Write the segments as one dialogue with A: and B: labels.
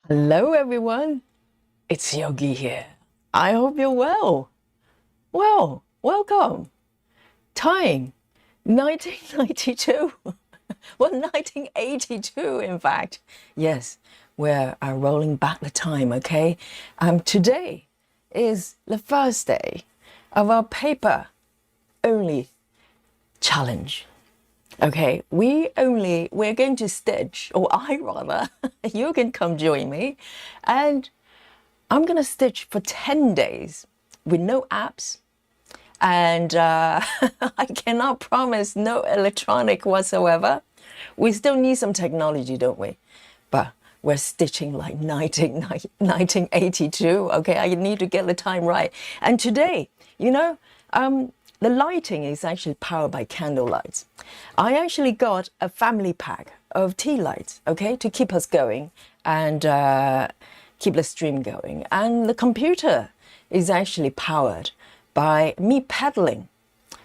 A: Hello everyone, it's Yogi here. I hope you're well. Well, welcome. Time 1992. Well, 1982 in fact. Yes, we're rolling back the time, okay? Today is the first day of our paper only challenge. Okay, we're going to stitch, or I rather, you can come join me, and I'm gonna stitch for 10 days with no apps, and I cannot promise no electronic whatsoever. We still need some technology, don't we? But we're stitching like 1982, okay? I need to get the time right. And today, the lighting is actually powered by candle lights. I actually got a family pack of tea lights, okay, to keep us going and keep the stream going. And the computer is actually powered by me pedaling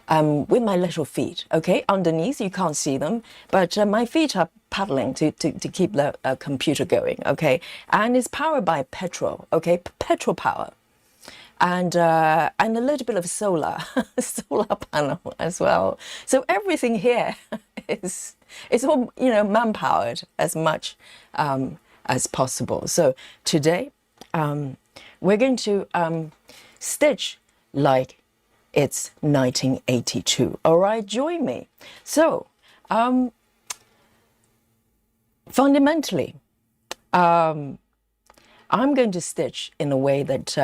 A: with my little feet, okay? Underneath, you can't see them, but my feet are paddling to keep the computer going, okay? And it's powered by petrol, okay? Petrol power. And a little bit of solar panel as well. So everything here is all man-powered as much as possible. So today we're going to stitch like it's 1982. All right, join me. So fundamentally, I'm going to stitch in a way that,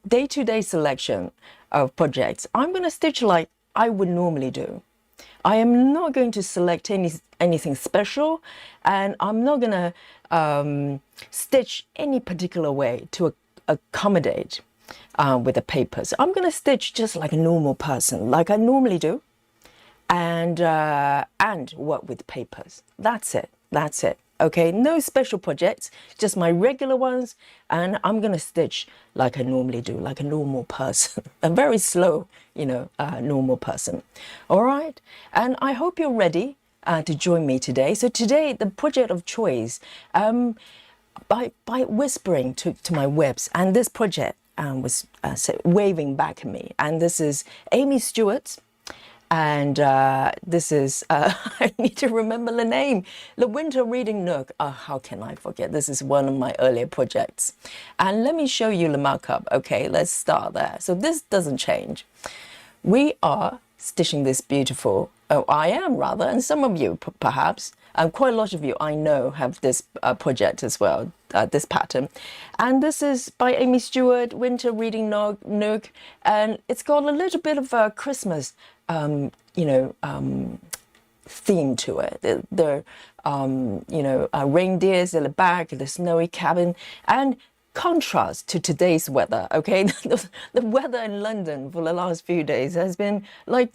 A: day-to-day selection of projects, I'm going to stitch like I would normally do. I am not going to select anything special, and I'm not going to stitch any particular way to accommodate with the papers. I'm going to stitch just like a normal person, like I normally do, and work with papers. That's it. That's it. Okay, no special projects, just my regular ones, and I'm gonna stitch like I normally do, like a normal person, a very slow, normal person. All right, and I hope you're ready to join me today. So today, the project of choice, by whispering to my webs, and this project was waving back at me, and this is Aimee Stewart's. And this is, I need to remember the name, the Winter Reading Nook. Oh, how can I forget? This is one of my earlier projects. And let me show you the markup. Okay, let's start there. So this doesn't change. We are stitching this beautiful, I am rather, and some of you perhaps, quite a lot of you I know have this project as well, this pattern. And this is by Aimee Stewart, Winter Reading Nook, and it's got a little bit of a Christmas theme to it. The reindeers at the back, the snowy cabin, and contrast to today's weather, okay? The weather in London for the last few days has been like,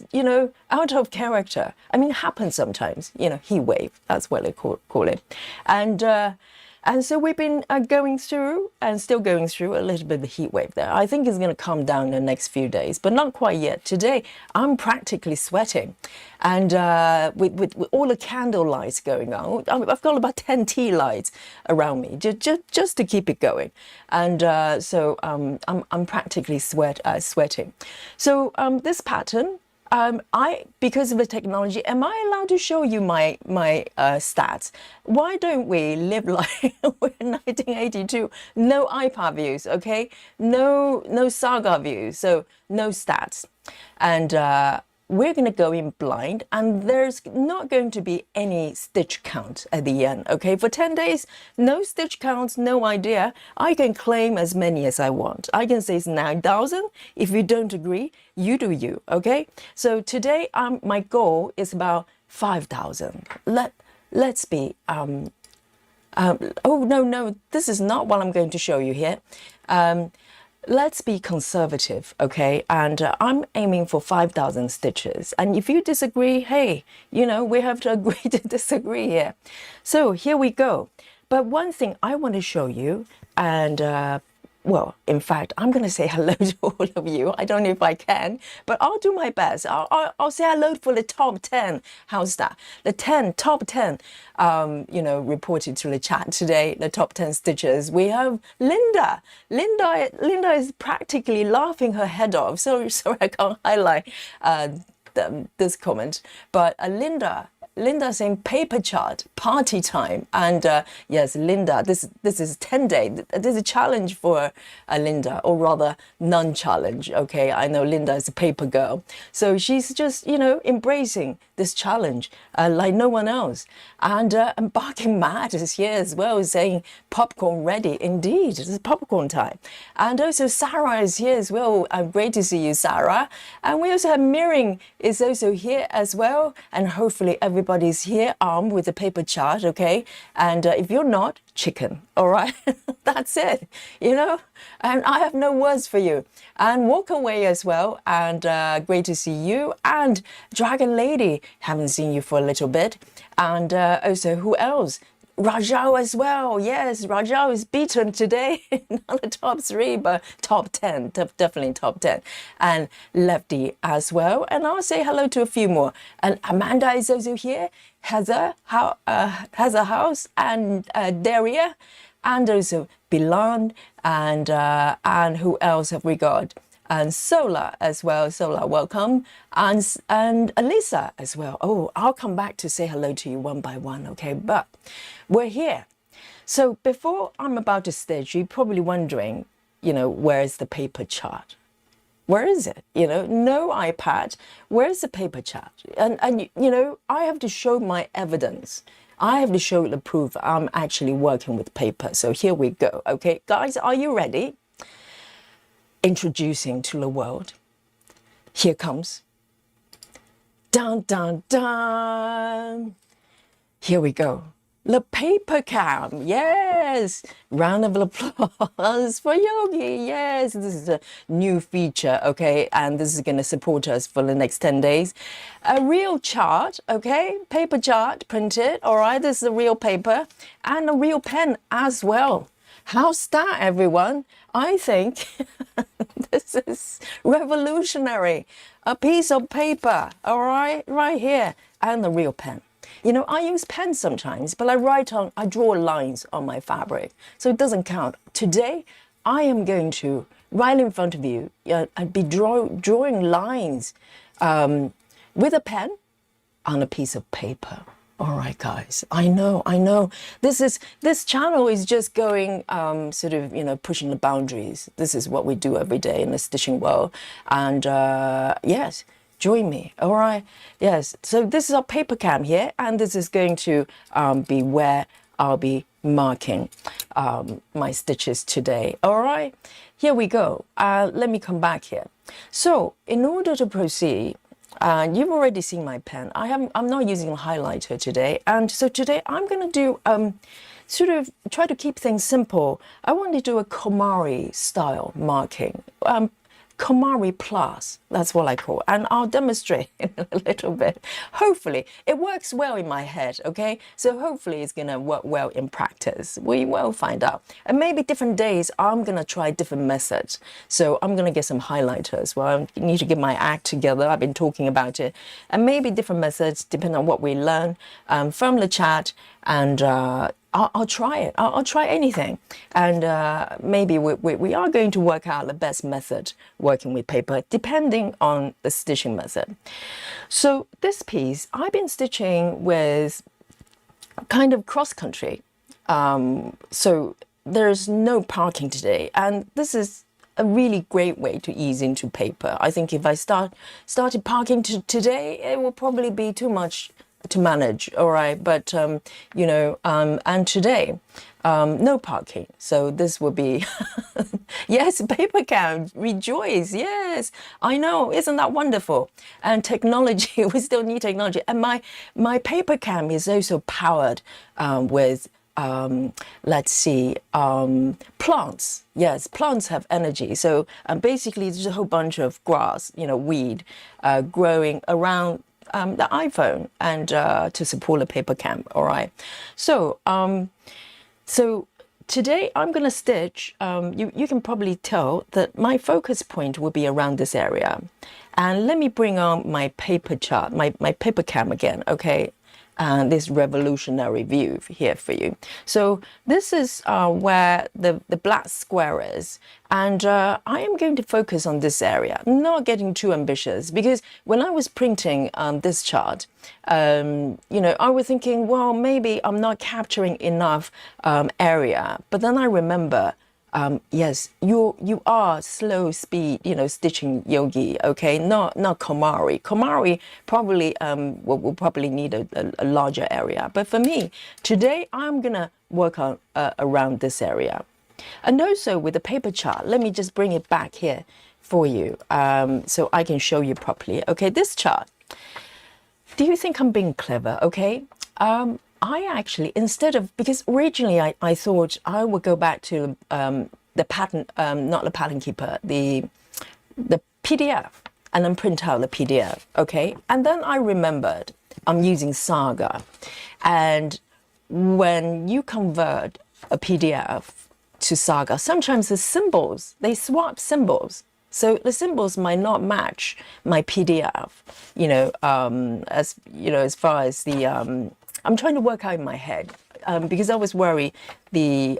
A: out of character. I mean, it happens sometimes, heat wave, that's what they call it. And so we've been going through and still going through a little bit of the heat wave there. I think it's going to calm down in the next few days, but not quite yet. Today, I'm practically sweating. And with all the candle lights going on, I've got about 10 tea lights around me just to keep it going. And so I'm practically sweating. So this pattern, because of the technology, am I allowed to show you my stats? Why don't we live like we're in 1982? No iPad views, okay? No Saga views, so no stats. And we're going to go in blind, and there's not going to be any stitch count at the end, okay? For 10 days, no stitch counts, no idea. I can claim as many as I want. I can say it's 9,000. If you don't agree, you do you, okay? So today, my goal is about 5,000. Let's be, oh, no, this is not what I'm going to show you here. Let's be conservative, okay? And I'm aiming for 5,000 stitches. And if you disagree, hey, we have to agree to disagree here. So here we go. But one thing I want to show you, and well, in fact, I'm going to say hello to all of you. I don't know if I can, but I'll do my best. I'll say hello for the top 10. How's that? The top 10, reported to the chat today, the top 10 stitchers. We have Linda. Linda is practically laughing her head off. So sorry I can't highlight this comment. But Linda saying paper chart, party time. And yes, Linda, this is 10-day. There's a challenge for Linda, or rather non-challenge. Okay, I know Linda is a paper girl. So she's just, embracing this challenge like no one else. And Barking Mad is here as well, saying popcorn ready. Indeed, it's popcorn time. And also Sarah is here as well. Great to see you, Sarah. And we also have Mirring is also here as well. And hopefully everybody's here armed with a paper chart, okay? And if you're not, chicken, all right? That's it, And I have no words for you. And Walk Away as well. And great to see you. And Dragon Lady, haven't seen you for a little bit. And also, who else? Rajao as well. Yes, Rajao is beaten today. Not the top 3, but top 10. Definitely top 10. And Lefty as well. And I'll say hello to a few more. And Amanda is also here. Heather House. And Daria. And also Bilan. And who else have we got? And Sola as well. Sola, welcome. And Alisa as well. Oh, I'll come back to say hello to you one by one, okay? But we're here. So before I'm about to stitch, you're probably wondering, where's the paper chart? Where is it? No iPad. Where's the paper chart? And I have to show my evidence. I have to show the proof I'm actually working with paper. So here we go, okay? Guys, are you ready? Introducing to the world. Here comes. Dun, dun, dun. Here we go. The paper cam. Yes. Round of applause for Yogi. Yes. This is a new feature, okay? And this is going to support us for the next 10 days. A real chart, okay? Paper chart printed. All right. This is a real paper and a real pen as well. How's that, everyone? I think this is revolutionary. A piece of paper, all right, right here, and a real pen. I use pens sometimes, but I draw lines on my fabric, so it doesn't count. Today, I am going to, right in front of you, I'd be drawing lines with a pen on a piece of paper. All right, guys, I know. This channel is just going, pushing the boundaries. This is what we do every day in the stitching world. And yes, join me, all right? Yes, so this is our paper cam here, and this is going to be where I'll be marking my stitches today, all right? Here we go. Let me come back here. So in order to proceed, you've already seen my pen. I'm not using a highlighter today. And so today I'm going to do, try to keep things simple. I want to do a KonMari style marking. KonMari Plus, that's what I call it. And I'll demonstrate in a little bit. Hopefully, it works well in my head, okay? So hopefully it's gonna work well in practice. We will find out. And maybe different days, I'm gonna try different methods. So I'm gonna get some highlighters. Well, I need to get my act together. I've been talking about it. And maybe different methods, depending on what we learn from the chat. And I'll try it. I'll try anything. And maybe we are going to work out the best method working with paper, depending on the stitching method. So this piece, I've been stitching with kind of cross-country. So there's no parking today. And this is a really great way to ease into paper. I think if I started parking today, it will probably be too much to manage, all right? But, and today, no parking. So this will be, yes, paper cam, rejoice, yes, I know, isn't that wonderful? And technology, we still need technology. And my paper cam is also powered with, let's see, plants. Yes, plants have energy. So basically, there's a whole bunch of grass, weed growing around the iPhone and to support a paper cam, all right? So, so today I'm going to stitch, you can probably tell that my focus point will be around this area. And let me bring on my paper chart, my paper cam again, okay? This revolutionary view here for you. So this is where the black square is. And I am going to focus on this area, not getting too ambitious, because when I was printing this chart, you know, I was thinking, well, maybe I'm not capturing enough area. But then I remember, yes, you are slow speed, you know, stitching yogi, okay, not Komari. Komari probably will probably need a larger area, but for me today I'm gonna work on around this area. And also with the paper chart, let me just bring it back here for you, so I can show you properly. Okay, this chart. Do you think I'm being clever? Okay. I actually, instead of, because originally I thought I would go back to the pattern, not the pattern keeper, the PDF, and then print out the PDF, okay? And then I remembered I'm using Saga. And when you convert a PDF to Saga, sometimes the symbols, they swap symbols. So the symbols might not match my PDF, you know, as you know, as far as the I'm trying to work out in my head, because I was worried the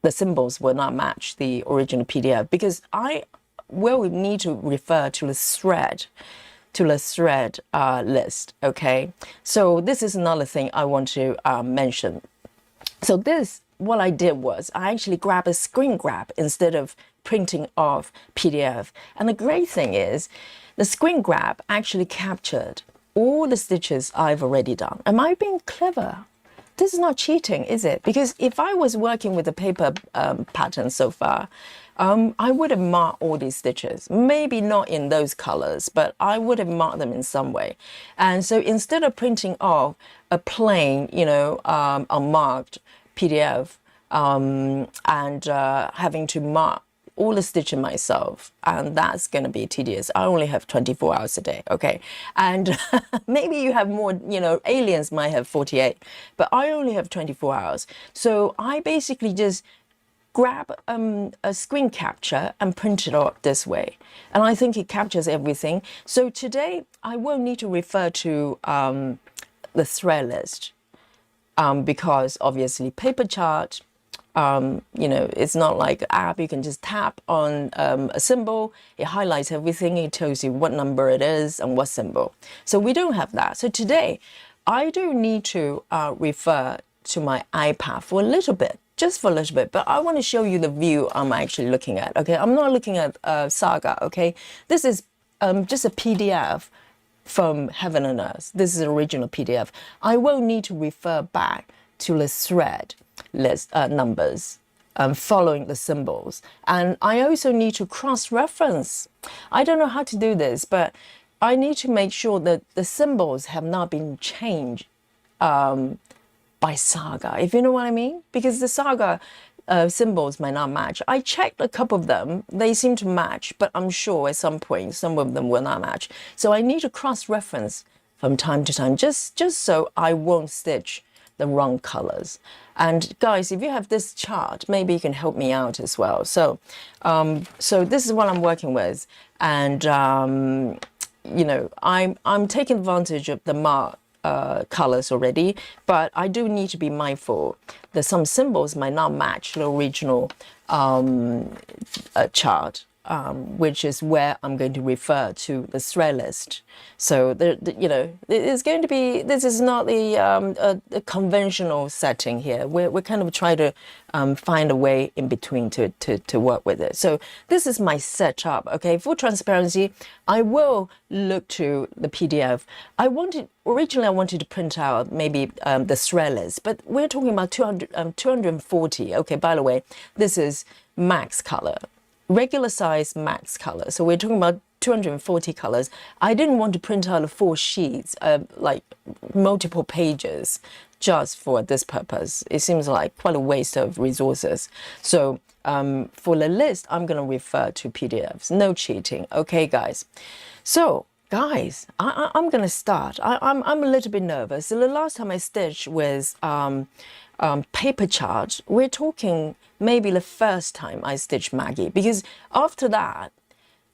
A: symbols will not match the original PDF, because I will need to refer to the thread list. Okay, so this is another thing I want to mention. So this, what I did was I actually grabbed a screen grab instead of printing off PDF. And the great thing is the screen grab actually captured all the stitches I've already done. Am I being clever? This is not cheating, is it? Because if I was working with the paper pattern so far, I would have marked all these stitches. Maybe not in those colors, but I would have marked them in some way. And so instead of printing off a plain, you know, unmarked PDF and having to mark all the stitching myself, and that's going to be tedious. I only have 24 hours a day, okay? And maybe you have more, you know, aliens might have 48, but I only have 24 hours. So I basically just grab a screen capture and print it out this way. And I think it captures everything. So today I will need to refer to the thread list because obviously paper chart, you know, it's not like an app. You can just tap on a symbol, it highlights everything, it tells you what number it is and what symbol. So we don't have that. So today, I do need to refer to my iPad for a little bit, just for a little bit, but I want to show you the view I'm actually looking at, okay? I'm not looking at Saga, okay? This is just a PDF from Heaven and Earth. This is an original PDF. I will need to refer back to the thread list numbers following the symbols, and I also need to cross-reference. I don't know how to do this, but I need to make sure that the symbols have not been changed by Saga, if you know what I mean, because the Saga symbols might not match. I checked a couple of them, they seem to match, but I'm sure at some point some of them will not match. So I need to cross-reference from time to time, just so I won't stitch the wrong colors. And guys, if you have this chart, maybe you can help me out as well. So so this is what I'm working with, and you know, I'm taking advantage of the mark colors already, but I do need to be mindful that some symbols might not match the original chart, which is where I'm going to refer to the thread list. So you know, it's going to be, this is not the conventional setting here. We're kind of trying to find a way in between to work with it. So this is my setup. Okay, for transparency, I will look to the PDF. Originally I wanted to print out maybe the thread list, but we're talking about 240. Okay, by the way, this is max color. Regular size max color. So we're talking about 240 colors. I didn't want to print out 4 sheets, like multiple pages, just for this purpose. It seems like quite a waste of resources. So for the list, I'm going to refer to PDFs. No cheating. Okay, guys. So guys, I'm going to start. I'm a little bit nervous. So the last time I stitched with paper chart, we're talking maybe the first time I stitched Maggie, because after that,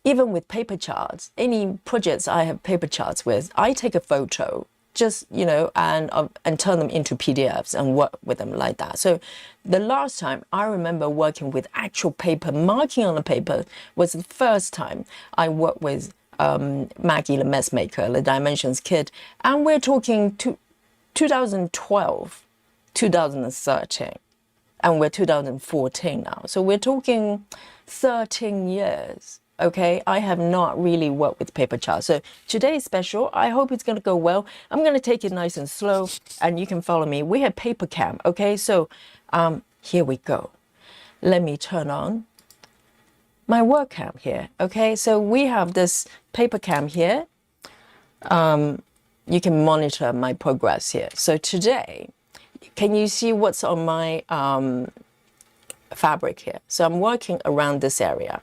A: even with paper charts, any projects I have paper charts with, I take a photo, just, and turn them into PDFs and work with them like that. So the last time I remember working with actual paper, marking on the paper, was the first time I worked with Maggie the Messmaker, the Dimensions kit. And we're talking 2012, 2013, and we're 2014 now. So we're talking 13 years. Okay, I have not really worked with paper charts. So today is special. I hope it's going to go well. I'm going to take it nice and slow, and you can follow me. We have paper cam. Okay, so here we go. Let me turn on my work cam here. Okay, so we have this paper cam here. You can monitor my progress here. So today, can you see what's on my fabric here? So I'm working around this area.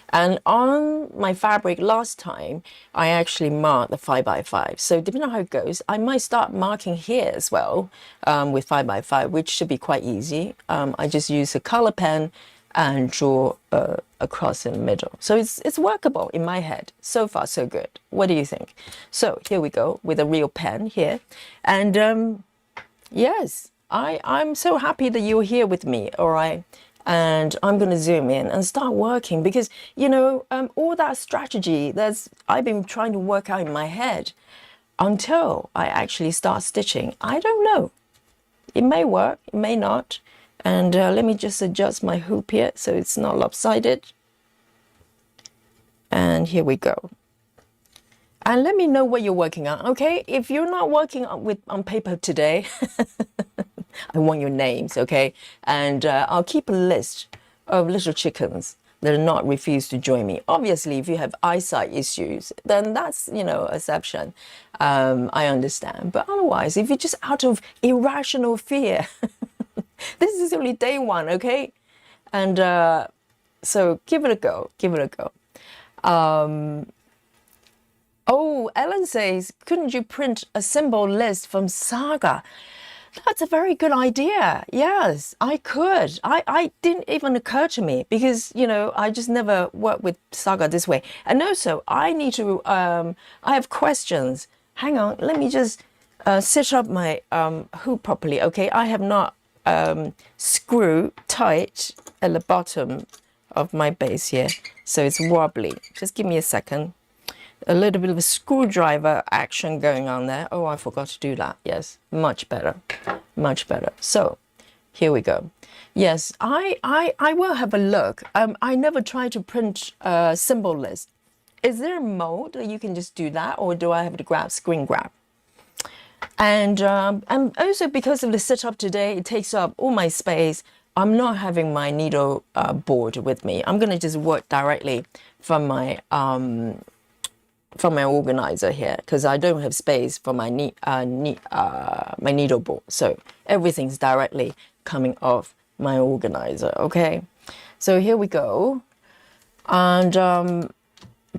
A: And on my fabric last time, I actually marked the 5x5. So depending on how it goes, I might start marking here as well with 5x5, which should be quite easy. I just use a color pen and draw a cross in the middle. So it's workable in my head. So far, so good. What do you think? So here we go with a real pen here. And yes, I'm so happy that you're here with me, all right? And I'm going to zoom in and start working because, all that strategy I've been trying to work out in my head until I actually start stitching. I don't know. It may work, it may not. And let me just adjust my hoop here so it's not lopsided. And here we go. And let me know what you're working on, okay? If you're not working on paper today, I want your names, okay? And I'll keep a list of little chickens that are not refused to join me. Obviously, if you have eyesight issues, then that's, exception. I understand. But otherwise, if you're just out of irrational fear, this is only day one, okay? And so give it a go, give it a go. Oh, Ellen says, couldn't you print a symbol list from Saga? That's a very good idea. Yes, I could. I didn't even occur to me because, I just never worked with Saga this way. And also, I need to, I have questions. Hang on, let me just set up my hoop properly, okay? I have not screwed tight at the bottom of my base here, so it's wobbly. Just give me a second. A little bit of a screwdriver action going on there. Oh, I forgot to do that. Yes, much better, much better. So here we go. Yes, I will have a look. I never tried to print a symbol list. Is there a mode that you can just do that, or do I have to screen grab? And also because of the setup today, it takes up all my space. I'm not having my needle board with me. I'm gonna just work directly from my organizer here because I don't have space for my my needle board. So everything's directly coming off my organizer. Okay, so here we go. And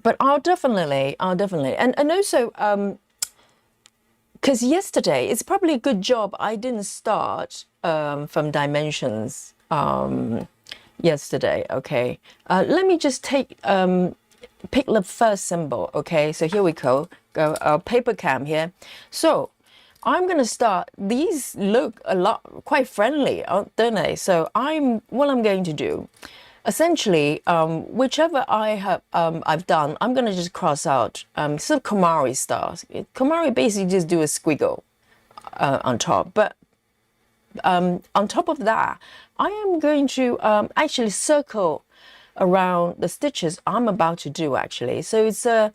A: but I'll definitely, and also because yesterday it's probably a good job I didn't start from dimensions yesterday. Okay, let me just pick the first symbol. Okay, so here we go. Paper cam here. So I'm gonna start. These look quite friendly, don't they? So what I'm going to do, essentially, whichever I've done, I'm gonna just cross out sort of Komari style. Komari basically just do a squiggle on top, but on top of that, I am going to actually circle around the stitches I'm about to do actually. So it's so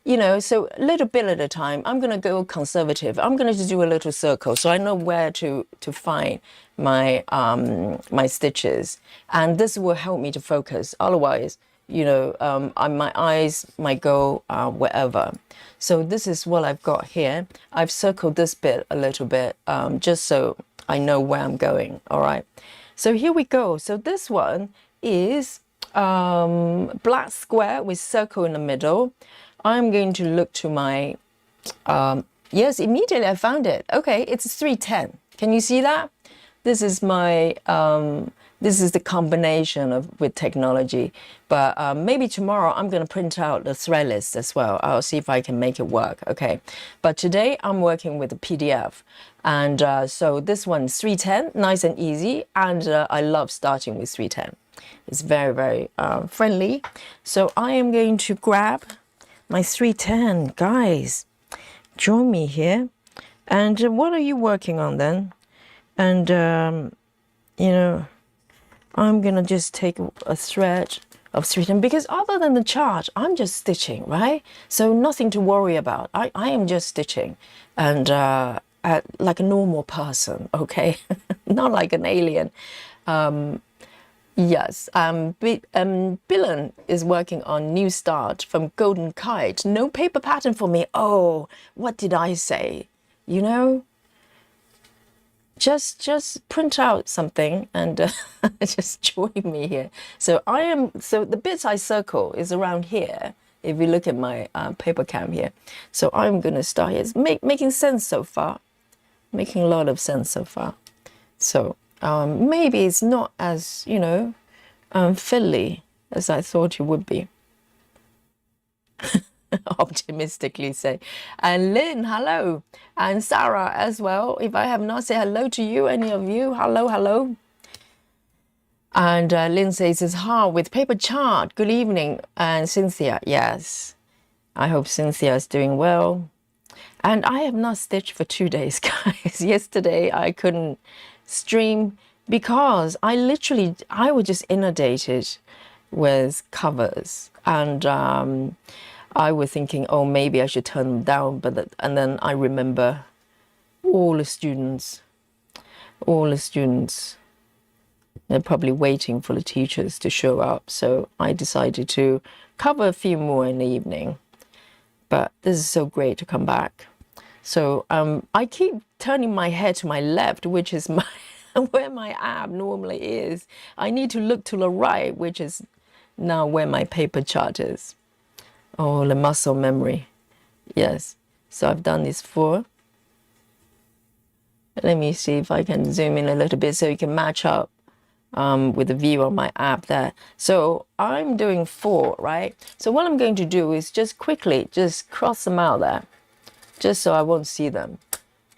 A: a little bit at a time. I'm going to go conservative. I'm going to just do a little circle so I know where to find my my stitches, and this will help me to focus. Otherwise, my eyes might go wherever. So this is what I've got here. I've circled this bit a little bit just so I know where I'm going. All right. So here we go. So this one is black square with circle in the middle. I'm going to look to my yes, immediately I found it. Okay, it's 310. Can you see that? this is my this is the combination of with technology. But maybe tomorrow I'm going to print out the thread list as well. I'll see if I can make it work. Okay, but today I'm working with a PDF, and so this one's 310, nice and easy, and I love starting with 310. It's very, very friendly. So I am going to grab my 310, guys. Join me here. And what are you working on then? And you know, I'm gonna just take a thread of 310 because other than the chart, I'm just stitching, right? So nothing to worry about. I am just stitching, and like a normal person, okay, not like an alien. Yes, Billen is working on New Start from Golden Kite. No paper pattern for me. Oh, what did I say? You know, just print out something and just join me here. So so the bits I circle is around here. If you look at my paper cam here. So I'm gonna start here. It's making sense so far. Making a lot of sense so far. So maybe it's not as, you know, fiddly as I thought it would be. Optimistically say. And Lynn, hello. And Sarah as well. If I have not said hello to you, any of you, hello, hello. And Lynn says it's hard with paper chart. Good evening. And Cynthia, yes. I hope Cynthia is doing well. And I have not stitched for 2 days, guys. Yesterday I couldn't stream because I was just inundated with covers, and I was thinking, oh, maybe I should turn them down, and then I remember all the students, they're probably waiting for the teachers to show up. So I decided to cover a few more in the evening. But this is so great to come back. So I keep turning my head to my left, which is where my ab normally is. I need to look to the right, which is now where my paper chart is. Oh, the muscle memory. Yes. So I've done this 4. Let me see if I can zoom in a little bit so you can match up with the view on my app there. So I'm doing 4, right? So what I'm going to do is just quickly just cross them out there, just so I won't see them.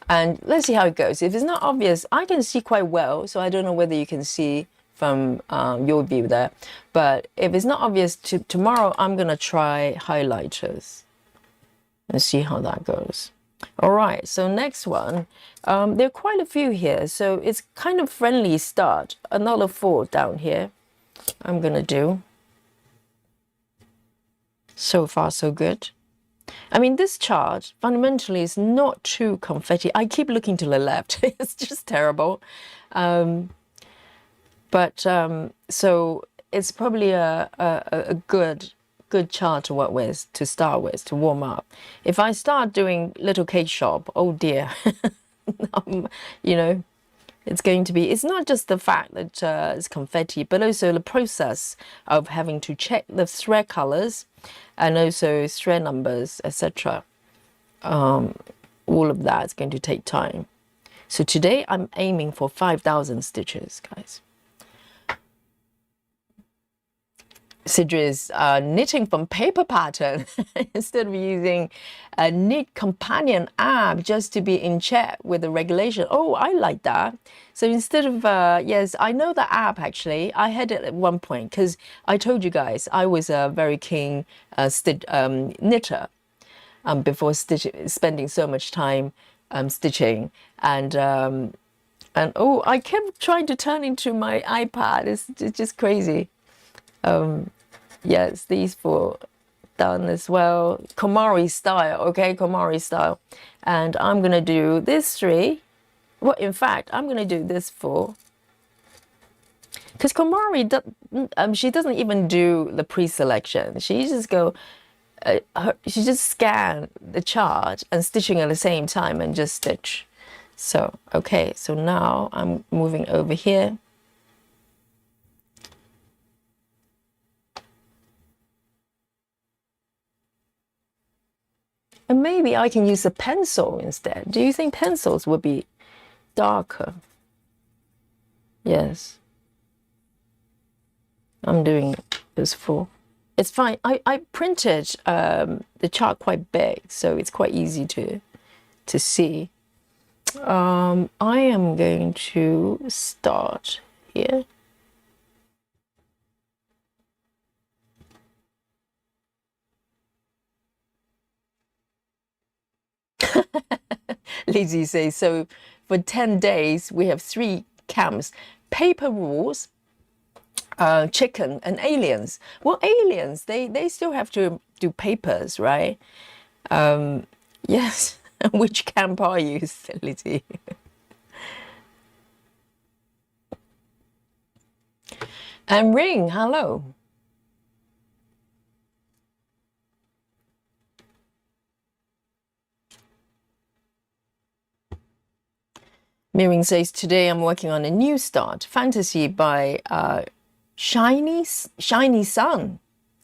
A: And let's see how it goes. If it's not obvious, I can see quite well, so I don't know whether you can see from your view there. But if it's not obvious, tomorrow I'm going to try highlighters and see how that goes. All right, so next one. There are quite a few here, so it's kind of friendly start. Another 4 down here I'm going to do. So far, so good. I mean, this chart fundamentally is not too confetti. I keep looking to the left. It's just terrible. So it's probably a good chart to work with, to start with, to warm up. If I start doing little cake shop, oh dear, you know, it's going to be, it's not just the fact that it's confetti, but also the process of having to check the thread colors and also thread numbers, etc. All of that is going to take time. So today I'm aiming for 5,000 stitches, guys. Sidra is knitting from paper pattern instead of using a knit companion app just to be in check with the regulation. Oh, I like that. So instead of, yes, I know the app actually. I had it at one point because I told you guys I was a very keen knitter before spending so much time stitching. And oh, I kept trying to turn into my iPad. It's just crazy. Yes, these 4 done as well. Komari style, okay, Komari style. And I'm going to do this 3. Well, in fact, I'm going to do this 4. Because Komari, she doesn't even do the pre-selection. She just she just scan the chart and stitching at the same time and just stitch. So, okay, so now I'm moving over here. And maybe I can use a pencil instead. Do you think pencils would be darker? Yes. I'm doing this full. It's fine. I printed the chart quite big, so it's quite easy to see. I am going to start here. Lizzie says, so for 10 days, we have 3 camps. Paper rules, chicken, and aliens. Well, aliens, they still have to do papers, right? Yes. Which camp are you, Lizzie? And Ring, hello. Miriam says, today I'm working on a new start, fantasy by Shiny Sun.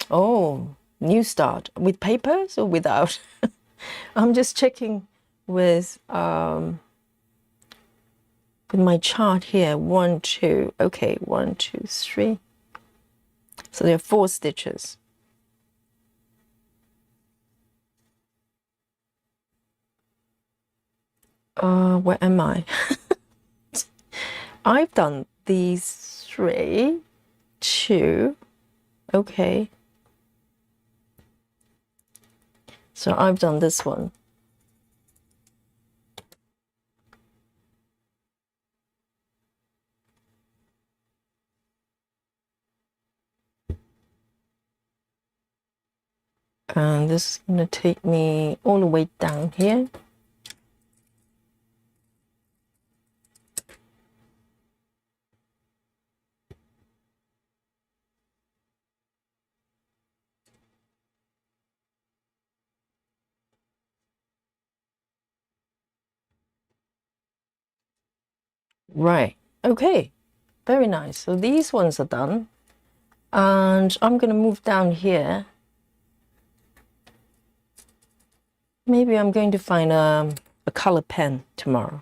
A: Oh, new start. With papers or without? I'm just checking with my chart here. 1, 2. Okay, 1, 2, 3. So there are 4 stitches. Where am I? I've done these 3, 2. Okay. So I've done this one. And this is going to take me all the way down here. Right. Okay. Very nice. So these ones are done. And I'm going to move down here. Maybe I'm going to find a color pen tomorrow.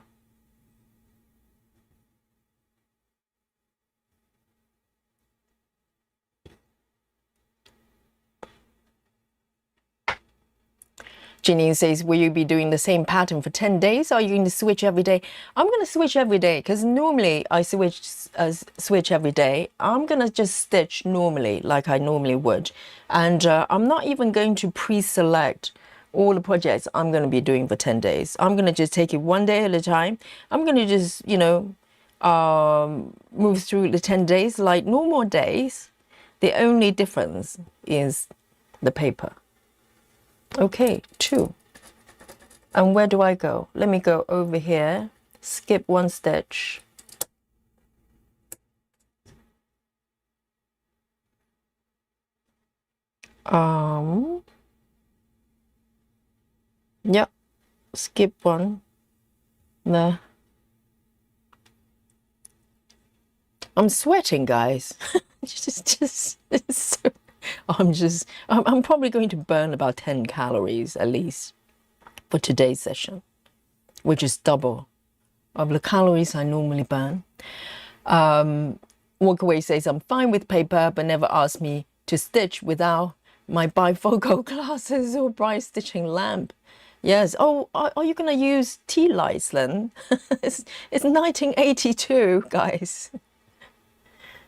A: Janine says, will you be doing the same pattern for 10 days? Or are you going to switch every day? I'm going to switch every day because normally I switch every day. I'm going to just stitch normally like I normally would. And I'm not even going to pre-select all the projects I'm going to be doing for 10 days. I'm going to just take it one day at a time. I'm going to just, you know, move through the 10 days like normal days. The only difference is the paper. Okay, 2. And where do I go? Let me go over here, skip 1 stitch. Yep, skip 1. There. I'm sweating, guys. I'm probably going to burn about 10 calories at least for today's session, which is double of the calories I normally burn. Walkaway says, I'm fine with paper, but never ask me to stitch without my bifocal glasses or bright stitching lamp. Yes. Oh, are you going to use tea lights then? It's 1982, guys.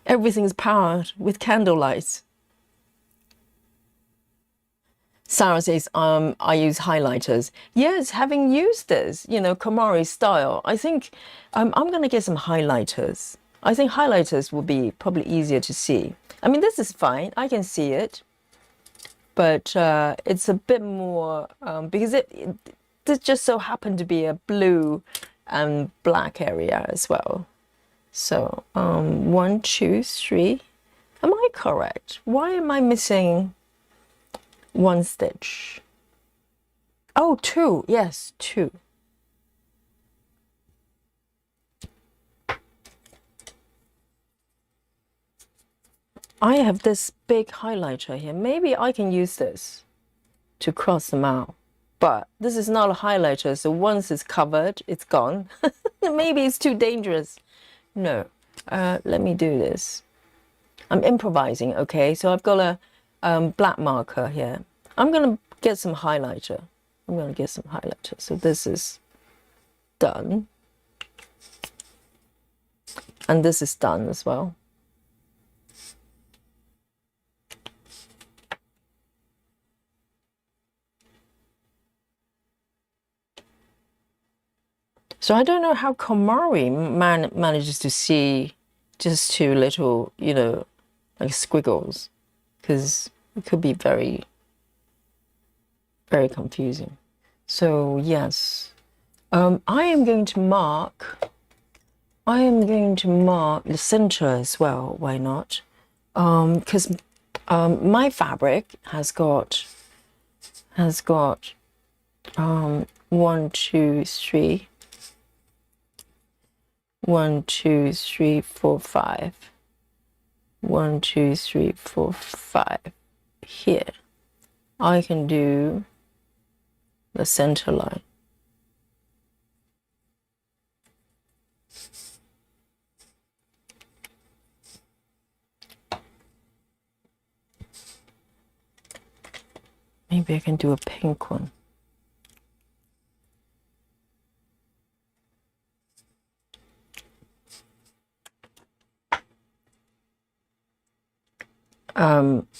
A: Everything's powered with candle lights. Sarah says, I use highlighters. Yes, having used this, you know, Komari style, I think I'm going to get some highlighters. I think highlighters will be probably easier to see. I mean, this is fine. I can see it. But it's a bit more, because it just so happened to be a blue and black area as well. So 1, 2, 3. Am I correct? Why am I missing 1 stitch? Oh, 2. Yes, 2. I have this big highlighter here. Maybe I can use this to cross them out. But this is not a highlighter, so once it's covered, it's gone. Maybe it's too dangerous. No, let me do this. I'm improvising, okay? So I've got a black marker here. I'm going to get some highlighter. So this is done. And this is done as well. So I don't know how Komari manages to see just two little, you know, like squiggles, because it could be very, very confusing. So yes, I am going to mark the center as well. Why not? Because my fabric has got 1, 2, 3. 1, 2, 3, 4, 5. 1, 2, 3, 4, 5. Here, I can do the center line. Maybe I can do a pink one.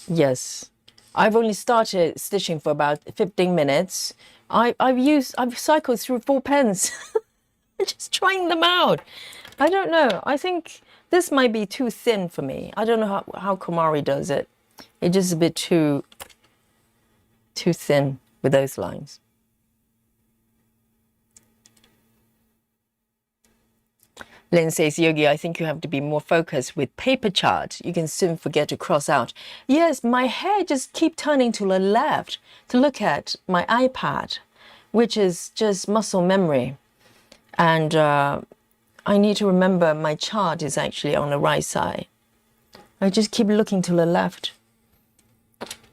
A: Yes, I've only started stitching for about 15 minutes. I've cycled through 4 pens, just trying them out. I don't know. I think this might be too thin for me. I don't know how Komari does it. It's just a bit too thin with those lines. Lynn says, Yogi, I think you have to be more focused with paper chart. You can soon forget to cross out. Yes, my head just keep turning to the left to look at my iPad, which is just muscle memory. And I need to remember my chart is actually on the right side. I just keep looking to the left.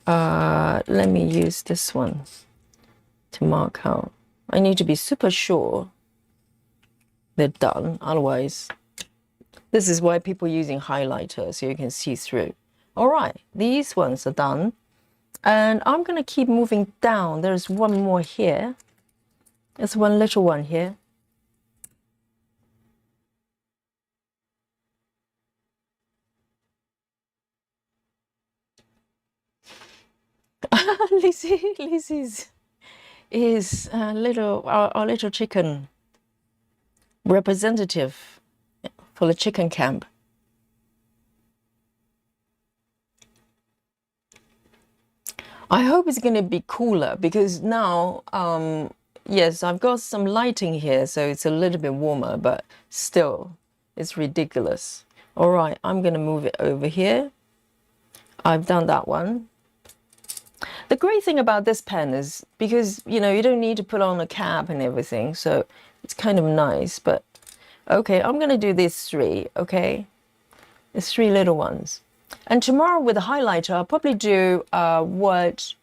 A: Let me use this one to mark out. I need to be super sure they're done. Otherwise, this is why people are using highlighter, so you can see through. All right, these ones are done. And I'm going to keep moving down. There's one more here. There's one little one here. Lizzie's is our little chicken representative for the chicken camp. I hope it's going to be cooler because now, yes, I've got some lighting here, so it's a little bit warmer, but still, it's ridiculous. All right, I'm going to move it over here. I've done that one. The great thing about this pen is because, you know, you don't need to put on a cap and everything, so it's kind of nice, but okay, I'm going to do these 3, okay? There's 3 little ones. And tomorrow with the highlighter, I'll probably do what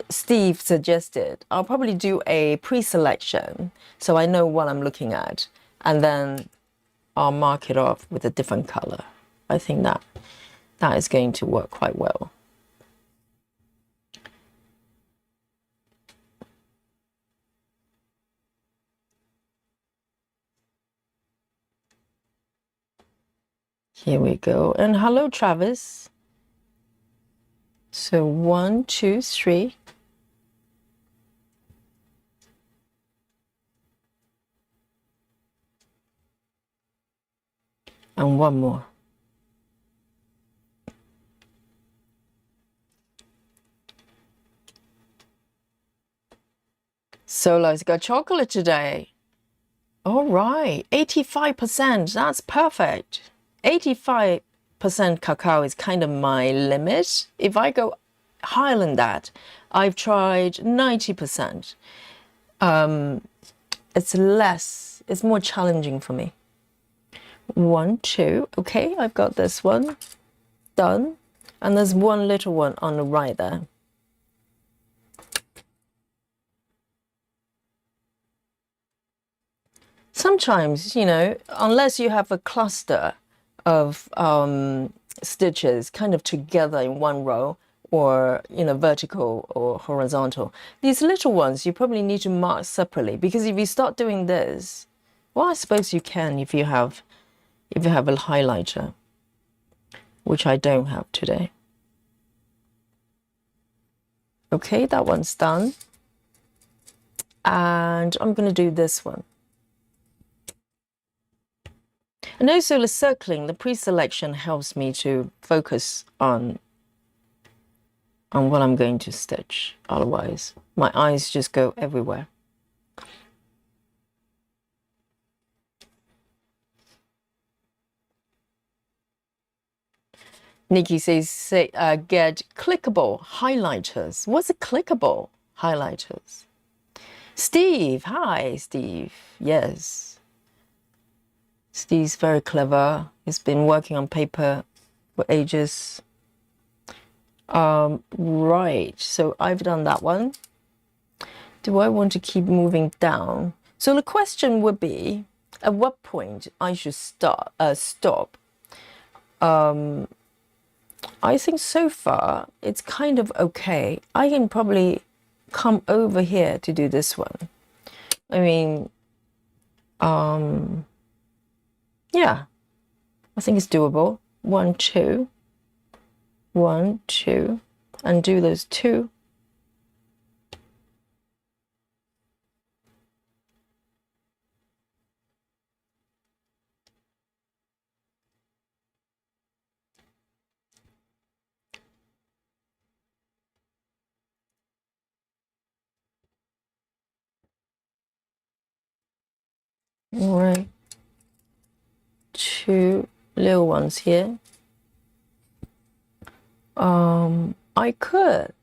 A: Steve suggested. I'll probably do a pre-selection so I know what I'm looking at, and then I'll mark it off with a different color. I think that is going to work quite well. Here we go. And hello, Travis. So 1, 2, 3. And one more. Solo's got chocolate today. All right, 85%. That's perfect. 85% cacao is kind of my limit. If I go higher than that, I've tried 90%. It's more challenging for me. 1, 2, okay, I've got this one done. And there's one little one on the right there. sometimes, you know, unless you have a cluster of stitches kind of together in one row, or, you know, vertical or horizontal, these little ones you probably need to mark separately, because if you start doing this, well, I suppose you can if you have a highlighter, which I don't have today. Okay, that one's done. And I'm going to do this one. And also the circling, the pre-selection helps me to focus on what I'm going to stitch. Otherwise, my eyes just go everywhere. Nikki says, get clickable highlighters. What's a clickable highlighters? Steve, hi, Steve. Yes. Steve's very clever. He's been working on paper for ages. Right, so I've done that one. Do I want to keep moving down? So the question would be, at what point I should stop? I think so far it's kind of okay. I can probably come over here to do this one. I mean, yeah, I think it's doable. 1, 2, 1, 2, and do those 2. All right, 2 little ones here. I could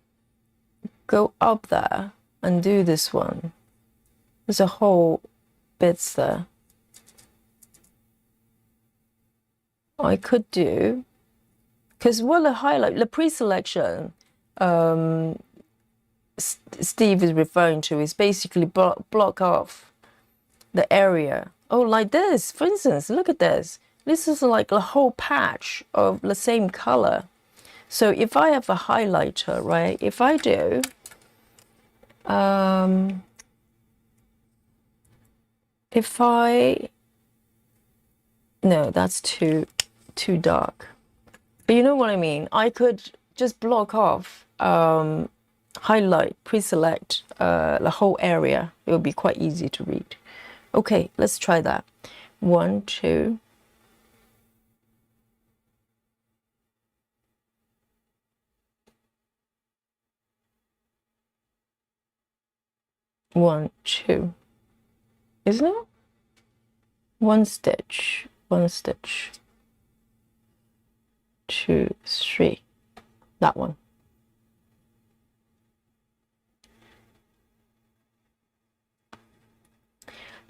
A: go up there and do this one. There's a whole bits there. I could do, because what the pre-selection Steve is referring to is basically block off the area. Oh, like this, for instance, look at this. This is like a whole patch of the same color. So if I have a highlighter, right, if I do, no, that's too dark. But you know what I mean? I could just block off, highlight, pre-select the whole area. It would be quite easy to read. Okay, let's try that. 1, 2. 1, 2. Isn't it? 1 stitch, 1 stitch. 2, 3. That one.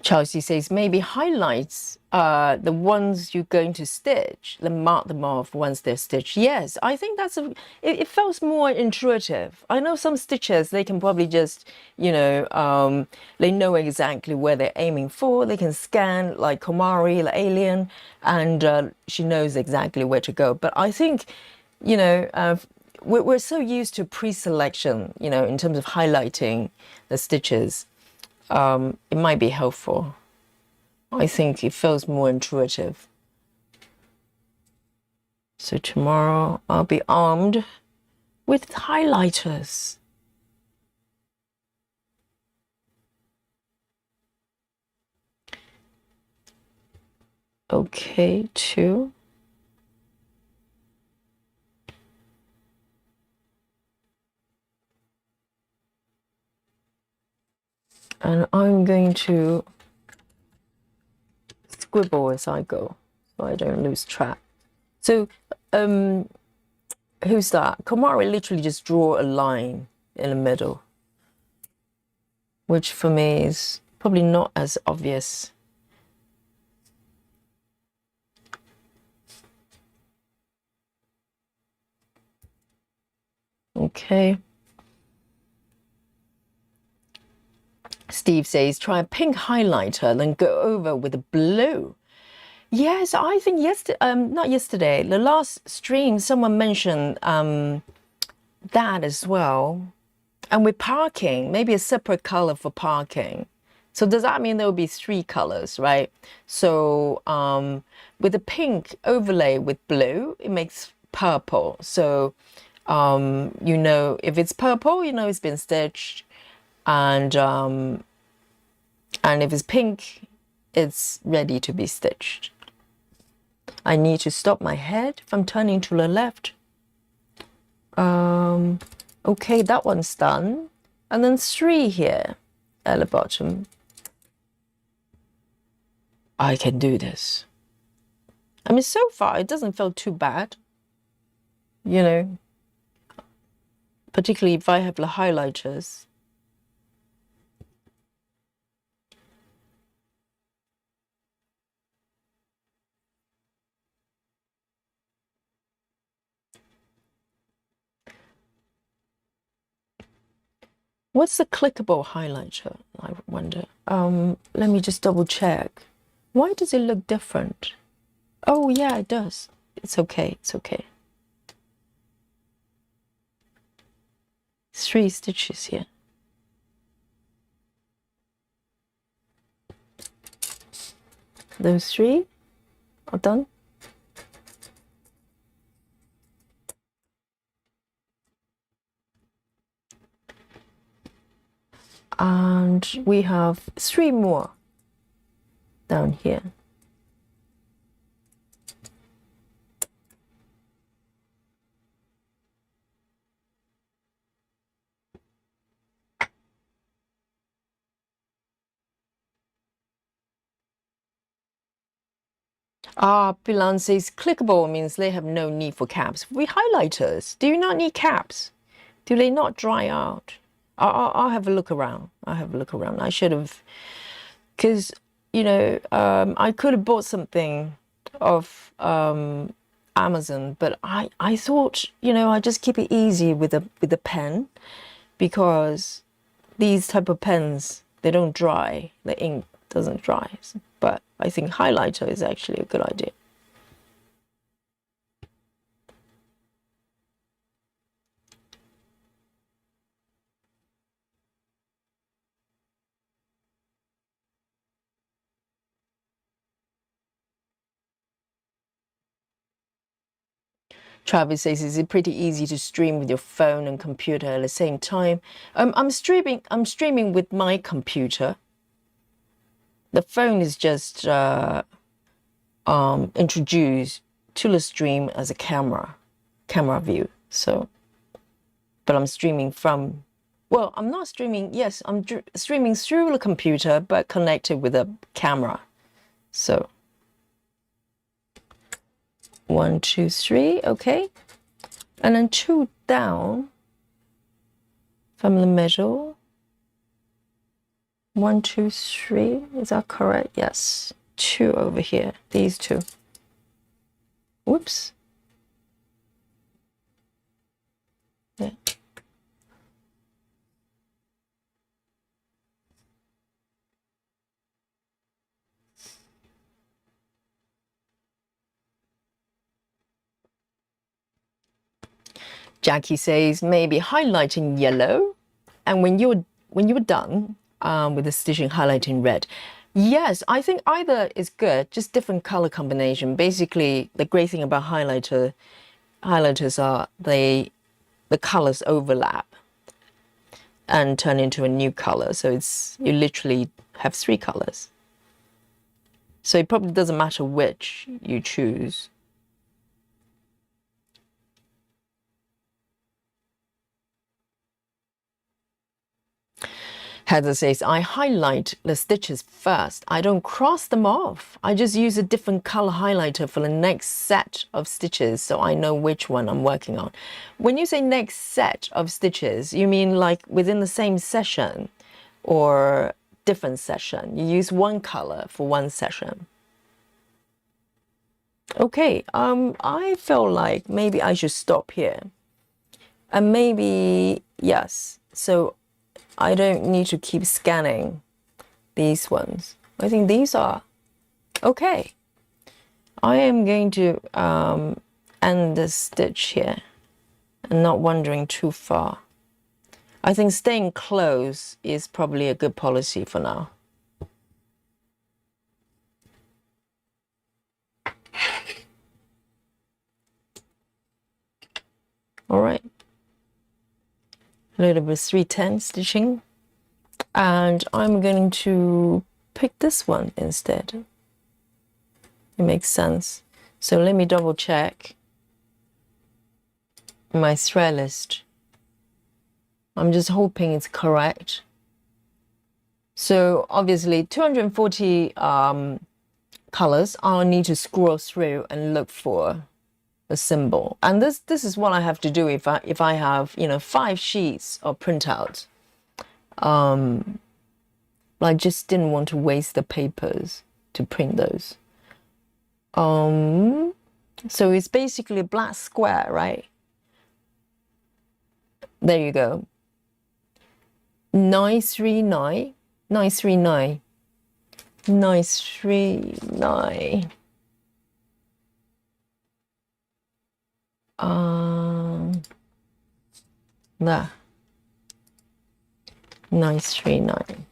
A: Chelsea says maybe highlights the ones you're going to stitch, then mark them off once they're stitched. Yes, I think that's it feels more intuitive. I know some stitchers, they can probably just, you know, they know exactly where they're aiming for. They can scan like Komari, the alien, and she knows exactly where to go. But I think, you know, we're so used to pre-selection, you know, in terms of highlighting the stitches. It might be helpful. I think it feels more intuitive. So tomorrow I'll be armed with highlighters. Okay, 2. And I'm going to scribble as I go, so I don't lose track. So, who's that? Komari literally just draw a line in the middle, which for me is probably not as obvious. Okay. Steve says, try a pink highlighter, then go over with a blue. Yes, I think not yesterday, the last stream, someone mentioned that as well. And with parking, maybe a separate color for parking. So does that mean there will be 3 colors, right? So with the pink overlay with blue, it makes purple. So you know, if it's purple, you know it's been stitched, and if it's pink, it's ready to be stitched. I need to stop my head from turning to the left. Okay, that one's done. And then 3 here at the bottom. I can do this. I mean, so far, it doesn't feel too bad. You know, particularly if I have the highlighters. What's the clickable highlighter, I wonder? Let me just double check. Why does it look different? Oh, yeah, it does. It's okay, it's okay. 3 stitches here. Those 3 are done. And we have 3 more down here. Pilan says clickable means they have no need for caps. With highlighters, do you not need caps? Do they not dry out? I'll have a look around. I'll have a look around. I should have, because, you know, I could have bought something off Amazon, but I thought, you know, I just keep it easy with a pen, because these type of pens, they don't dry. The ink doesn't dry. But I think highlighter is actually a good idea. Travis says, is it pretty easy to stream with your phone and computer at the same time? I'm streaming with my computer. The phone is just introduced to the stream as a camera view. So, but I'm streaming from, well, I'm not streaming. Yes, I'm streaming through the computer, but connected with a camera. So 1, 2, 3, okay, and then 2 down from the middle. 1, 2, 3, is that correct? Yes, 2 over here, these 2. Whoops. Yeah. Jackie says maybe highlighting yellow, and when you're done with the stitching, highlighting red. Yes, I think either is good, just different color combination. Basically, the great thing about highlighters are the colors overlap and turn into a new color. So you literally have 3 colors. So it probably doesn't matter which you choose. Heather says, I highlight the stitches first. I don't cross them off. I just use a different color highlighter for the next set of stitches, so I know which one I'm working on. When you say next set of stitches, you mean like within the same session or different session? You use one color for one session. Okay, I feel like maybe I should stop here. And maybe, yes, so I don't need to keep scanning these ones. I think these are okay. I am going to end the stitch here and not wandering too far. I think staying close is probably a good policy for now. All right. A little bit 310 stitching. And I'm going to pick this one instead. It makes sense. So let me double check my thread list. I'm just hoping it's correct. So obviously 240 colors. I'll need to scroll through and look for a symbol. And this is what I have to do if I have, you know, 5 sheets of printouts. I just didn't want to waste the papers to print those. So it's basically a black square, right? There you go. 939, 939, 939. There. 939.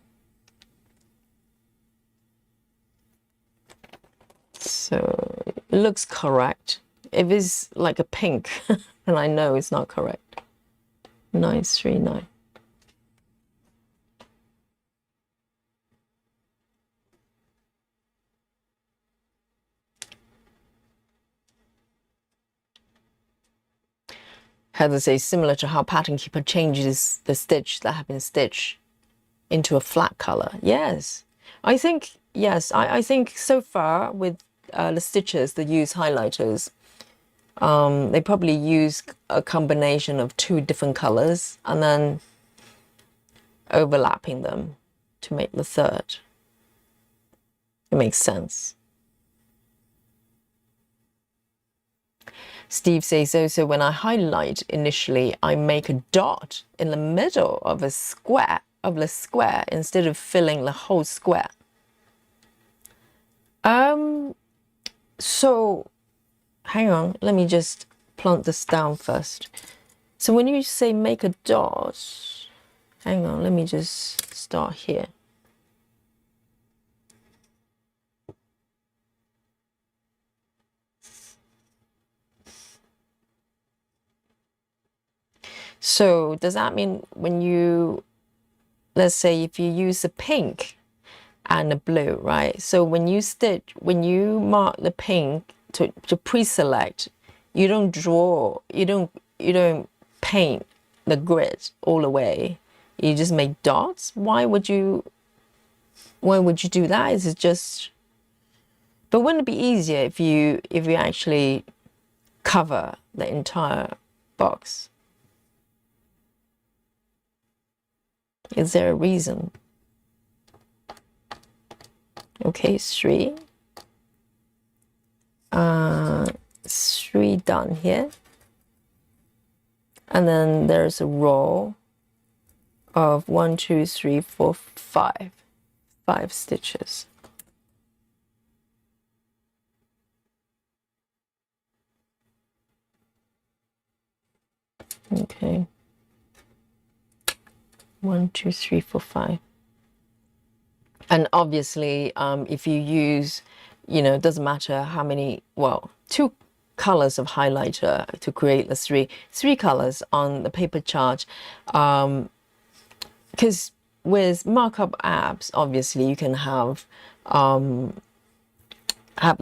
A: So it looks correct. If it's like a pink, then I know it's not correct. 939. Heather says, similar to how Pattern Keeper changes the stitch that have been stitched into a flat color. Yes, I think, yes, I think so far with the stitches that use highlighters, they probably use a combination of 2 different colors and then overlapping them to make the third. It makes sense. Steve says also, when I highlight initially, I make a dot in the middle of a square, instead of filling the whole square. So hang on, let me just plonk this down first. So when you say make a dot, hang on, let me just start here. So does that mean when you, let's say if you use a pink and a blue, right? So when you stitch, when you mark the pink to pre-select, you don't draw, you don't paint the grid all the way. You just make dots. Why would you do that? Is it just, but wouldn't it be easier if you actually cover the entire box? Is there a reason? Okay, 3. 3 done here. And then there's a row of 1, 2, 3, 4, 5. 5 stitches. Okay. 1, 2, 3, 4, 5. And obviously, if you use, you know, it doesn't matter how many, well, 2 colors of highlighter to create the 3 colors on the paper chart. Because with markup apps, obviously you can have the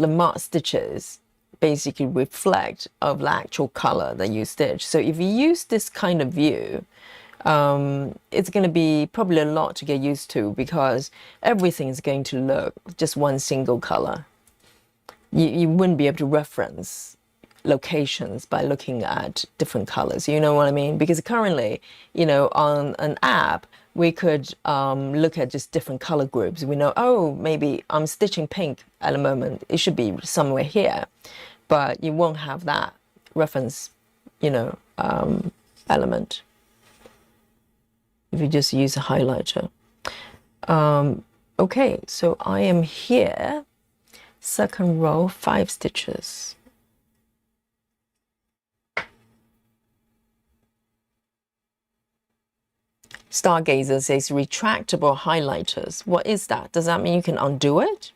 A: marked stitches basically reflect of the actual color that you stitch. So if you use this kind of view, it's going to be probably a lot to get used to, because everything is going to look just one single color. You wouldn't be able to reference locations by looking at different colors, you know what I mean? Because currently, you know, on an app, we could look at just different color groups. We know, oh, maybe I'm stitching pink at the moment, it should be somewhere here, but you won't have that reference, you know, element if you just use a highlighter. Okay, so I am here, second row, 5 stitches. Stargazer says retractable highlighters. What is that? Does that mean you can undo it?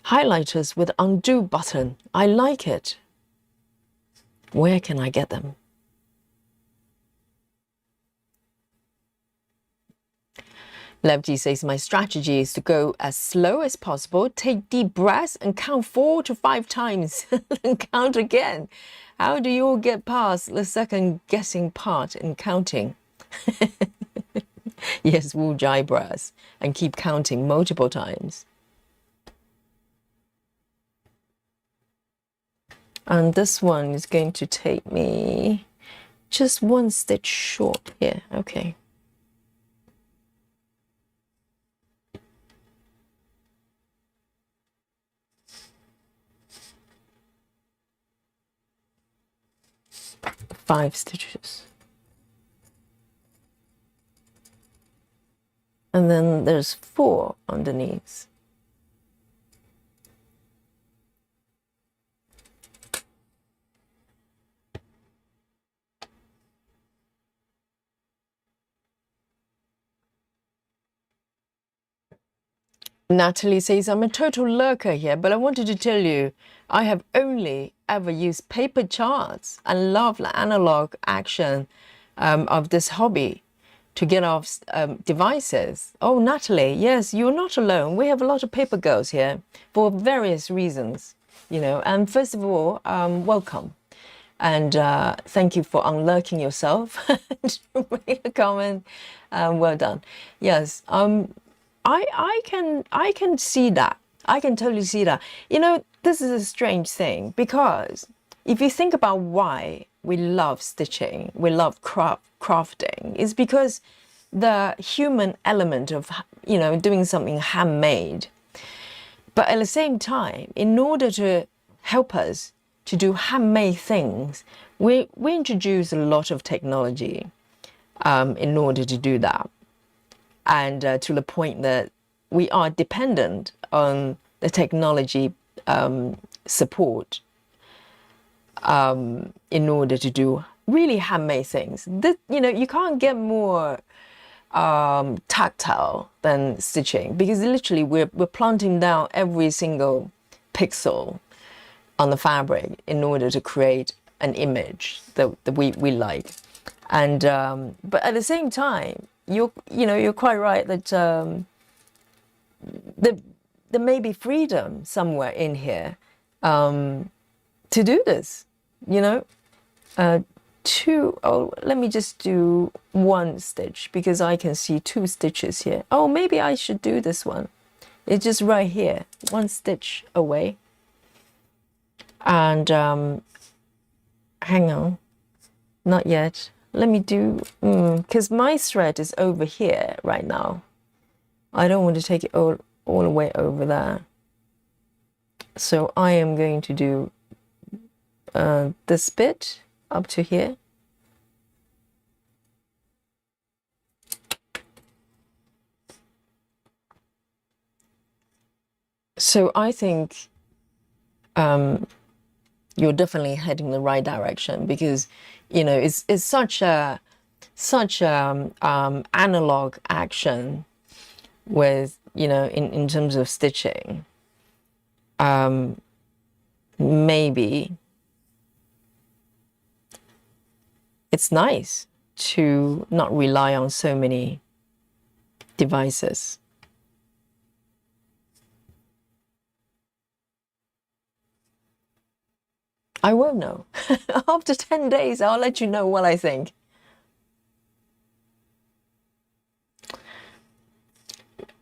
A: Highlighters with undo button. I like it. Where can I get them? Levji says my strategy is to go as slow as possible, take deep breaths and count 4 to 5 times and count again. How do you all get past the second guessing part in counting? Yes, Wu Jai breaths and keep counting multiple times. And this one is going to take me just 1 stitch short here. Okay. Five stitches. And then there's 4 underneath. Natalie says, I'm a total lurker here, but I wanted to tell you, I have only ever used paper charts and love the analog action of this hobby to get off devices. Oh, Natalie, yes, you're not alone. We have a lot of paper girls here for various reasons, you know. And first of all, welcome. And thank you for unlurking yourself to make a comment. Well done. Yes, I can see that. I can totally see that. You know, this is a strange thing because if you think about why we love stitching, we love crafting, it's because the human element of, you know, doing something handmade. But at the same time, in order to help us to do handmade things, we introduce a lot of technology in order to do that. And to the point that we are dependent on the technology support in order to do really handmade things. You know, you can't get more tactile than stitching because literally we're planting down every single pixel on the fabric in order to create an image that we like. And but at the same time, you're quite right that there may be freedom somewhere in here to do this, you know. Let me just do 1 stitch because I can see 2 stitches here. Oh, maybe I should do this one. It's just right here, 1 stitch away. And hang on, not yet. Let me do, because my thread is over here right now. I don't want to take it all the way over there. So I am going to do this bit up to here. So I think you're definitely heading the right direction because, you know, it's such analog action with, you know, in terms of stitching. Maybe it's nice to not rely on so many devices. I won't know. After 10 days, I'll let you know what I think.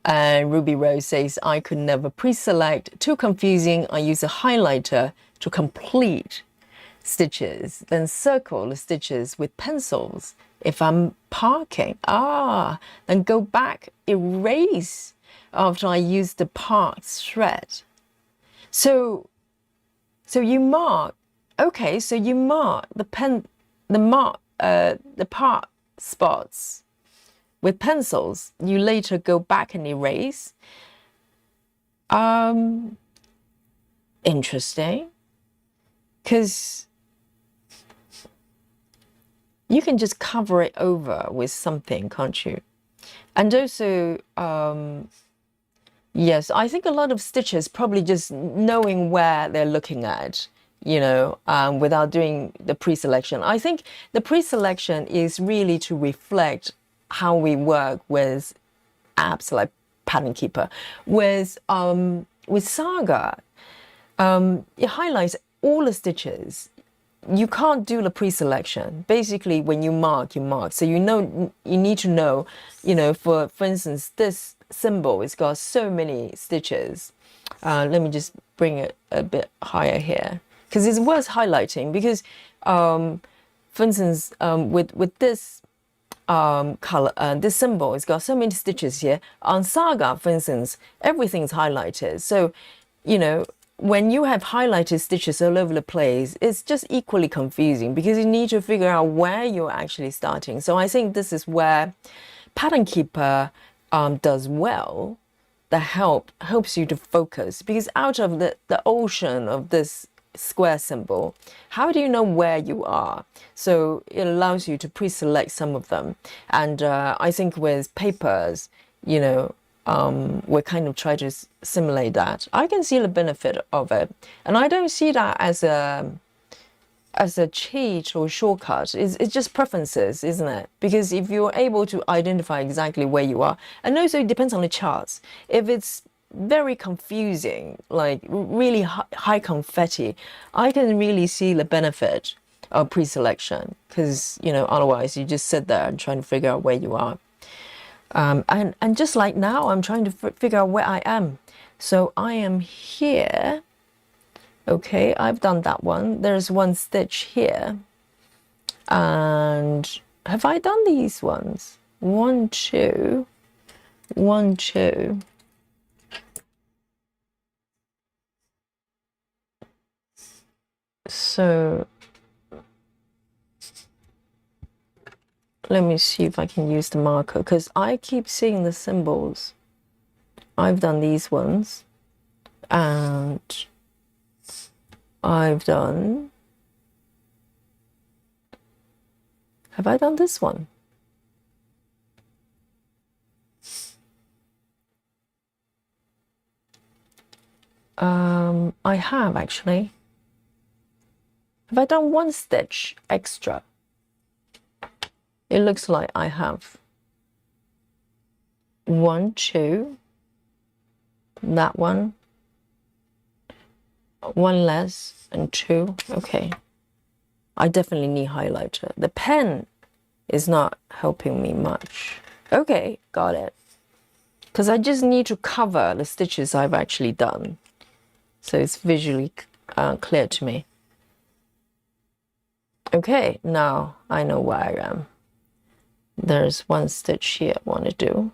A: And Ruby Rose says, I could never pre-select. Too confusing. I use a highlighter to complete stitches, then circle the stitches with pencils. If I'm parking, then go back, erase after I use the part thread. So you mark, okay, so you mark the part spots with pencils, you later go back and erase. Interesting, because you can just cover it over with something, can't you? And also, yes, I think a lot of stitchers probably just knowing where they're looking at, you know, without doing the pre-selection. I think the pre-selection is really to reflect how we work with apps like Pattern Keeper. With Saga, it highlights all the stitches. You can't do the pre-selection. Basically, when you mark, you mark. So you know, you need to know, you know, for instance, this symbol, it's got so many stitches. Let me just bring it a bit higher here, because it's worth highlighting, because for instance, with this color, this symbol, it's got so many stitches here. On Saga, for instance, everything's highlighted. So, you know, when you have highlighted stitches all over the place, it's just equally confusing, because you need to figure out where you're actually starting. So I think this is where Pattern Keeper does well. That helps you to focus, because out of the ocean of this square symbol, how do you know where you are? So it allows you to pre-select some of them. And I think with papers, you know, we're kind of trying to simulate that. I can see the benefit of it, and I don't see that as a cheat or shortcut. It's just preferences, isn't it? Because if you're able to identify exactly where you are, and also it depends on the charts. If it's very confusing, like really high confetti, I can really see the benefit of pre-selection, because, you know, otherwise you just sit there and trying to figure out where you are. And just like now, I'm trying to figure out where I am. So I am here. Okay, I've done that one. There's one stitch here. And have I done these ones? 1, 2, 1, 2. So let me see if I can use the marker, because I keep seeing the symbols. I've done these ones, and I've done, have I done this one? I have actually. Have I done one stitch extra? It looks like I have. 1, 2, that one, 1 less, and 2. Okay. I definitely need highlighter. The pen is not helping me much. Okay, got it. Because I just need to cover the stitches I've actually done, so it's visually clear to me. Okay, now I know where I am. There's one stitch here I want to do.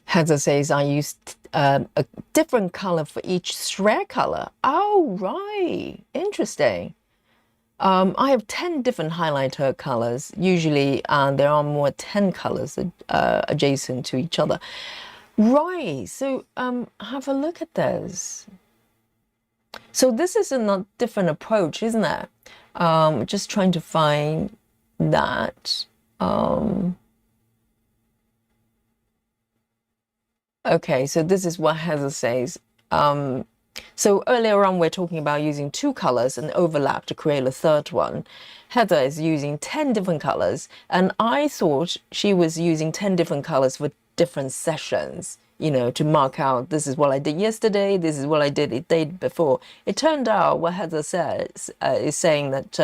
A: Heather says I used a different color for each thread color. Oh, right. Interesting. I have 10 different highlighter colors. Usually there are more 10 colors adjacent to each other. Right. So have a look at this. So this is a different approach, isn't it? Just trying to find that. Okay, so this is what Heather says. So earlier on, we're talking about using 2 colors and overlap to create a third one. Heather is using 10 different colors, and I thought she was using 10 different colors for different sessions, you know, to mark out, this is what I did yesterday, this is what I did the day before. It turned out what Heather says is saying that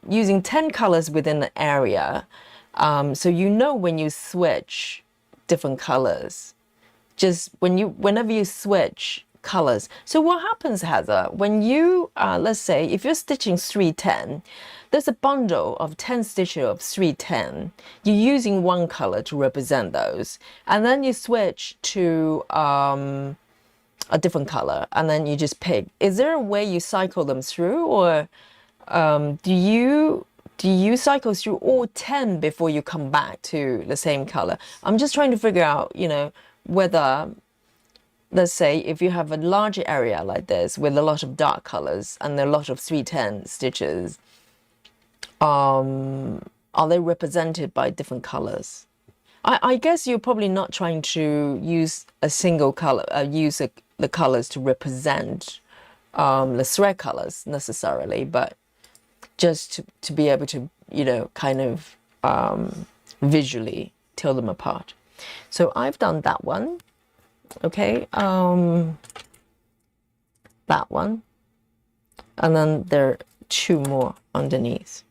A: using 10 colors within an area, so you know when you switch different colors, just whenever you switch colors. So what happens, Heather, when you, let's say, if you're stitching 310, there's a bundle of 10 stitches of 310. You're using one color to represent those. And then you switch to a different color, and then you just pick. Is there a way you cycle them through, or do you cycle through all 10 before you come back to the same color? I'm just trying to figure out, whether, let's say, if you have a large area like this with a lot of dark colors and a lot of 310 stitches, are they represented by different colors? I guess you're probably not trying to use a single color, the colors to represent the thread colors necessarily, but just to be able to, kind of visually tell them apart. So I've done that one. Okay, that one, and then there are 2 more underneath.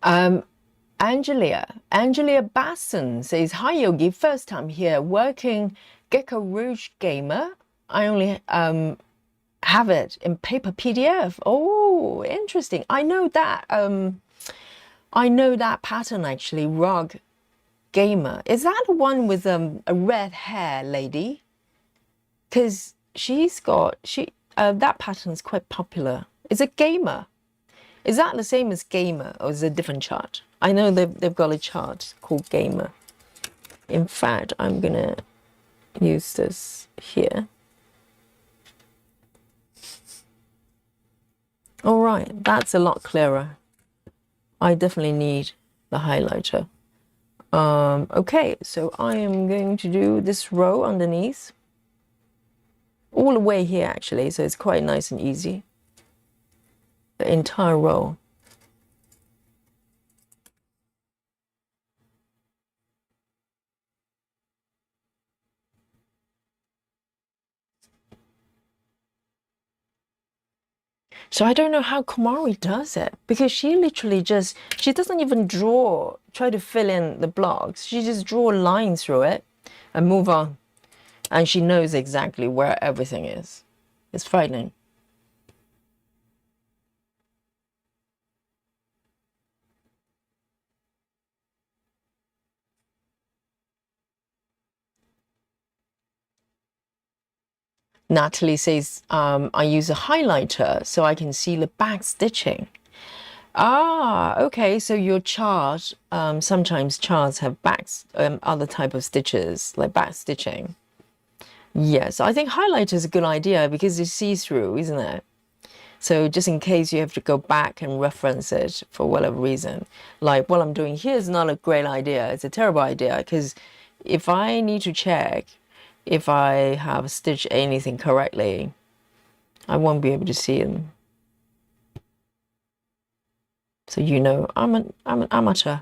A: Angelia Basson says, "Hi Yogi, first time here, working Gecko Rouge Gamer. I only have it in paper PDF. Oh, interesting. I know that. I know that pattern actually. Rug Gamer. Is that the one with a red hair lady? Because that pattern's quite popular. Is it Gamer? Is that the same as Gamer, or is it a different chart? I know they've got a chart called Gamer. In fact, I'm gonna use this here. All right, that's a lot clearer. I definitely need the highlighter. Okay, so I am going to do this row underneath. All the way here actually, so it's quite nice and easy. The entire row. So I don't know how Kumari does it, because she literally she doesn't even try to fill in the blocks. She just draw a line through it and move on. And she knows exactly where everything is. It's frightening. Natalie says, I use a highlighter so I can see the back stitching. Ah, okay. So your chart, sometimes charts have other type of stitches, like back stitching. Yes, I think highlighter is a good idea because it's see-through, isn't it? So just in case you have to go back and reference it for whatever reason, like what I'm doing here is not a great idea. It's a terrible idea, because if I need to check if I have stitched anything correctly, I won't be able to see them. So I'm an amateur.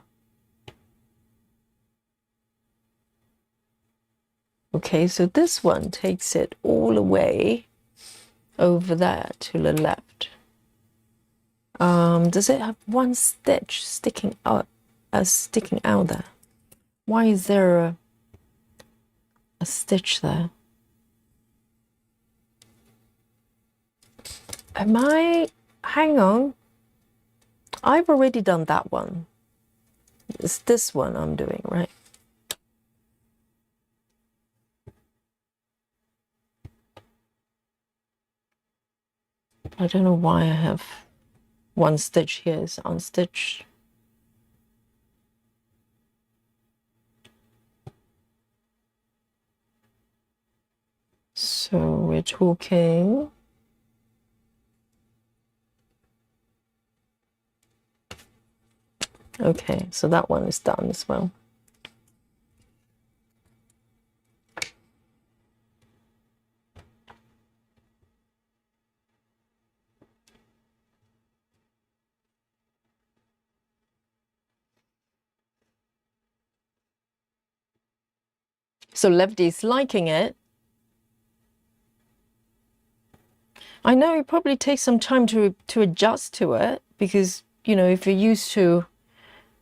A: Okay, so this one takes it all the way over there to the left. Does it have one stitch sticking out there? Why is there a stitch there? Hang on. I've already done that one. It's this one I'm doing, right? I don't know why I have one stitch here is unstitched. So we're talking okay, so that one is done as well. So Lefty's liking it. I know it probably takes some time to adjust to it because, you know, if you're used to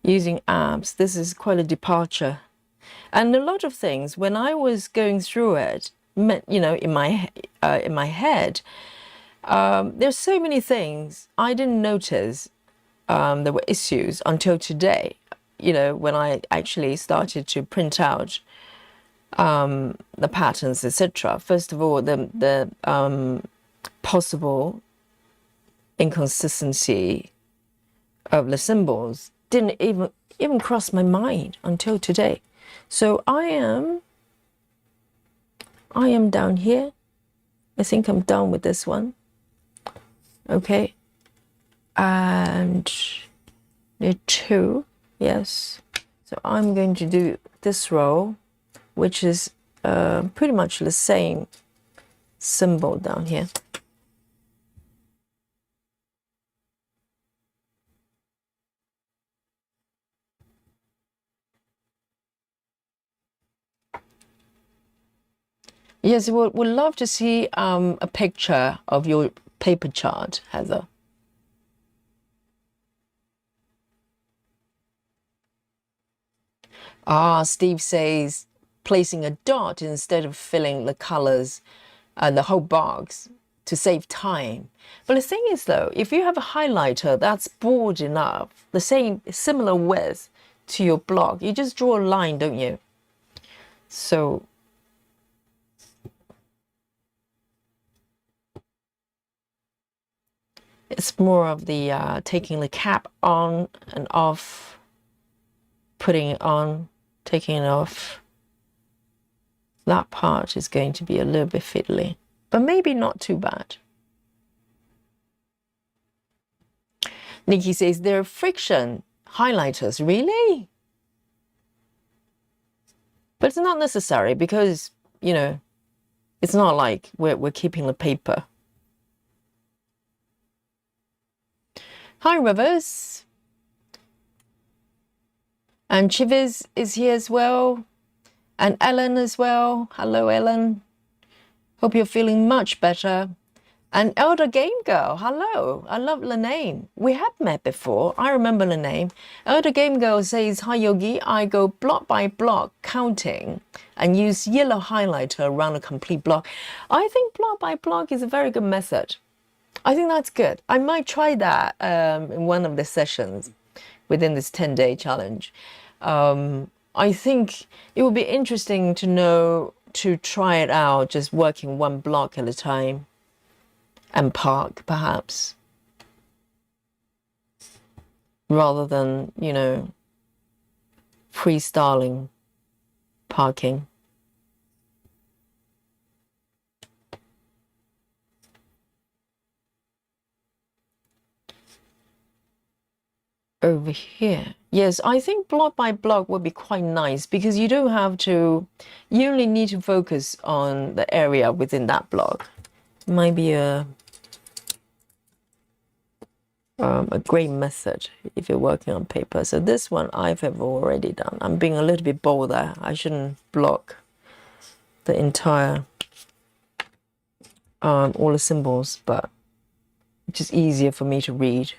A: using apps, this is quite a departure. And a lot of things, when I was going through it, you know, in my head, there's so many things I didn't notice there were issues until today, you know, when I actually started to print out the patterns, etc. First of all, the possible inconsistency of the symbols didn't even cross my mind until today. So I am down here. I think I'm done with this one. Okay. And the 2, yes. So I'm going to do this row, which is pretty much the same symbol down here. Yes, we'd love to see a picture of your paper chart, Heather. Steve says placing a dot instead of filling the colors and the whole box to save time. But the thing is though, if you have a highlighter that's broad enough, the same similar width to your block, you just draw a line, don't you? So it's more of the taking the cap on and off, putting it on, taking it off. That part is going to be a little bit fiddly, but maybe not too bad. Nikki says there are friction highlighters, really? But it's not necessary because, you know, it's not like we're keeping the paper. Hi, Rivers. And Chivis is here as well. And Ellen as well. Hello, Ellen. Hope you're feeling much better. And Elder Game Girl, hello. I love the name. We have met before. I remember the name. Elder Game Girl says, hi, Yogi. I go block by block counting and use yellow highlighter around a complete block. I think block by block is a very good method. I think that's good. I might try that in one of the sessions within this 10-day challenge. I think it would be interesting to know, to try it out, just working one block at a time and park perhaps, rather than, you know, freestyling parking. Over here. Yes, I think block by block would be quite nice because you don't have to, you only need to focus on the area within that block. Might be a great method if you're working on paper. So this one I've already done. I'm being a little bit bold there. I shouldn't block the entire, all the symbols, but it's just easier for me to read.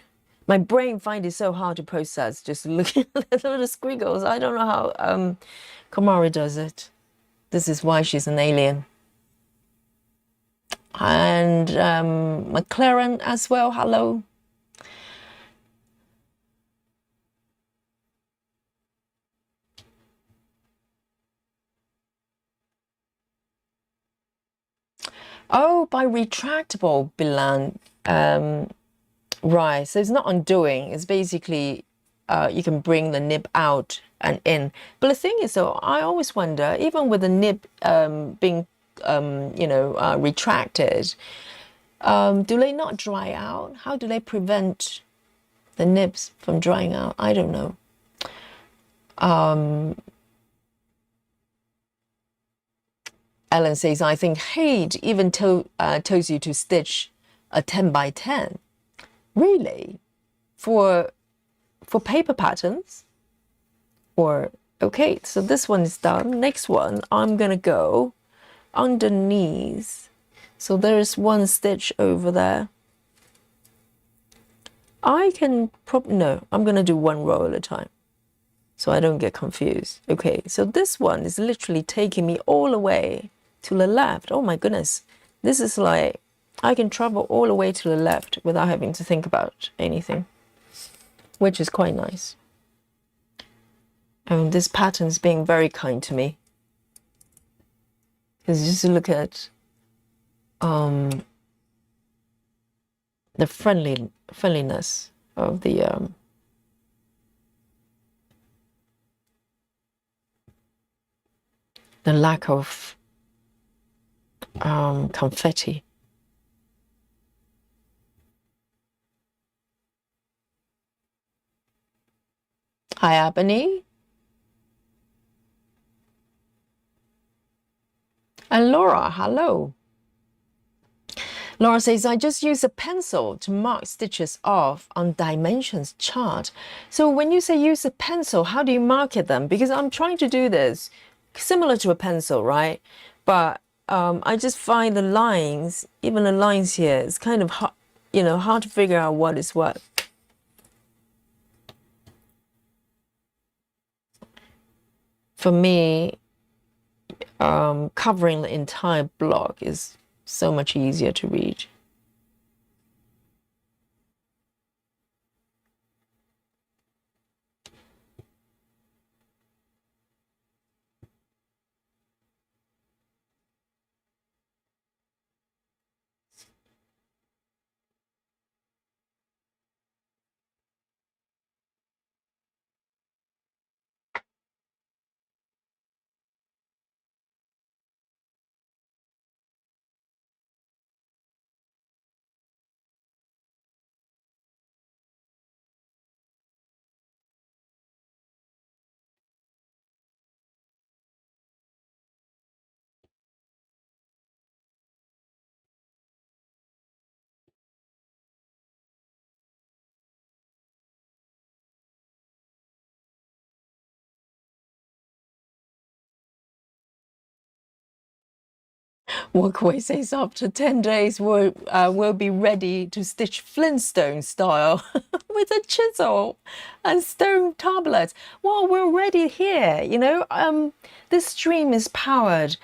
A: My brain finds it so hard to process just looking at the little squiggles. I don't know how Kamari does it. This is why she's an alien. And McLaren as well, hello. Oh, by retractable, Bilan. Right, so it's not undoing. It's basically you can bring the nib out and in. But the thing is, though, I always wonder, even with the nib being, you know, retracted, do they not dry out? How do they prevent the nibs from drying out? I don't know. Ellen says, I think Hade even tells you to stitch a 10 by 10. Really? For paper patterns? Or, okay, so this one is done. Next one, I'm gonna go underneath So there's one stitch over there. I can no, I'm going to do one row at a time so I don't get confused. Okay, so this one is literally taking me all the way to the left. Oh my goodness. This is like, I can travel all the way to the left without having to think about anything, which is quite nice. And this pattern is being very kind to me. Because just look at the friendliness of the lack of confetti. Hi, Aimee. And Laura, hello. Laura says, I just use a pencil to mark stitches off on dimensions chart. So when you say use a pencil, how do you mark it then? Because I'm trying to do this similar to a pencil, right? But I just find the lines, even the lines here, it's kind of hard, hard to figure out what is what. For me, covering the entire block is so much easier to read. Walkaway says after 10 days we'll be ready to stitch Flintstone style with a chisel and stone tablets. Well, we're already here, this stream is powered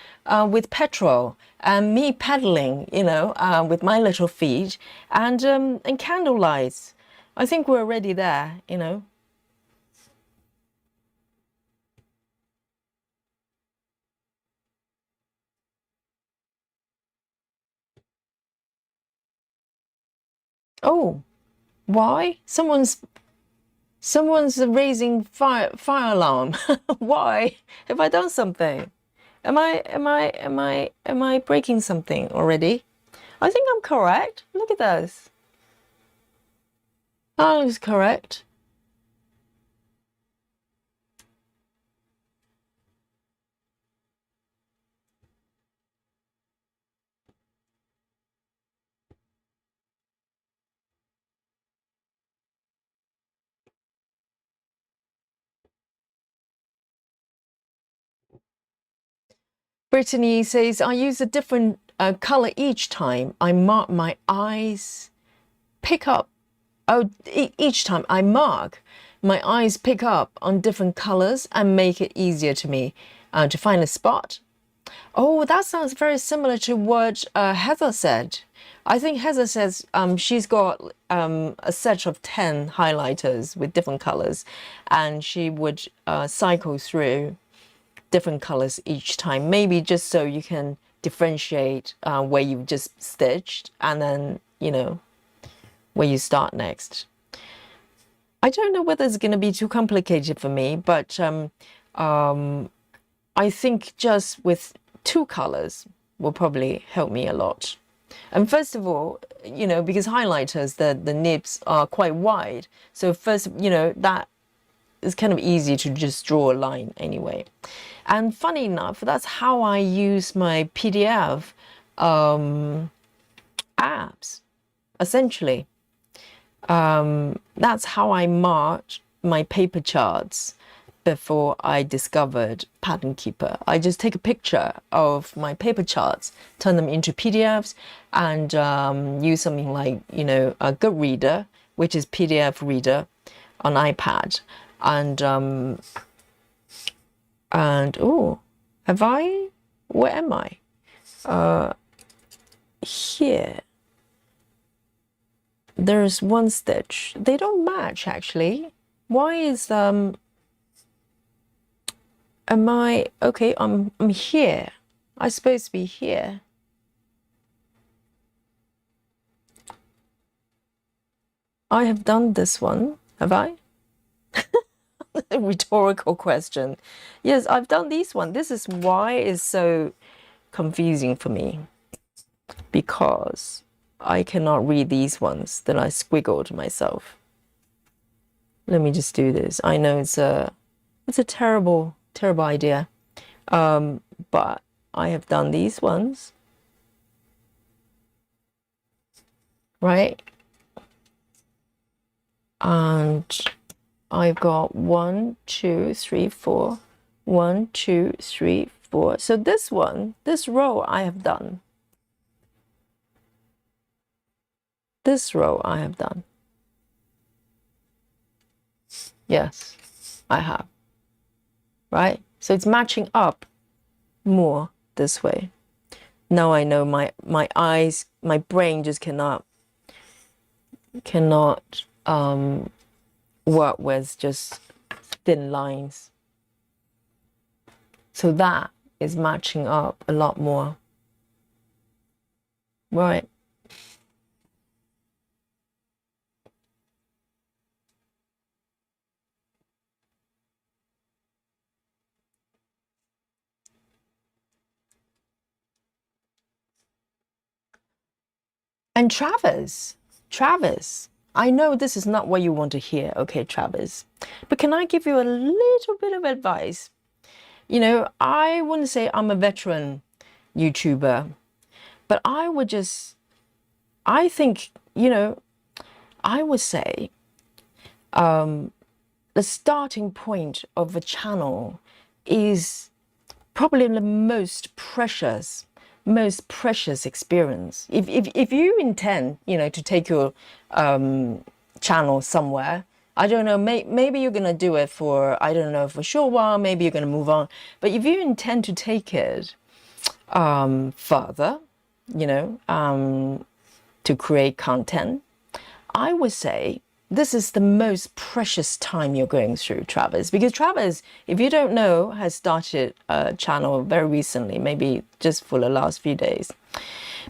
A: with petrol and me pedaling, with my little feet and candle lights. I think we're already there, Oh, why? Someone's raising fire alarm. Why? Have I done something? Am I breaking something already? I think I'm correct. Look at this. That looks correct. Brittany says, I use a different color each time. I mark my eyes, pick up. Oh, each time I mark, my eyes pick up on different colors and make it easier to me to find a spot. Oh, that sounds very similar to what Heather said. I think Heather says she's got a set of 10 highlighters with different colors, and she would cycle through different colors each time, maybe just so you can differentiate where you've just stitched and then, where you start next. I don't know whether it's going to be too complicated for me, but I think just with 2 colors will probably help me a lot. And first of all, because highlighters, the nibs are quite wide. So first, that is kind of easy to just draw a line anyway. And funny enough, that's how I use my PDF apps, essentially. That's how I mark my paper charts before I discovered Pattern Keeper. I just take a picture of my paper charts, turn them into PDFs, and use something like, you know, a Good Reader, which is PDF reader on iPad. And oh, have I? Where am I? Here. There's one stitch. They don't match actually. Why is am I okay? I'm here. I'm supposed to be here. I have done this one, have I? A rhetorical question. Yes, I've done this one. This is why it's so confusing for me, because I cannot read these ones that I squiggled myself. Let me just do this. I know it's a terrible idea, but I have done these ones, right? And I've got 1, 2, 3, 4. 1, 2, 3, 4. So this one, this row I have done. This row I have done. Yes, I have. Right? So it's matching up more this way. Now I know my eyes, my brain just cannot work with just thin lines. So that is matching up a lot more. Right. And Travis, I know this is not what you want to hear, okay, Travis, but can I give you a little bit of advice? You know, I wouldn't say I'm a veteran YouTuber, but I think, you know, I would say the starting point of a channel is probably the most precious experience. If you intend, you know, to take your channel somewhere, I don't know, maybe you're gonna do it for, I don't know, for a short while, maybe you're gonna move on. But if you intend to take it further, you know, to create content, I would say this is the most precious time you're going through, Travis. Because Travis, if you don't know, has started a channel very recently, maybe just for the last few days.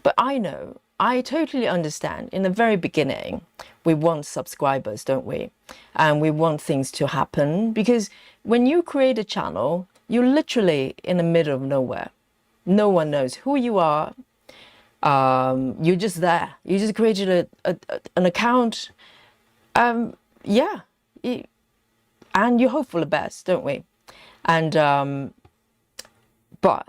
A: But I totally understand. In the very beginning, we want subscribers, don't we? And we want things to happen, because when you create a channel, you're literally in the middle of nowhere. No one knows who you are. You're just there. You just created an account. Yeah, and you hope for the best, don't we? And but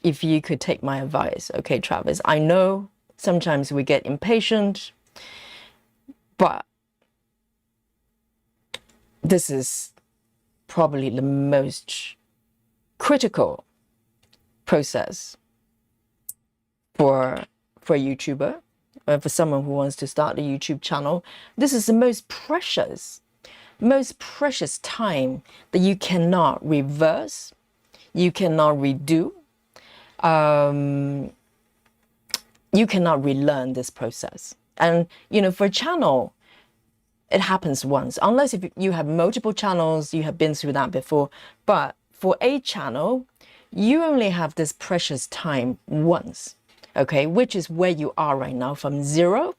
A: if you could take my advice, okay, Travis, I know sometimes we get impatient, but this is probably the most critical process for a YouTuber, for someone who wants to start a YouTube channel. This is the most precious time that you cannot reverse, you cannot redo, you cannot relearn this process. And you know, for a channel, it happens once, unless if you have multiple channels, you have been through that before. But for a channel, you only have this precious time once, okay, which is where you are right now, from zero.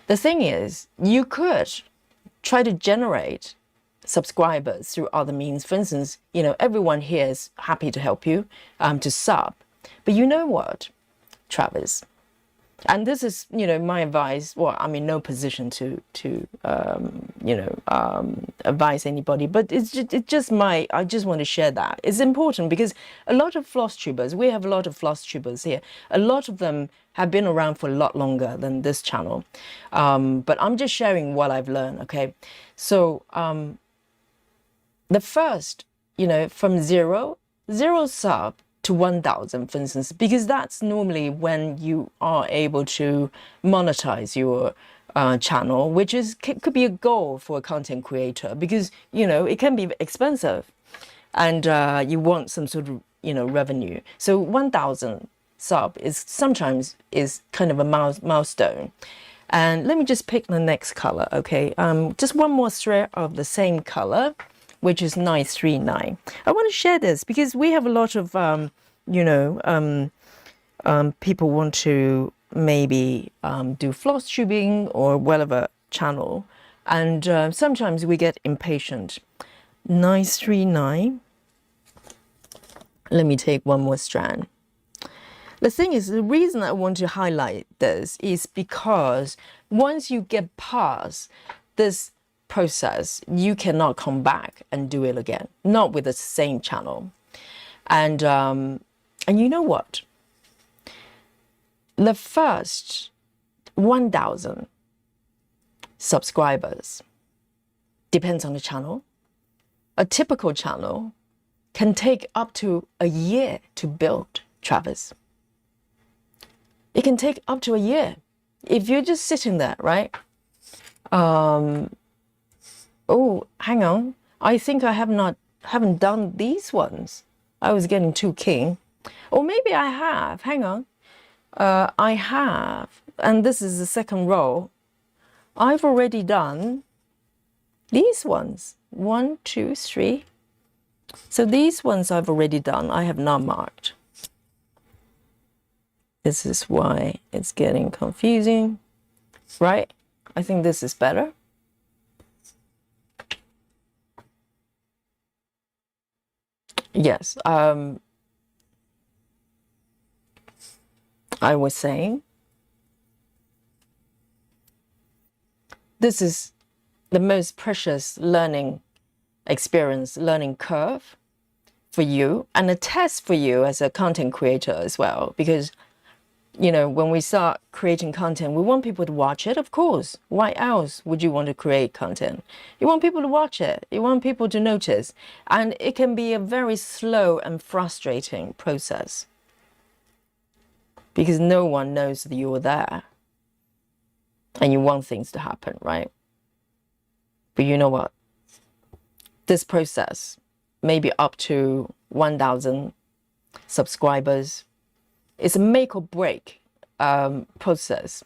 A: The thing is, you could try to generate subscribers through other means. For instance, you know, everyone here is happy to help you to sub. But you know what, Travis? And this is, you know, my advice. Well, I'm in no position to you know, advise anybody, but it's just my, I just want to share that. It's important because a lot of floss tubers, we have a lot of floss tubers here. A lot of them have been around for a lot longer than this channel. But I'm just sharing what I've learned, okay? So the first, you know, from zero sub to 1,000, for instance, because that's normally when you are able to monetize your channel, which is could be a goal for a content creator, because, you know, it can be expensive, and you want some sort of, you know, revenue. So 1,000 sub is sometimes is kind of a milestone. And let me just pick the next color, okay? Just one more thread of the same color, which is 939. I want to share this because we have a lot of, you know, people want to maybe do floss tubing or whatever channel. And sometimes we get impatient. 939. Let me take one more strand. The thing is, the reason I want to highlight this is because once you get past this process, you cannot come back and do it again, not with the same channel. And you know what? The first 1,000 subscribers depends on the channel. A typical channel can take up to a year to build, Travis. It can take up to a year if you're just sitting there, right? Oh, hang on. I think I haven't done these ones. I was getting too keen. Or maybe I have. Hang on. I have. And this is the second row. I've already done these ones. 1, 2, 3. So these ones I've already done. I have not marked. This is why it's getting confusing, right? I think this is better. Yes, I was saying this is the most precious learning experience, learning curve for you, and a test for you as a content creator as well, because, you know, when we start creating content, we want people to watch it, of course. Why else would you want to create content? You want people to watch it. You want people to notice. And it can be a very slow and frustrating process because no one knows that you're there and you want things to happen, right? But you know what? This process, maybe up to 1,000 subscribers, it's a make or break process.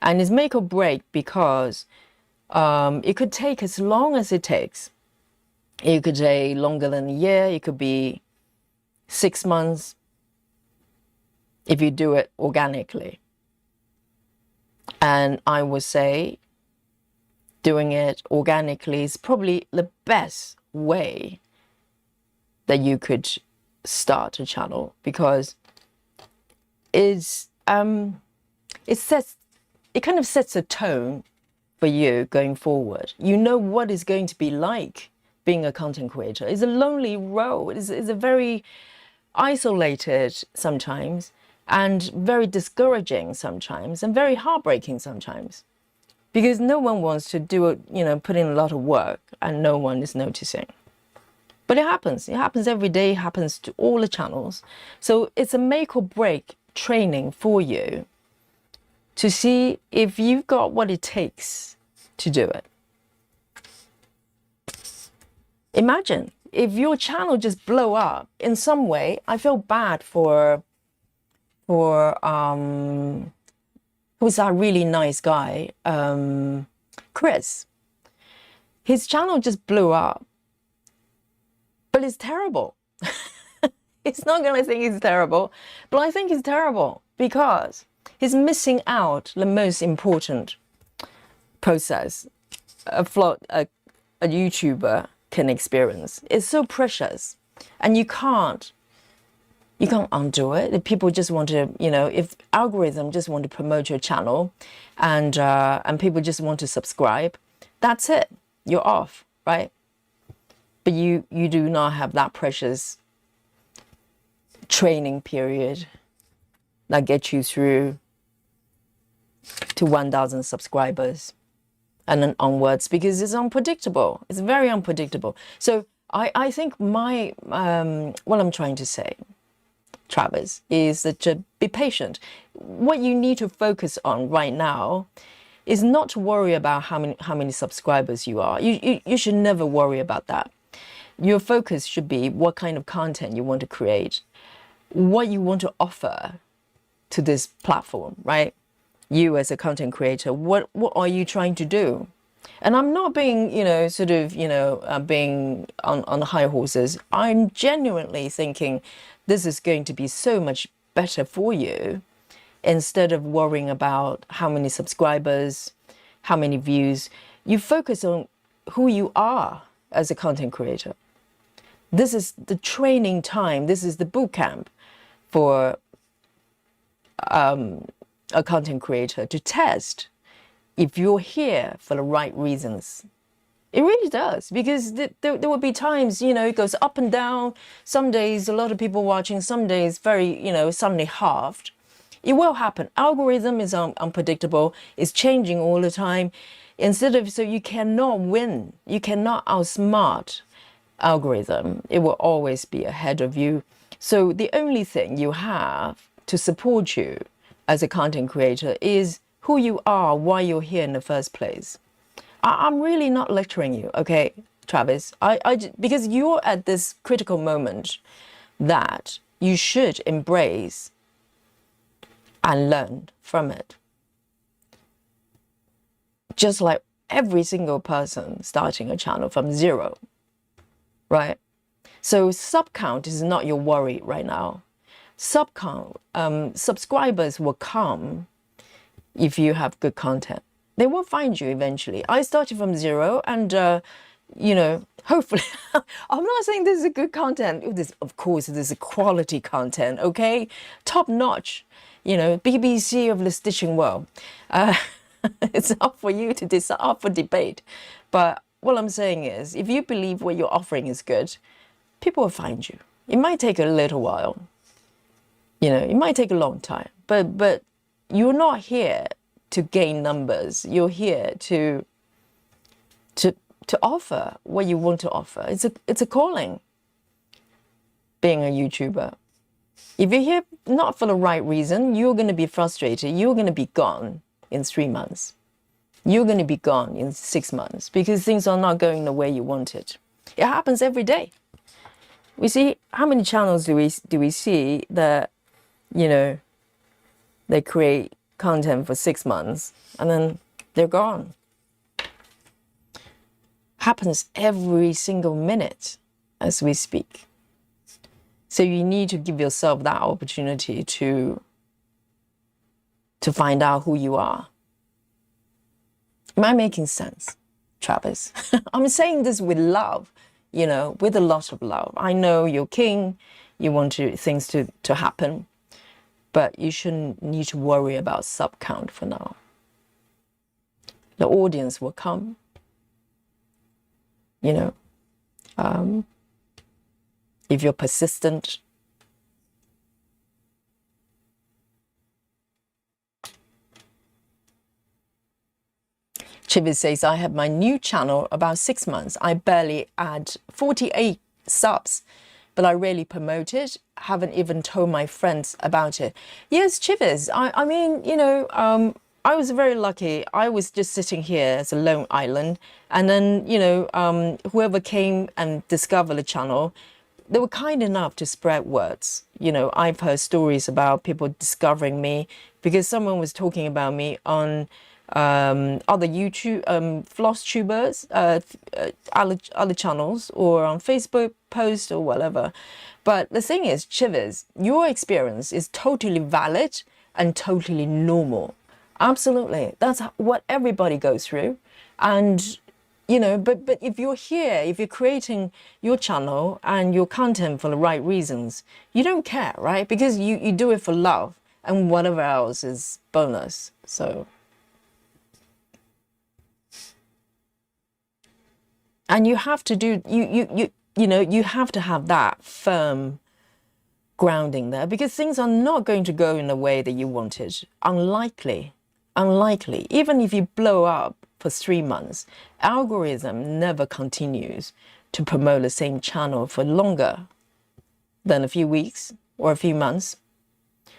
A: And it's make or break because it could take as long as it takes. It could take longer than a year. It could be 6 months if you do it organically. And I would say doing it organically is probably the best way that you could start a channel, because it kind of sets a tone for you going forward. You know what it's going to be like being a content creator. It's a lonely road. It's a very isolated sometimes, and very discouraging sometimes, and very heartbreaking sometimes, because no one wants to do it, you know, put in a lot of work and no one is noticing. But it happens. It happens every day. It happens to all the channels. So it's a make or break training for you to see if you've got what it takes to do it. Imagine if your channel just blow up in some way. I feel bad for who's that really nice guy, Chris. His channel just blew up, but it's terrible. It's not gonna think it's terrible, but I think it's terrible because he's missing out the most important process a YouTuber can experience. It's so precious, and you can't undo it. If people just want to, you know, if algorithm just want to promote your channel, and people just want to subscribe, that's it. You're off, right? But you do not have that precious training period that gets you through to 1,000 subscribers and then onwards, because it's unpredictable. It's very unpredictable. So I think what I'm trying to say, Travis, is that to be patient. What you need to focus on right now is not to worry about how many subscribers you are. You should never worry about that. Your focus should be what kind of content you want to create, what you want to offer to this platform, right? You as a content creator, what are you trying to do? And I'm not being, being on the high horses. I'm genuinely thinking this is going to be so much better for you instead of worrying about how many subscribers, how many views. You focus on who you are as a content creator. This is the training time. This is the boot camp for a content creator to test if you're here for the right reasons. It really does, because there will be times, it goes up and down. Some days, a lot of people watching, some days very, suddenly halved. It will happen. Algorithm is unpredictable. It's changing all the time. So you cannot win. You cannot outsmart algorithm. It will always be ahead of you. So the only thing you have to support you as a content creator is who you are, why you're here in the first place. I'm really not lecturing you, okay, Travis? Because you're at this critical moment that you should embrace and learn from it. Just like every single person starting a channel from zero, right? So sub count is not your worry right now. Sub count, subscribers will come if you have good content. They will find you eventually. I started from zero and, hopefully, I'm not saying this is a good content. Of course, this is quality content, okay? Top notch, BBC of the stitching world. It's up for you to decide, up for debate. But what I'm saying is, if you believe what you're offering is good, people will find you. It might take a little while. It might take a long time, but you're not here to gain numbers. You're here to offer what you want to offer. It's a calling, being a YouTuber. If you're here not for the right reason, you're going to be frustrated. You're going to be gone in 3 months. You're going to be gone in 6 months because things are not going the way you wanted. It happens every day. We see, how many channels do we see that, they create content for 6 months and then they're gone. Happens every single minute as we speak. So you need to give yourself that opportunity to find out who you are. Am I making sense, Travis? I'm saying this with love, with a lot of love. I know you're king, you want things to happen, but you shouldn't need to worry about sub count for now. The audience will come, if you're persistent. Chivis says, I have my new channel about 6 months. I barely add 48 subs, but I rarely promote it. Haven't even told my friends about it. Yes, Chivis, I mean, I was very lucky. I was just sitting here as a lone island. And then, whoever came and discovered the channel, they were kind enough to spread words. I've heard stories about people discovering me because someone was talking about me on other YouTube floss tubers, other channels, or on Facebook posts or whatever. But the thing is, Chivers, your experience is totally valid and totally normal. Absolutely, that's what everybody goes through. And but if you're here, if you're creating your channel and your content for the right reasons, you don't care, right? Because you do it for love, and whatever else is bonus. So. And you have to do, you have to have that firm grounding there, because things are not going to go in the way that you wanted. Unlikely. Even if you blow up for 3 months, algorithm never continues to promote the same channel for longer than a few weeks or a few months,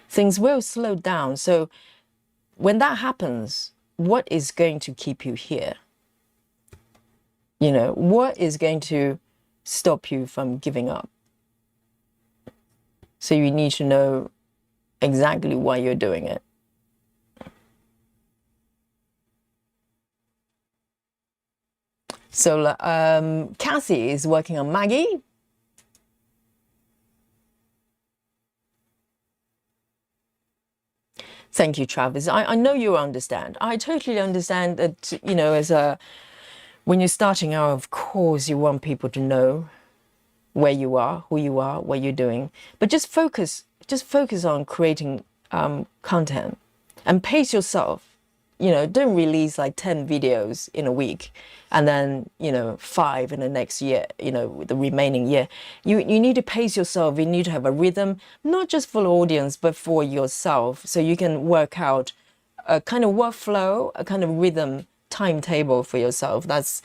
A: things will slow down. So when that happens, what is going to keep you here? You know, what is going to stop you from giving up? So you need to know exactly why you're doing it. So Kathy is working on Maggie. Thank you, Travis. I know you understand. I totally understand that, you know, when you're starting out, of course, you want people to know where you are, who you are, what you're doing. But just focus on creating content and pace yourself. You know, don't release like 10 videos in a week and then, you know, 5 in the next year, you know, the remaining year. You need to pace yourself. You need to have a rhythm, not just for the audience, but for yourself. So you can work out a kind of workflow, a kind of rhythm timetable for yourself. That's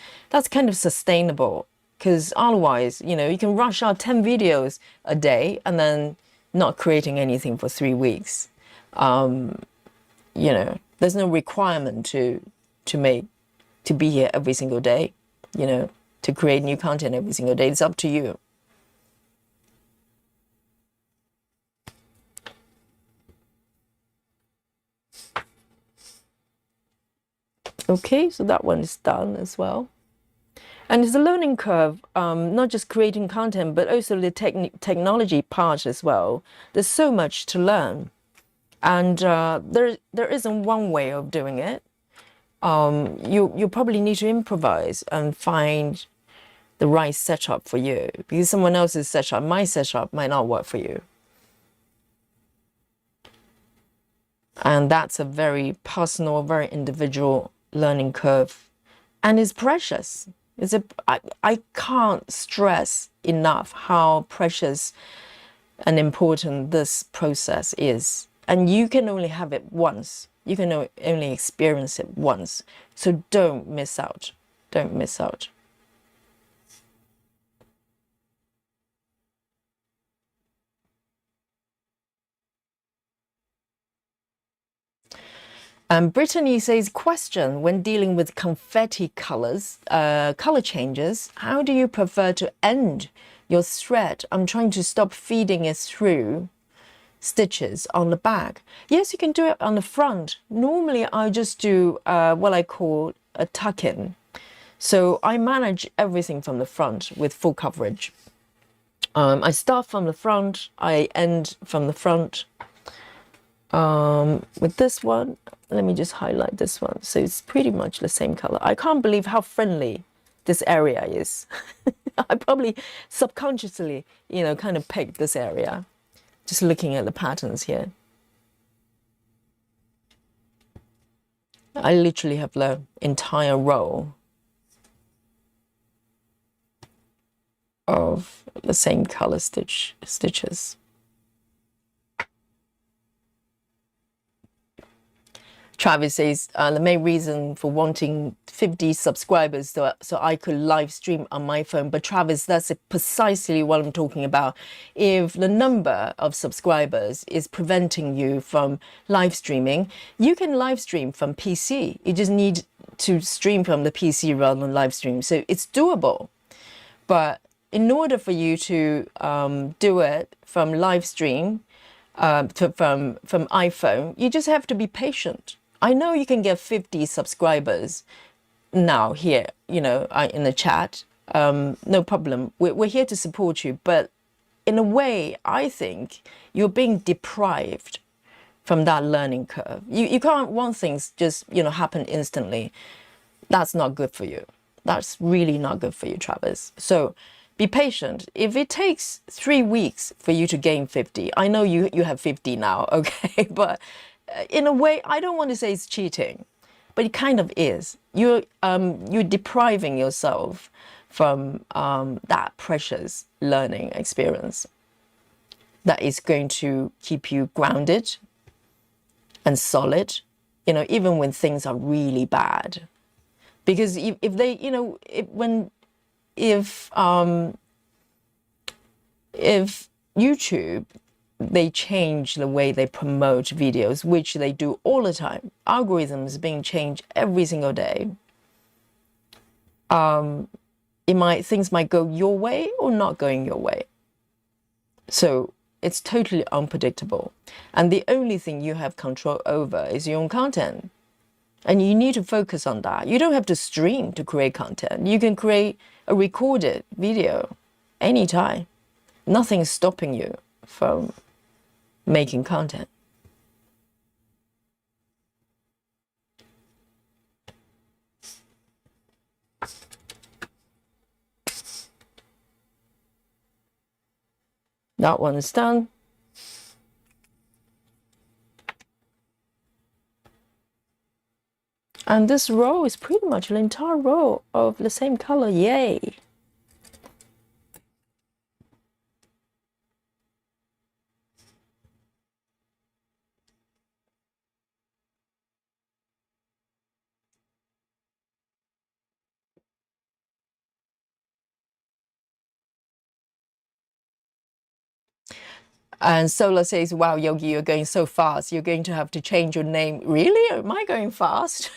A: kind of sustainable, because otherwise, you know, you can rush out 10 videos a day and then not creating anything for 3 weeks. You know, there's no requirement to be here every single day, you know, to create new content every single day. It's up to you. Okay, so that one is done as well. And it's a learning curve, not just creating content, but also the technology part as well. There's so much to learn. And there isn't one way of doing it. You probably need to improvise and find the right setup for you, because someone else's setup, my setup, might not work for you. And that's a very personal, very individual learning curve, and it's precious. I can't stress enough how precious and important this process is. And you can only have it once. You can only experience it once. So don't miss out. Don't miss out. Brittany says, question, when dealing with confetti colors, color changes, how do you prefer to end your thread? I'm trying to stop feeding it through stitches on the back. Yes, you can do it on the front. Normally, I just do what I call a tuck-in. So I manage everything from the front with full coverage. I start from the front, I end from the front. With this one, let me just highlight this one. So it's pretty much the same color. I can't believe how friendly this area is. I probably subconsciously, you know, kind of picked this area, just looking at the patterns here. I literally have the entire row of the same color stitches. Travis says, the main reason for wanting 50 subscribers so I could live stream on my phone. But Travis, that's precisely what I'm talking about. If the number of subscribers is preventing you from live streaming, you can live stream from PC. You just need to stream from the PC rather than live stream. So it's doable. But in order for you to do it from live stream, from iPhone, you just have to be patient. I know you can get 50 subscribers now here, you know, in the chat. No problem. We're here to support you. But in a way, I think you're being deprived from that learning curve. You can't want things just, you know, happen instantly. That's not good for you. That's really not good for you, Travis. So be patient. If it takes 3 weeks for you to gain 50, I know you have 50 now, okay? But in a way, I don't want to say it's cheating, but it kind of is. You're depriving yourself from that precious learning experience that is going to keep you grounded and solid, you know, even when things are really bad. Because if they, you know, when if YouTube, they change the way they promote videos, which they do all the time. Algorithms being changed every single day. Things might go your way or not going your way. So it's totally unpredictable. And the only thing you have control over is your own content. And you need to focus on that. You don't have to stream to create content. You can create a recorded video anytime. Nothing is stopping you from making content. That one is done. And this row is pretty much the entire row of the same color. Yay! And Solar says, wow, Yogi, you're going so fast. You're going to have to change your name. Really? Am I going fast?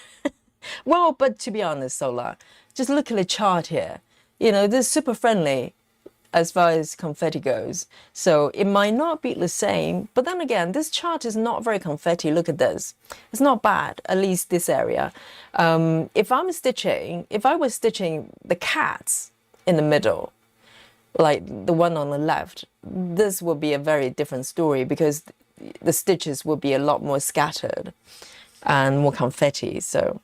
A: Well, but to be honest, Solar, just look at the chart here. You know, this is super friendly as far as confetti goes. So it might not be the same. But then again, this chart is not very confetti. Look at this. It's not bad, at least this area. If I was stitching the cats in the middle, like the one on the left, this will be a very different story because the stitches will be a lot more scattered and more confetti. So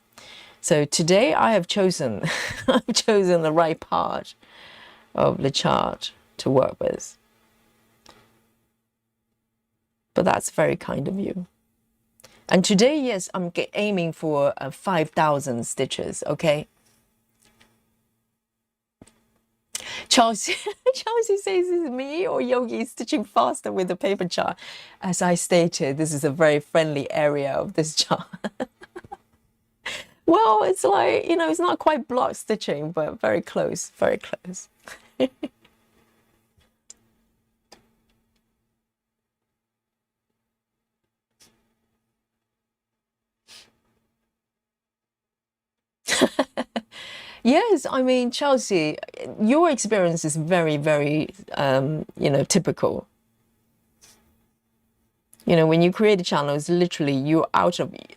A: today I have chosen I've chosen the right part of the chart to work with. But that's very kind of you. And today, yes, I'm aiming for 5,000 stitches, okay? Chelsea says, is it me or Yogi stitching faster with the paper chart? As I stated, this is a very friendly area of this chart. Well, it's like, you know, it's not quite block stitching, but very close, very close. Yes, I mean, Chelsea, your experience is very, very, you know, typical. You know, when you create a channel, it's literally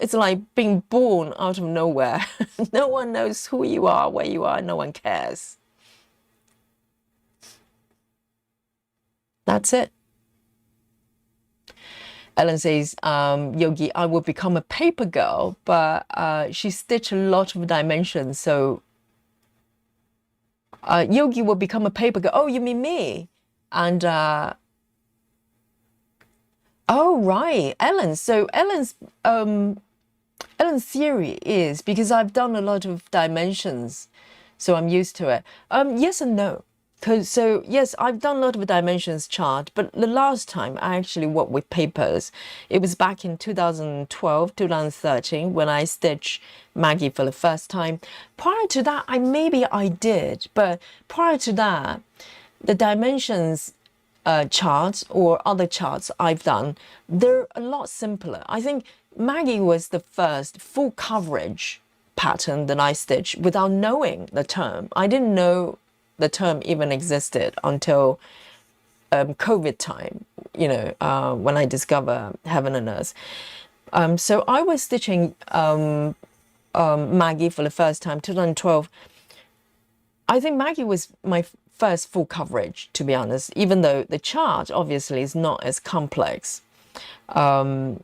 A: it's like being born out of nowhere. No one knows who you are, where you are, no one cares. That's it. Ellen says, Yogi, I will become a paper girl, but she stitched a lot of dimensions, so Yogi will become a paper girl. Oh, you mean me? And oh, right, Ellen. So Ellen's theory is because I've done a lot of dimensions, so I'm used to it. Yes and no. So yes, I've done a lot of dimensions chart, but the last time I actually worked with papers, it was back in 2012, 2013 when I stitched Maggie for the first time. Prior to that, maybe I did, but prior to that, the dimensions charts or other charts I've done, they're a lot simpler. I think Maggie was the first full coverage pattern that I stitched without knowing the term. I didn't know the term even existed until COVID time, you know, when I discovered Heaven and Earth. So I was stitching Maggie for the first time, 2012. I think Maggie was my first full coverage, to be honest, even though the chart obviously is not as complex. So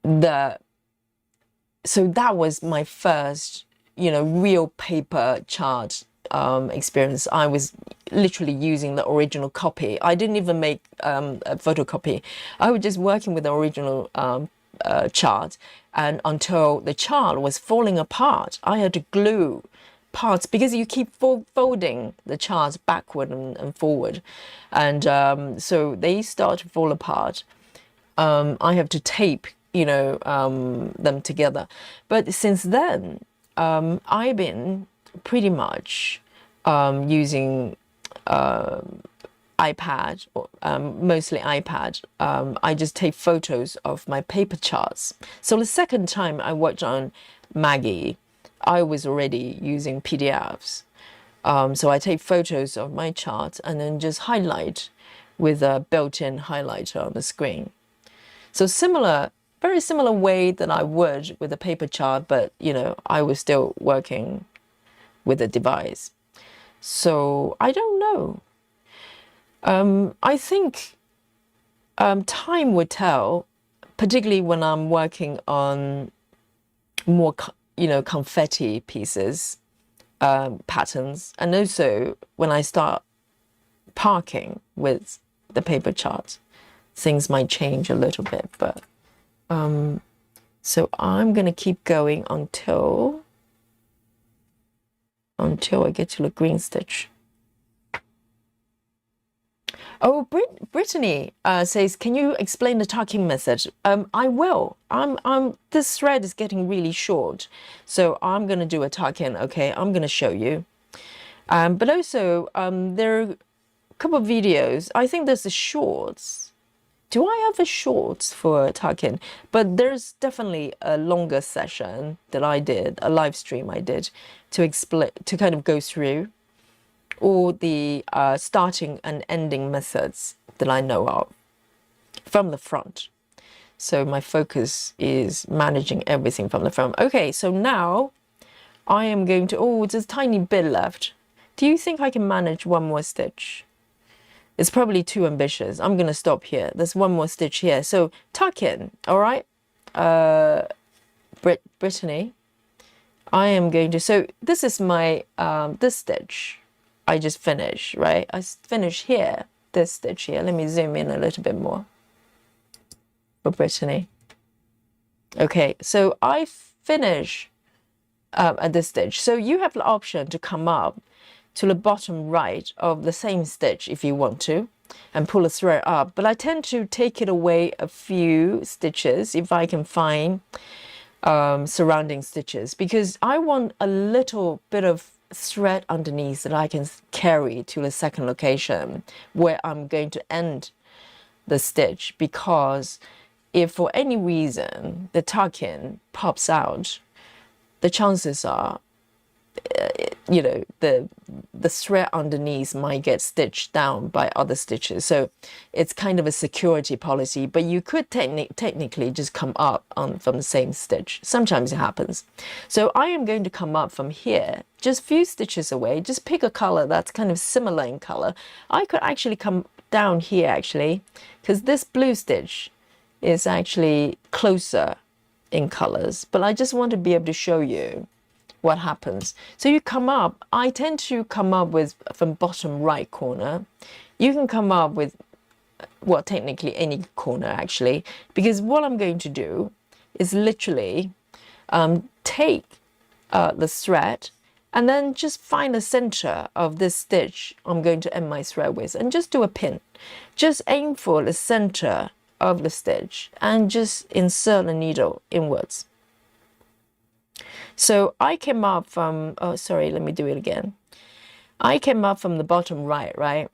A: that was my first, you know, real paper chart experience. I was literally using the original copy. I didn't even make a photocopy. I was just working with the original chart, and until the chart was falling apart, I had to glue parts because you keep folding the charts backward and forward, and so they start to fall apart. I have to tape, you know, them together. But since then, I've been pretty much using iPad, mostly iPad. I just take photos of my paper charts. So the second time I worked on Maggie, I was already using PDFs. So I take photos of my charts and then just highlight with a built-in highlighter on the screen. So similar, very similar way that I would with a paper chart, but I was still working with a device. So I don't know. I think time would tell, particularly when I'm working on more, confetti pieces, patterns, and also when I start parking with the paper chart, things might change a little bit. But so I'm gonna keep going until I get to the green stitch. Oh, Brittany says, can you explain the tucking method? I will. This thread is getting really short, so I'm gonna do a tuck-in. Okay, I'm gonna show you. But also, there are a couple of videos. I think there's the shorts. Do I have a shorts for tuck-in? But there's definitely a longer session that I did, a live stream I did, to explain, to kind of go through all the starting and ending methods that I know of from the front. So my focus is managing everything from the front. Okay, so now I am going to, oh, there's a tiny bit left. Do you think I can manage one more stitch? It's probably too ambitious. I'm going to stop here. There's one more stitch here. So tuck in, all right? Brittany, I am going to, so this is my, this stitch I just finished, right? I finished here, this stitch here. Let me zoom in a little bit more for Brittany. Okay, so I finish at this stitch. So you have the option to come up to the bottom right of the same stitch if you want to and pull a thread up. But I tend to take it away a few stitches if I can find surrounding stitches, because I want a little bit of thread underneath that I can carry to the second location where I'm going to end the stitch, because if for any reason the tuck-in pops out, the chances are the thread underneath might get stitched down by other stitches. So it's kind of a security policy, but you could technically just come up from the same stitch. Sometimes it happens. So I am going to come up from here, just a few stitches away, just pick a color that's kind of similar in color. I could actually come down here actually, because this blue stitch is actually closer in colors, but I just want to be able to show you what happens. So you come up, I tend to come up with from bottom right corner. You can come up with, well, technically any corner actually, because what I'm going to do is literally take the thread and then just find the center of this stitch I'm going to end my thread with and just do a pin. Just aim for the center of the stitch and just insert the needle inwards. So I came up from, oh, sorry, let me do it again. I came up from the bottom right?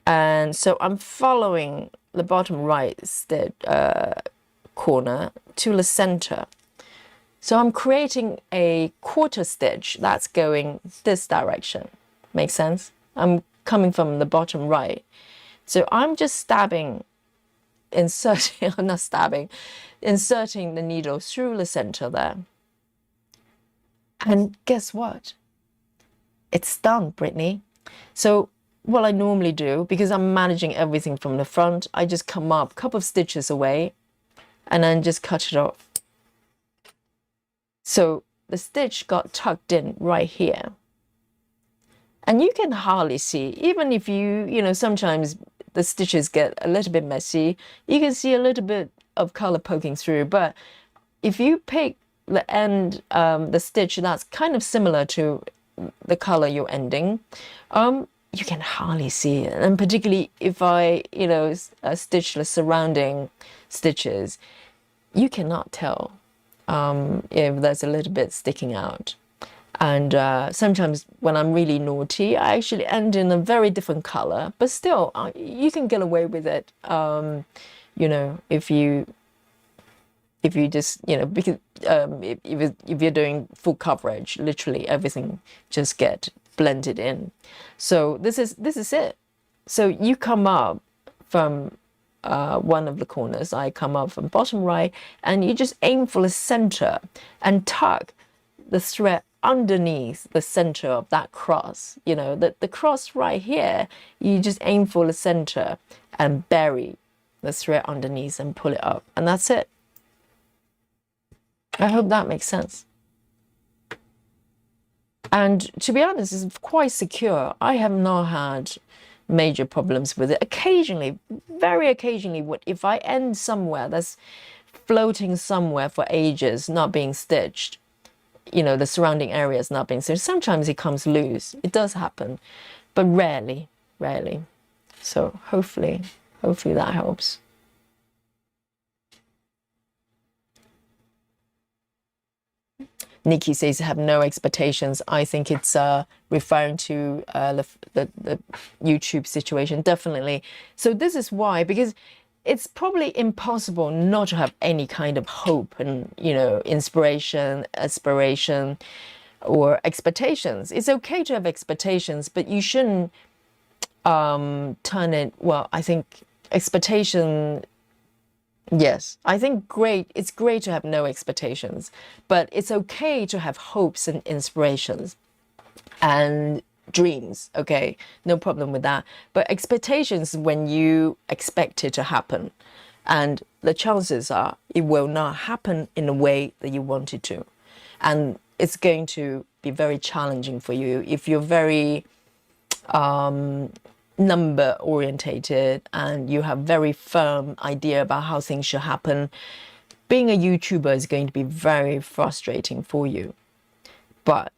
A: And so I'm following the bottom right stitch, corner to the center. So I'm creating a quarter stitch that's going this direction. Makes sense? I'm coming from the bottom right. So I'm just stabbing, inserting the needle through the center there. And guess what? It's done, Brittany. So what I normally do, because I'm managing everything from the front, I just come up a couple of stitches away and then just cut it off. So the stitch got tucked in right here. And you can hardly see, even if sometimes the stitches get a little bit messy, you can see a little bit of color poking through. But if you pick the end, the stitch that's kind of similar to the color you're ending, you can hardly see it. And particularly if I, stitch the surrounding stitches, you cannot tell if there's a little bit sticking out. And sometimes when I'm really naughty, I actually end in a very different color, but still, you can get away with it. You know, if you just, you know, because if you're doing full coverage, literally everything just get blended in. So this is it. So you come up from one of the corners, I come up from bottom right, and you just aim for the center and tuck the thread underneath the center of that cross. You know, the cross right here, you just aim for the center and bury the thread underneath and pull it up, and that's it. I hope that makes sense. And to be honest, it's quite secure. I have not had major problems with it. Occasionally, very occasionally, if I end somewhere that's floating somewhere for ages, not being stitched, you know, the surrounding area is not being stitched, sometimes it comes loose. It does happen, but rarely. So hopefully that helps. Nikki says have no expectations. I think it's referring to the YouTube situation, definitely. So this is why, because it's probably impossible not to have any kind of hope and, you know, inspiration, aspiration, or expectations. It's okay to have expectations, but you shouldn't turn it, well, I think expectation. Yes, I think it's great to have no expectations, but it's okay to have hopes and inspirations and dreams, okay? No problem with that. But expectations, when you expect it to happen, and the chances are it will not happen in the way that you want it to. And it's going to be very challenging for you if you're very number orientated and you have very firm idea about how things should happen. Being a YouTuber is going to be very frustrating for you. But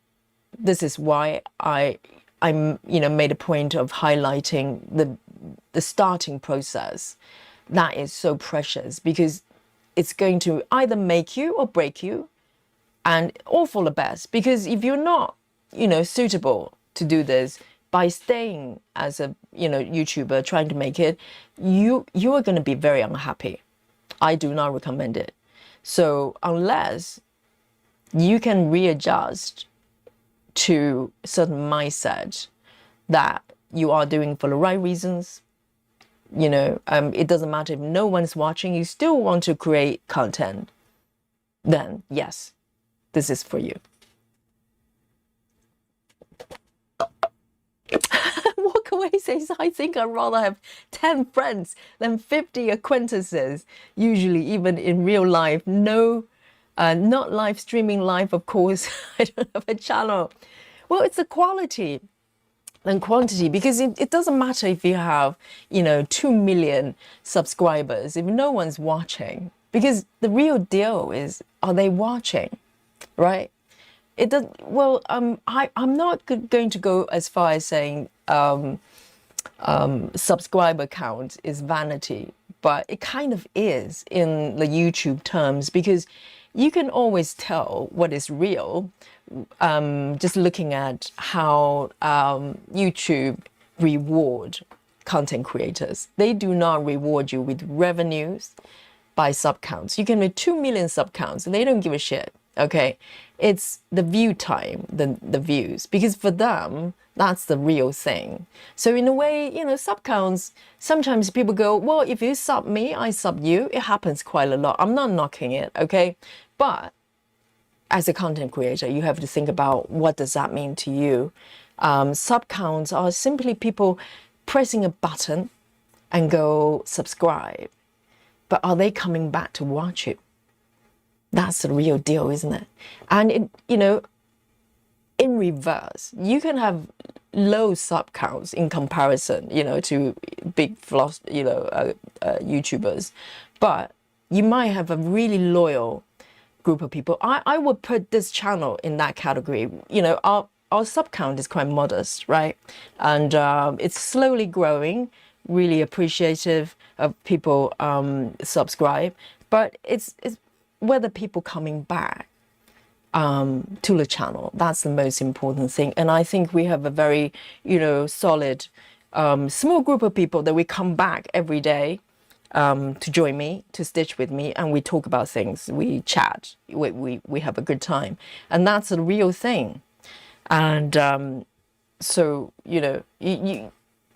A: this is why I'm you know, made a point of highlighting the starting process. That is so precious, because it's going to either make you or break you, and all for the best. Because if you're not, you know, suitable to do this, by staying as a, you know, YouTuber trying to make it, you are going to be very unhappy. I do not recommend it. So unless you can readjust to a certain mindset that you are doing for the right reasons, you know, it doesn't matter if no one's watching, you still want to create content, then yes, this is for you. Walk away says, I think I'd rather have 10 friends than 50 acquaintances. Usually, even in real life. No, not live streaming live, of course. I don't have a channel. Well, it's the quality and quantity, because it doesn't matter if you have, you know, 2 million subscribers if no one's watching, because the real deal is, are they watching, right? It does. Well, I'm not going to go as far as saying subscriber count is vanity, but it kind of is in the YouTube terms, because you can always tell what is real just looking at how YouTube reward content creators. They do not reward you with revenues by sub counts. You can make 2 million sub counts, they don't give a shit. Okay, it's the view time, the views, because for them, that's the real thing. So in a way, you know, sub counts, sometimes people go, well, if you sub me, I sub you. It happens quite a lot. I'm not knocking it, okay? But as a content creator, you have to think about, what does that mean to you? Sub counts are simply people pressing a button and go subscribe. But are they coming back to watch you? That's the real deal, isn't it? And it, you know, in reverse, you can have low sub counts in comparison, you know, to big floss, you know, YouTubers, but you might have a really loyal group of people. I would put this channel in that category. You know, our sub count is quite modest, right? And it's slowly growing. Really appreciative of people subscribe, but it's whether people coming back to the channel. That's the most important thing. And I think we have a very, solid, small group of people that we come back every day to join me, to stitch with me, and we talk about things, we chat, we have a good time. And that's a real thing. And so,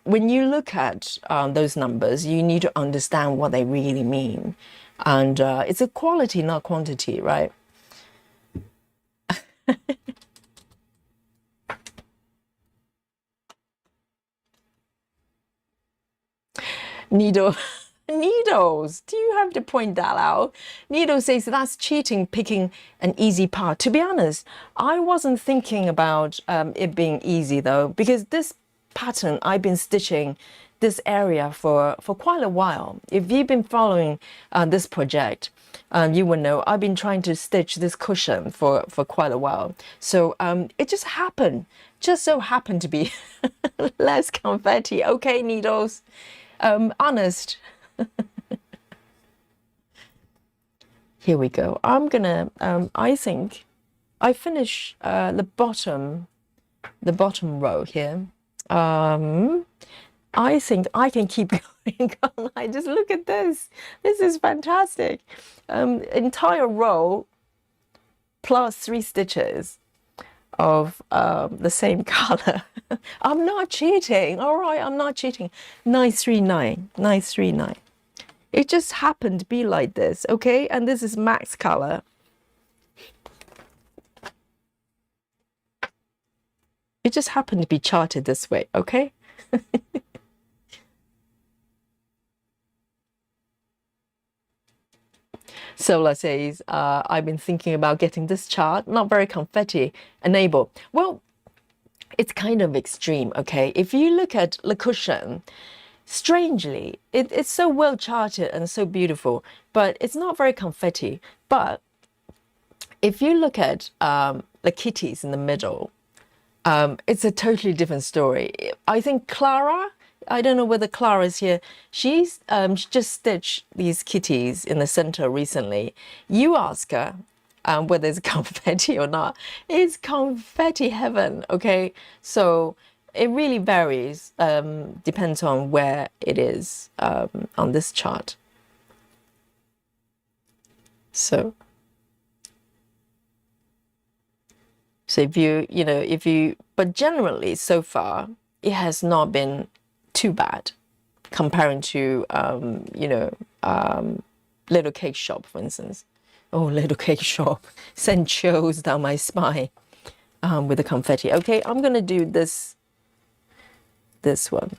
A: when you look at those numbers, you need to understand what they really mean. And it's a quality, not quantity, right? Needle. Needles, do you have to point that out? Needle says that's cheating, picking an easy part. To be honest, I wasn't thinking about it being easy though, because this pattern, I've been stitching this area for quite a while. If you've been following this project, you will know I've been trying to stitch this cushion for quite a while. So it just so happened to be less confetti. Okay, Needles, honest. Here we go. I'm gonna, I think I finish the bottom row here. I think I can keep going. I just look at this. This is fantastic. Entire row plus 3 stitches of the same color. I'm not cheating. All right, I'm not cheating. 939, 939. It just happened to be like this, okay? And this is max color. It just happened to be charted this way, okay? Sola says, I've been thinking about getting this chart, not very confetti, enable. Well, it's kind of extreme, okay? If you look at the cushion, strangely, it's so well charted and so beautiful, but it's not very confetti. But if you look at the kitties in the middle, it's a totally different story. I think Clara, I don't know whether Clara's here, she's just stitched these kitties in the center recently. You ask her whether it's confetti or not. It's confetti heaven, okay? So it really varies, depends on where it is on this chart. So if you, but generally so far, it has not been too bad comparing to, Little Cake Shop, for instance. Oh, Little Cake Shop sent chills down my spine with the confetti. Okay, I'm going to do this one.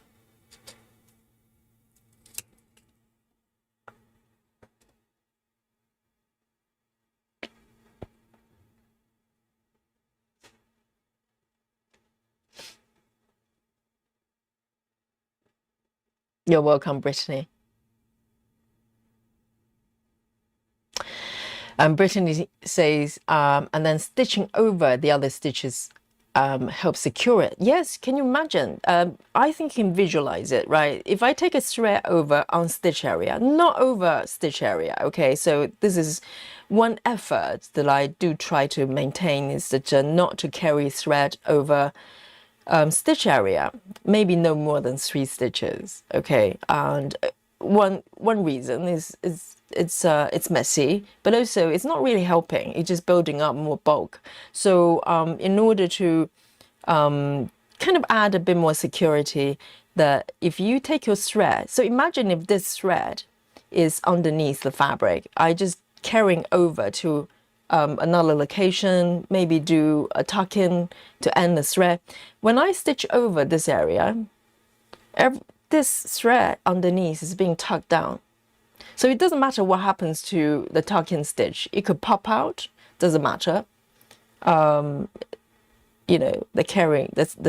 A: You're welcome, Brittany. Brittany says, and then stitching over the other stitches helps secure it. Yes, can you imagine? I think you can visualize it, right? If I take a thread over on stitch area, not over stitch area, okay? So this is one effort that I do try to maintain, is that not to carry thread over stitch area, maybe no more than 3 stitches, okay? And one reason is it's messy, but also it's not really helping. It's just building up more bulk. So in order to kind of add a bit more security, that if you take your thread, so imagine if this thread is underneath the fabric, I just carrying over to another location, maybe do a tuck in to end the thread. When I stitch over this area, this thread underneath is being tucked down. So it doesn't matter what happens to the tuck in stitch. It could pop out, doesn't matter. The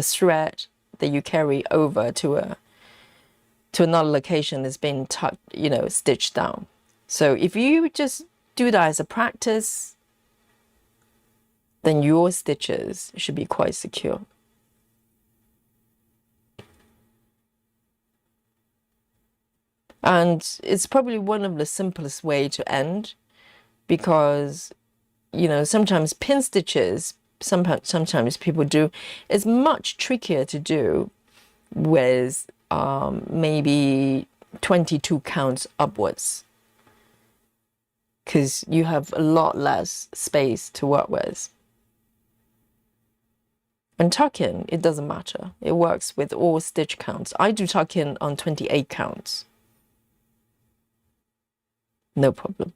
A: thread that you carry over to another location is being tucked, stitched down. So if you just do that as a practice, then your stitches should be quite secure. And it's probably one of the simplest way to end, because you know, sometimes pin stitches, sometimes people do, it's much trickier to do with maybe 22 counts upwards, because you have a lot less space to work with. And tuck-in, it doesn't matter. It works with all stitch counts. I do tuck-in on 28 counts. No problem.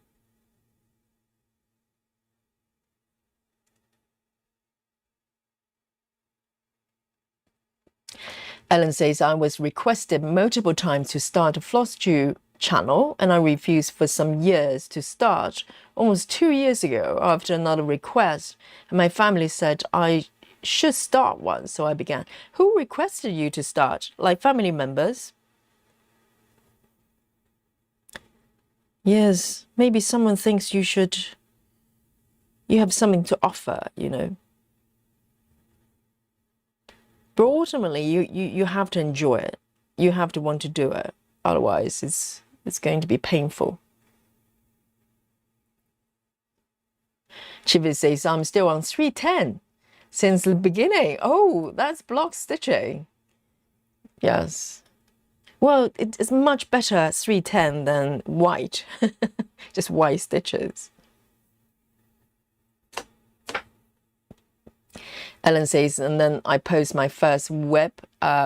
A: Ellen says, I was requested multiple times to start a floss tube channel, and I refused for some years to start. Almost 2 years ago, after another request, and my family said I should start one, so I began. Who requested you to start? Like family members? Yes, maybe someone thinks you have something to offer, you know. But ultimately, you have to enjoy it. You have to want to do it. Otherwise, it's going to be painful. Chivis says, I'm still on 310 since the beginning. Oh, that's block stitching. Yes. Well, it's much better 310 than white. Just white stitches. Ellen says, and then I post my first web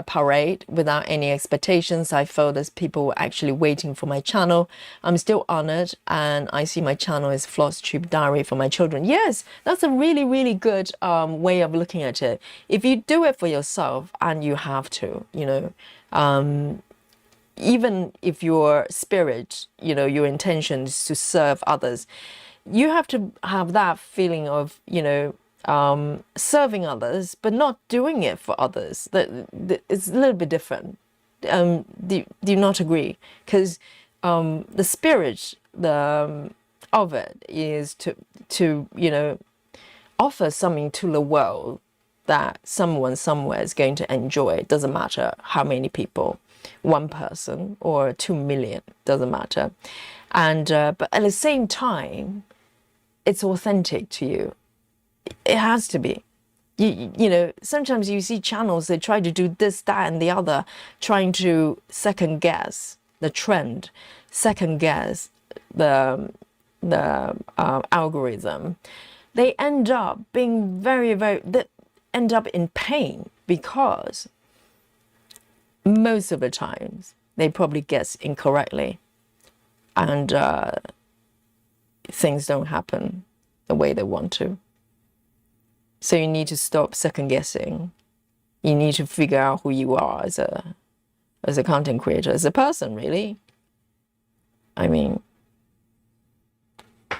A: parade without any expectations. I felt as people were actually waiting for my channel. I'm still honored, and I see my channel as Floss Tube Diary for my children. Yes, that's a really, really good way of looking at it. If you do it for yourself, and you have to, you know, even if your spirit, you know, your intention is to serve others, you have to have that feeling of, you know, serving others, but not doing it for others. That it's a little bit different. Do you not agree? Because the spirit of it is to you know, offer something to the world that someone somewhere is going to enjoy. It doesn't matter how many people, 1 person or 2 million, doesn't matter. And but at the same time, it's authentic to you. It has to be. You know, sometimes you see channels that try to do this, that, and the other, trying to second guess the trend, second guess the algorithm. They end up being they end up in pain, because most of the times they probably guess incorrectly, and things don't happen the way they want to. So you need to stop second guessing. You need to figure out who you are as a content creator, as a person, really. I mean,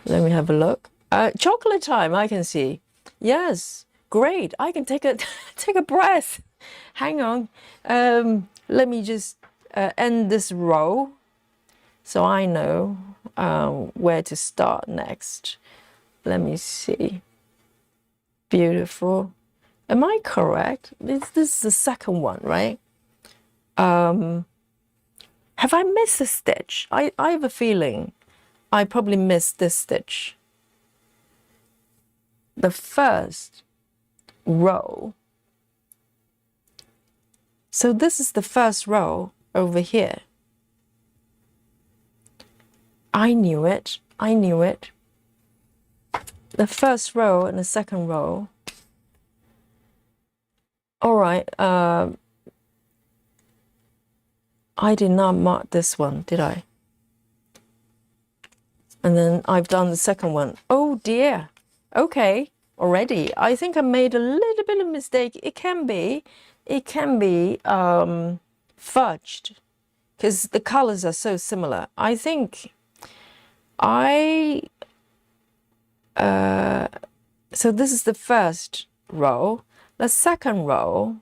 A: let me have a look. Chocolate time, I can see. Yes, great. I can take a breath. Hang on. Let me just end this row so I know where to start next. Let me see. Beautiful. Am I correct? This is the second one, right? Have I missed a stitch? I have a feeling I probably missed this stitch. The first row. So this is the first row over here. I knew it. I knew it. The first row and the second row. All right. I did not mark this one, did I? And then I've done the second one. Oh dear. Okay. Already. I think I made a little bit of mistake. It can be fudged, because the colors are so similar. I think so this is the first row. The second row,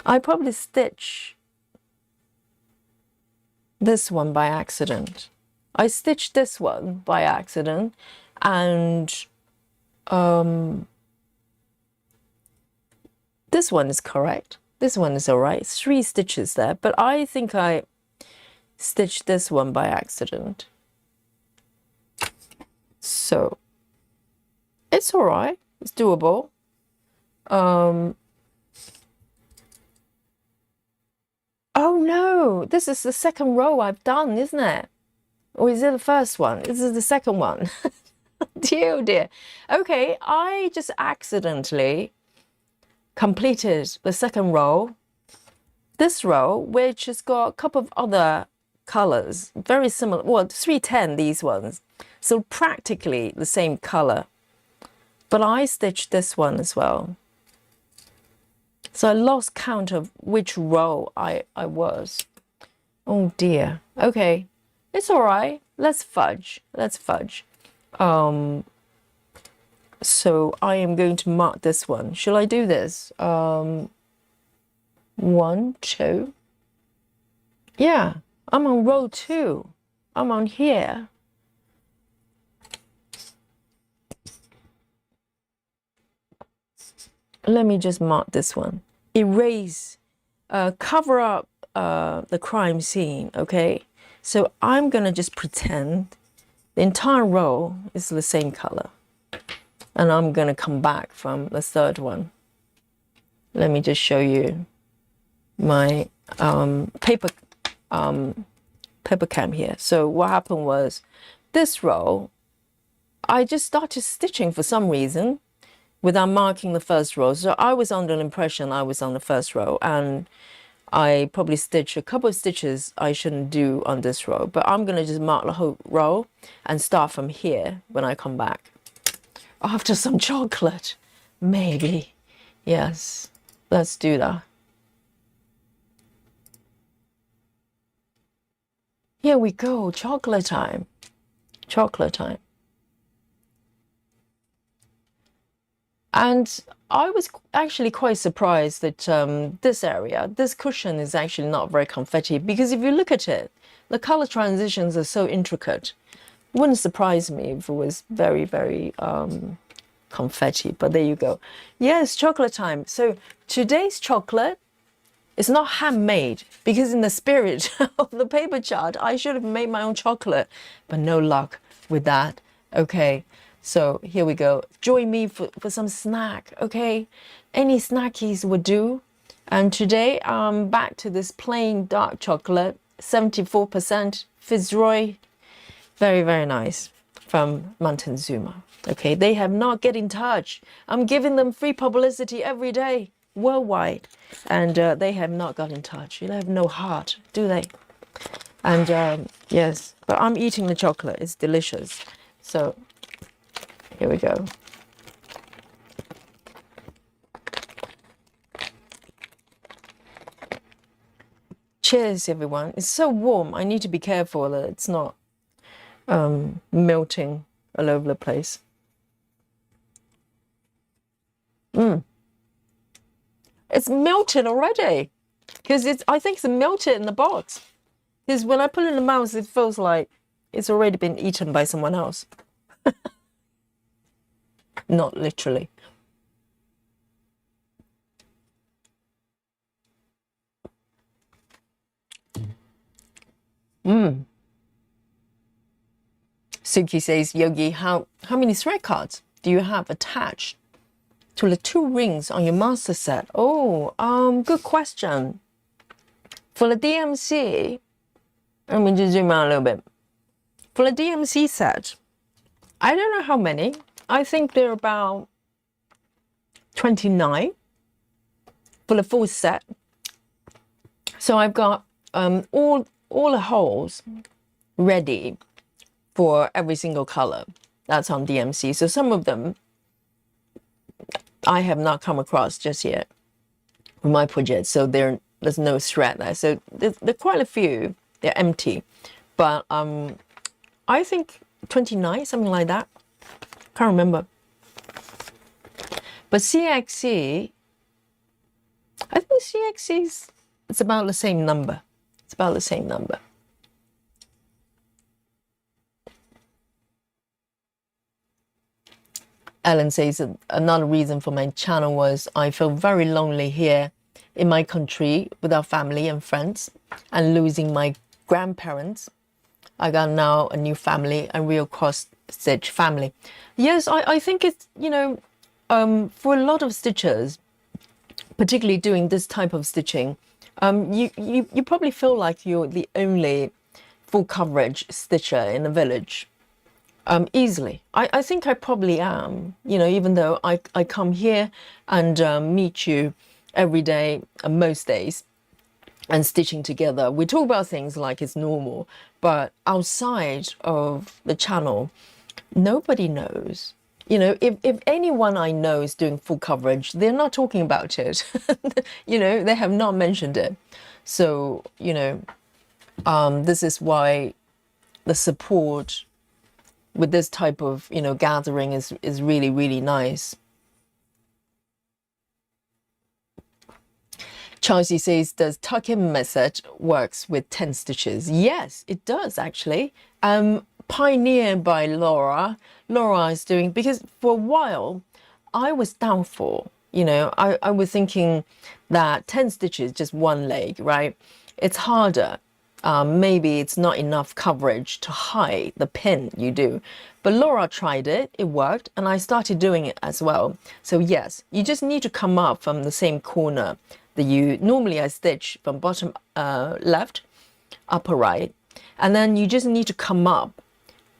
A: I probably stitch this one by accident. I stitched this one by accident, and this one is correct. This one is all right. 3 stitches there, but I think I stitched this one by accident. So So it's all right. It's doable. Oh no, this is the second row I've done, isn't it? Or is it the first one? This is the second one. Dear, oh dear. Okay, I just accidentally completed the second row. This row, which has got a couple of other colors, very similar. Well, 310, these ones. So practically the same color. But I stitched this one as well. So I lost count of which row I was. Oh dear. Okay, it's all right. Let's fudge. Let's fudge. So I am going to mark this one. Shall I do this? 1, 2. Yeah, I'm on row 2. I'm on here. Let me just mark this one. Erase, cover up the crime scene, okay? So I'm gonna just pretend the entire row is the same color. And I'm gonna come back from the third one. Let me just show you my paper cam here. So what happened was, this row, I just started stitching for some reason without marking the first row. So I was under the impression I was on the first row, and I probably stitched a couple of stitches I shouldn't do on this row, but I'm gonna just mark the whole row and start from here when I come back. After some chocolate, maybe. Yes, let's do that. Here we go, chocolate time. Chocolate time. And I was actually quite surprised that this area, this cushion is actually not very confetti, because if you look at it, the color transitions are so intricate. It wouldn't surprise me if it was very, very confetti, but there you go. Yes, chocolate time. So today's chocolate is not handmade, because in the spirit of the paper chart, I should have made my own chocolate, but no luck with that. Okay. So here we go. Join me for some snack, okay? Any snackies would do. And today I'm back to this plain dark chocolate, 74% Fitzroy. Very, very nice, from Montezuma. Okay, they have not get in touch. I'm giving them free publicity every day, worldwide. And they have not got in touch. They have no heart, do they? And yes, but I'm eating the chocolate. It's delicious. So here we go. Cheers, everyone. It's so warm. I need to be careful that it's not melting all over the place. It's melted already, because I think it's melted in the box. Because when I put it in the mouth, it feels like it's already been eaten by someone else. Not literally. Suki says, Yogi, how many thread cards do you have attached to the 2 rings on your master set? Oh, good question. For the DMC, let me just zoom out a little bit. For the DMC set, I don't know how many. I think they're about 29 for the full set. So I've got all the holes ready for every single color that's on DMC. So some of them I have not come across just yet with my project. So there's no thread there. So there are quite a few. They're empty, but I think 29, something like that. Can't remember. But CXC, I think CXC's, it's about the same number. It's about the same number. Ellen says that another reason for my channel was I feel very lonely here in my country without family and friends, and losing my grandparents. I got now a new family and real cross stitch family. Yes, I think it's, for a lot of stitchers, particularly doing this type of stitching, you probably feel like you're the only full coverage stitcher in the village. Easily. I think I probably am, even though I come here and meet you every day, most days, and stitching together. We talk about things like it's normal, but outside of the channel, nobody knows. If anyone I know is doing full coverage, they're not talking about it. They have not mentioned it. So, this is why the support with this type of, gathering is really, really nice. Chelsea says, does tuck-in method works with 10 stitches? Yes, it does actually. Pioneered by Laura. Laura is doing, because for a while I was doubtful, I was thinking that 10 stitches, just one leg, right? It's harder. Maybe it's not enough coverage to hide the pin you do. But Laura tried it, it worked, and I started doing it as well. So yes, you just need to come up from the same corner that normally I stitch from bottom left, upper right, and then you just need to come up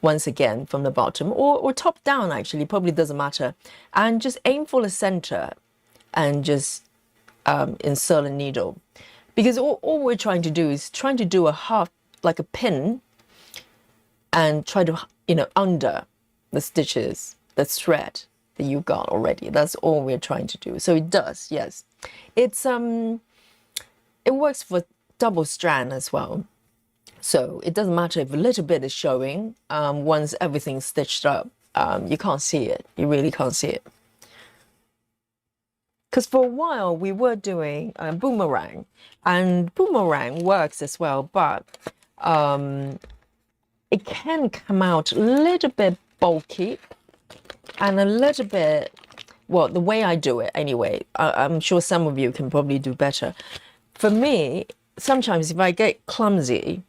A: once again from the bottom, or top down actually, probably doesn't matter, and just aim for the center and just insert a needle. Because all we're trying to do is trying to do a half, like a pin, and try to, under the stitches, the thread that you got already. That's all we're trying to do. So it does, yes. It's it works for double strand as well. So it doesn't matter if a little bit is showing. Once everything's stitched up, you can't see it. You really can't see it. Because for a while we were doing boomerang, and boomerang works as well, but it can come out a little bit bulky and a little bit, well, the way I do it anyway, I'm sure some of you can probably do better. For me, sometimes if I get clumsy,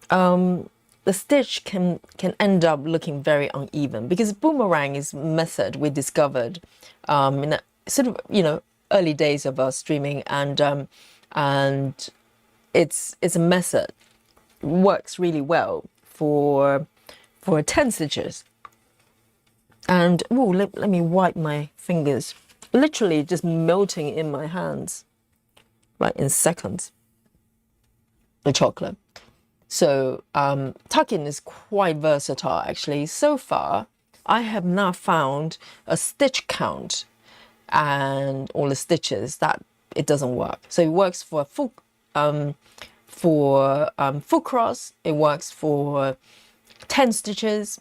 A: the stitch can end up looking very uneven, because boomerang is a method we discovered in a sort of, early days of our streaming, and it's a method, works really well for 10 stitches. And let me wipe my fingers, literally just melting in my hands, right, in seconds, the chocolate. So tuck-in is quite versatile actually. So far I have not found a stitch count and all the stitches that it doesn't work. So it works for full full cross, it works for 10 stitches,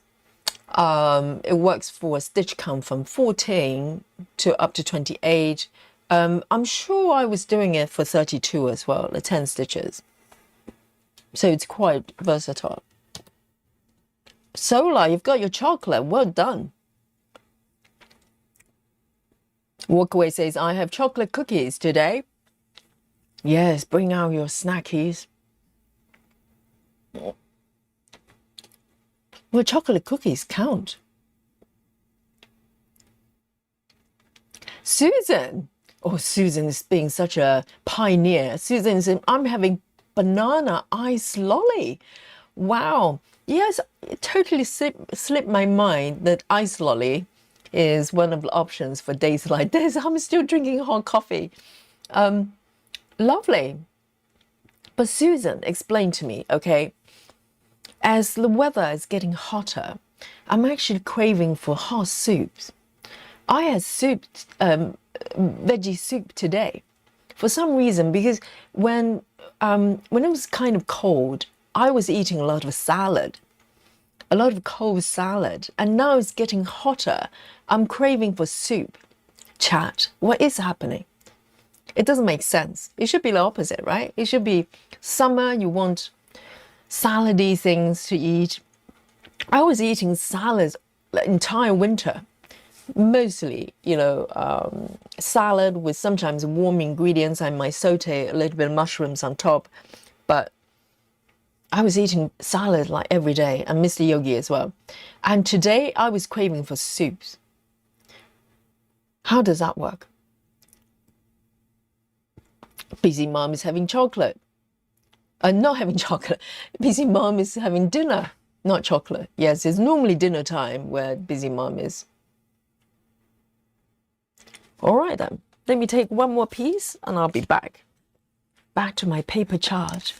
A: it works for a stitch count from 14 to up to 28. I'm sure I was doing it for 32 as well, the 10 stitches. So it's quite versatile. Solar, you've got your chocolate. Well done. Walkaway says, I have chocolate cookies today. Yes, bring out your snackies. Well, chocolate cookies count. Susan. Oh, Susan is being such a pioneer. Susan said, I'm having banana ice lolly. Wow. Yes, it totally slipped my mind that ice lolly is one of the options for days like this. I'm still drinking hot coffee. Lovely. But Susan, explain to me, okay, as the weather is getting hotter, I'm actually craving for hot soups. I had soup, veggie soup today for some reason, because when it was kind of cold, I was eating a lot of salad, a lot of cold salad, and now it's getting hotter. I'm craving for soup. Chat, what is happening? It doesn't make sense. It should be the opposite, right? It should be summer, you want salady things to eat. I was eating salads the entire winter. Mostly, salad with sometimes warm ingredients. I might saute a little bit of mushrooms on top. But I was eating salad like every day, and Mr. Yogi as well. And today I was craving for soups. How does that work? Busy mom is having chocolate. Not having chocolate. Busy mom is having dinner, not chocolate. Yes, it's normally dinner time where busy mom is. All right then. Let me take one more piece and I'll be back. Back to my paper chart.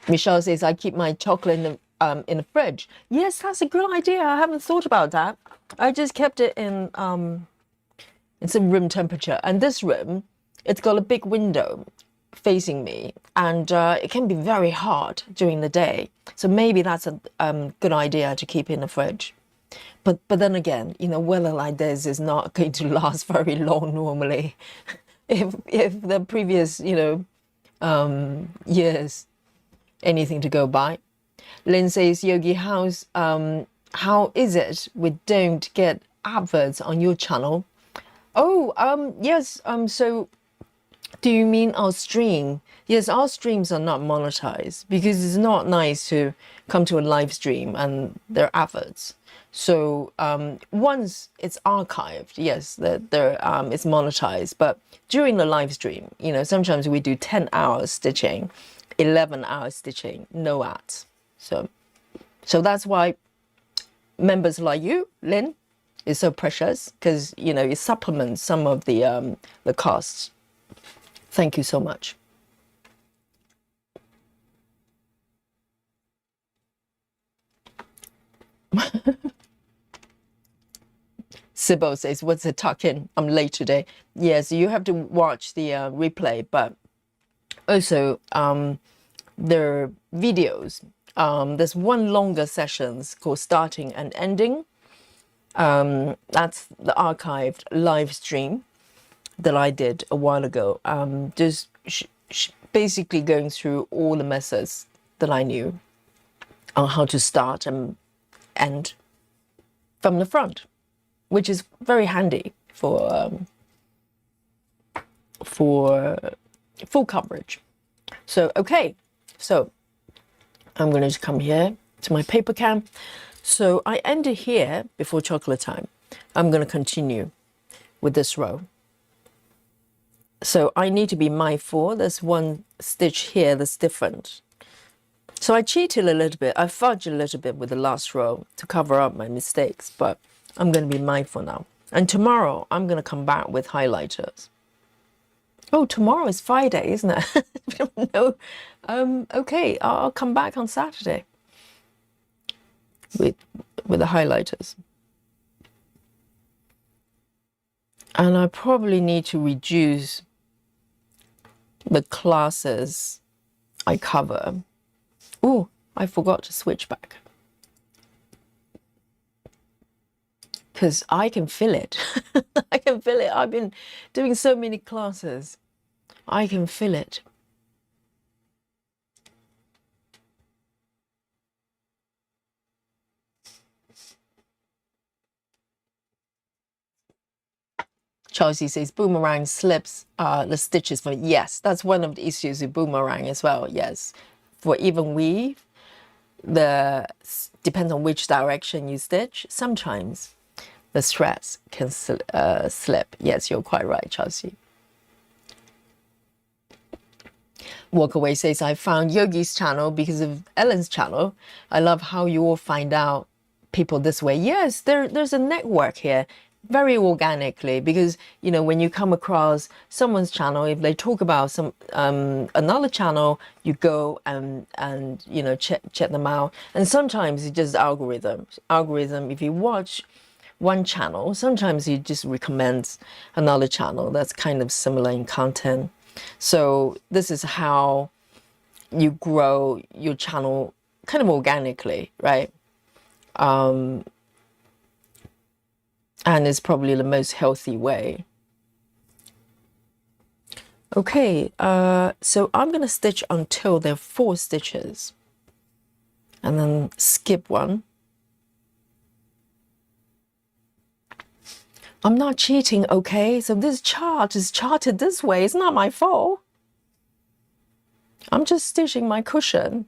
A: Michelle says I keep my chocolate in the fridge. Yes, that's a good idea. I haven't thought about that. I just kept it in it's in room temperature. And this room, it's got a big window facing me, and it can be very hot during the day. So maybe that's a good idea to keep in the fridge. But then again, you know, weather like this is not going to last very long normally. If the previous, you know, years, anything to go by. Lynn says, Yogi, how is it we don't get adverts on your channel? Oh, yes. So do you mean our stream? Yes, our streams are not monetized because it's not nice to come to a live stream and there are adverts. So once it's archived, yes, it's monetized. But during the live stream, you know, sometimes we do 10 hours stitching, 11 hours stitching, no ads. So that's why members like you, Lynn, is so precious, because, you know, it supplements some of the costs. Thank you so much. Sybil says, what's a tuck-in? I'm late today. Yes, you have to watch the replay, but also there are videos. There's one longer sessions called Starting and Ending. That's the archived live stream that I did a while ago. Just basically going through all the methods that I knew on how to start and end from the front, which is very handy for full coverage. So, okay, so I'm going to come here to my paper can. So I ended here before chocolate time. I'm going to continue with this row. So I need to be mindful. There's one stitch here that's different. So I cheated a little bit. I fudged a little bit with the last row to cover up my mistakes, but I'm going to be mindful now. And tomorrow I'm going to come back with highlighters. Oh, tomorrow is Friday, isn't it? No. Okay, I'll come back on Saturday with the highlighters. And I probably need to reduce the classes I cover. Oh, I forgot to switch back. Because I can feel it. I can feel it. I've been doing so many classes. I can feel it. Chelsea says boomerang slips the stitches for, yes, that's one of the issues with boomerang as well, yes. For even weave, depends on which direction you stitch. Sometimes the threads can slip. Yes, you're quite right, Chelsea. Walkaway says, I found Yogi's channel because of Ellen's channel. I love how you all find out people this way. Yes, there's a network here, very organically, because, you know, when you come across someone's channel, if they talk about some another channel, you go and you know, check them out. And sometimes it's just algorithm. If you watch one channel, sometimes he just recommends another channel that's kind of similar in content. So this is how you grow your channel kind of organically, right? And it's probably the most healthy way. Okay, so I'm going to stitch until there are 4 stitches and then skip one. I'm not cheating, okay? So this chart is charted this way. It's not my fault. I'm just stitching my cushion.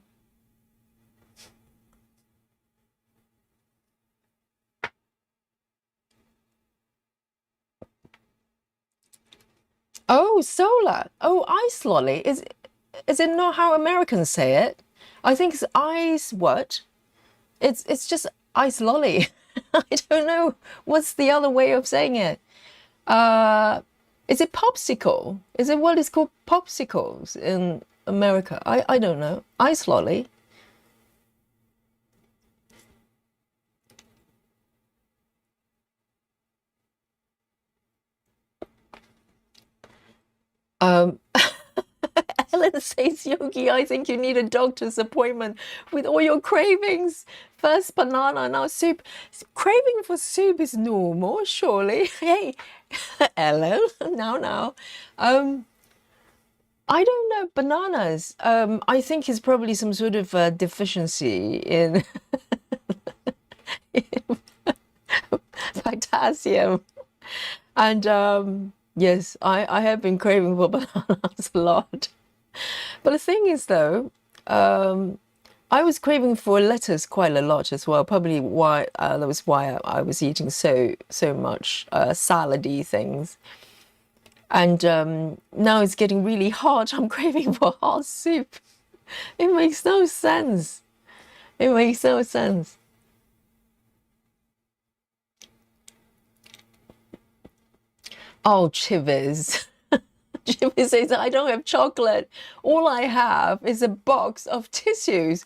A: Oh, solar. Oh, ice lolly. Is it not how Americans say it? I think it's ice what? It's just ice lolly. I don't know what's the other way of saying it. Is it popsicle? Is it what is called popsicles in America? I don't know. Ice lolly. Ellen says, Yogi, I think you need a doctor's appointment with all your cravings. First banana, now soup. Craving for soup is normal, surely. Hey, Ellen, now. I don't know, bananas. I think it's probably some sort of deficiency in potassium. And yes, I have been craving for bananas a lot. But the thing is, though, I was craving for lettuce quite a lot as well. Probably why that was why I was eating so much salady things. And now it's getting really hot. I'm craving for hot soup. It makes no sense. It makes no sense. Oh, Chivers. Jimmy says, I don't have chocolate. All I have is a box of tissues.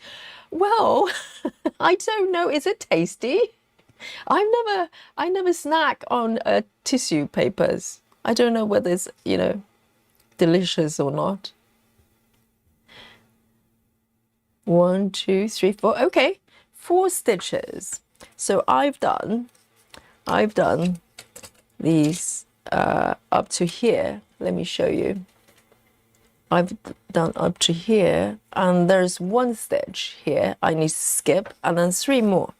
A: Well, I don't know. Is it tasty? I never snack on tissue papers. I don't know whether it's, delicious or not. 1, 2, 3, 4. Okay, 4 stitches. So I've done these up to here. Let me show you. I've done up to here, and there's 1 stitch here I need to skip, and then 3 more.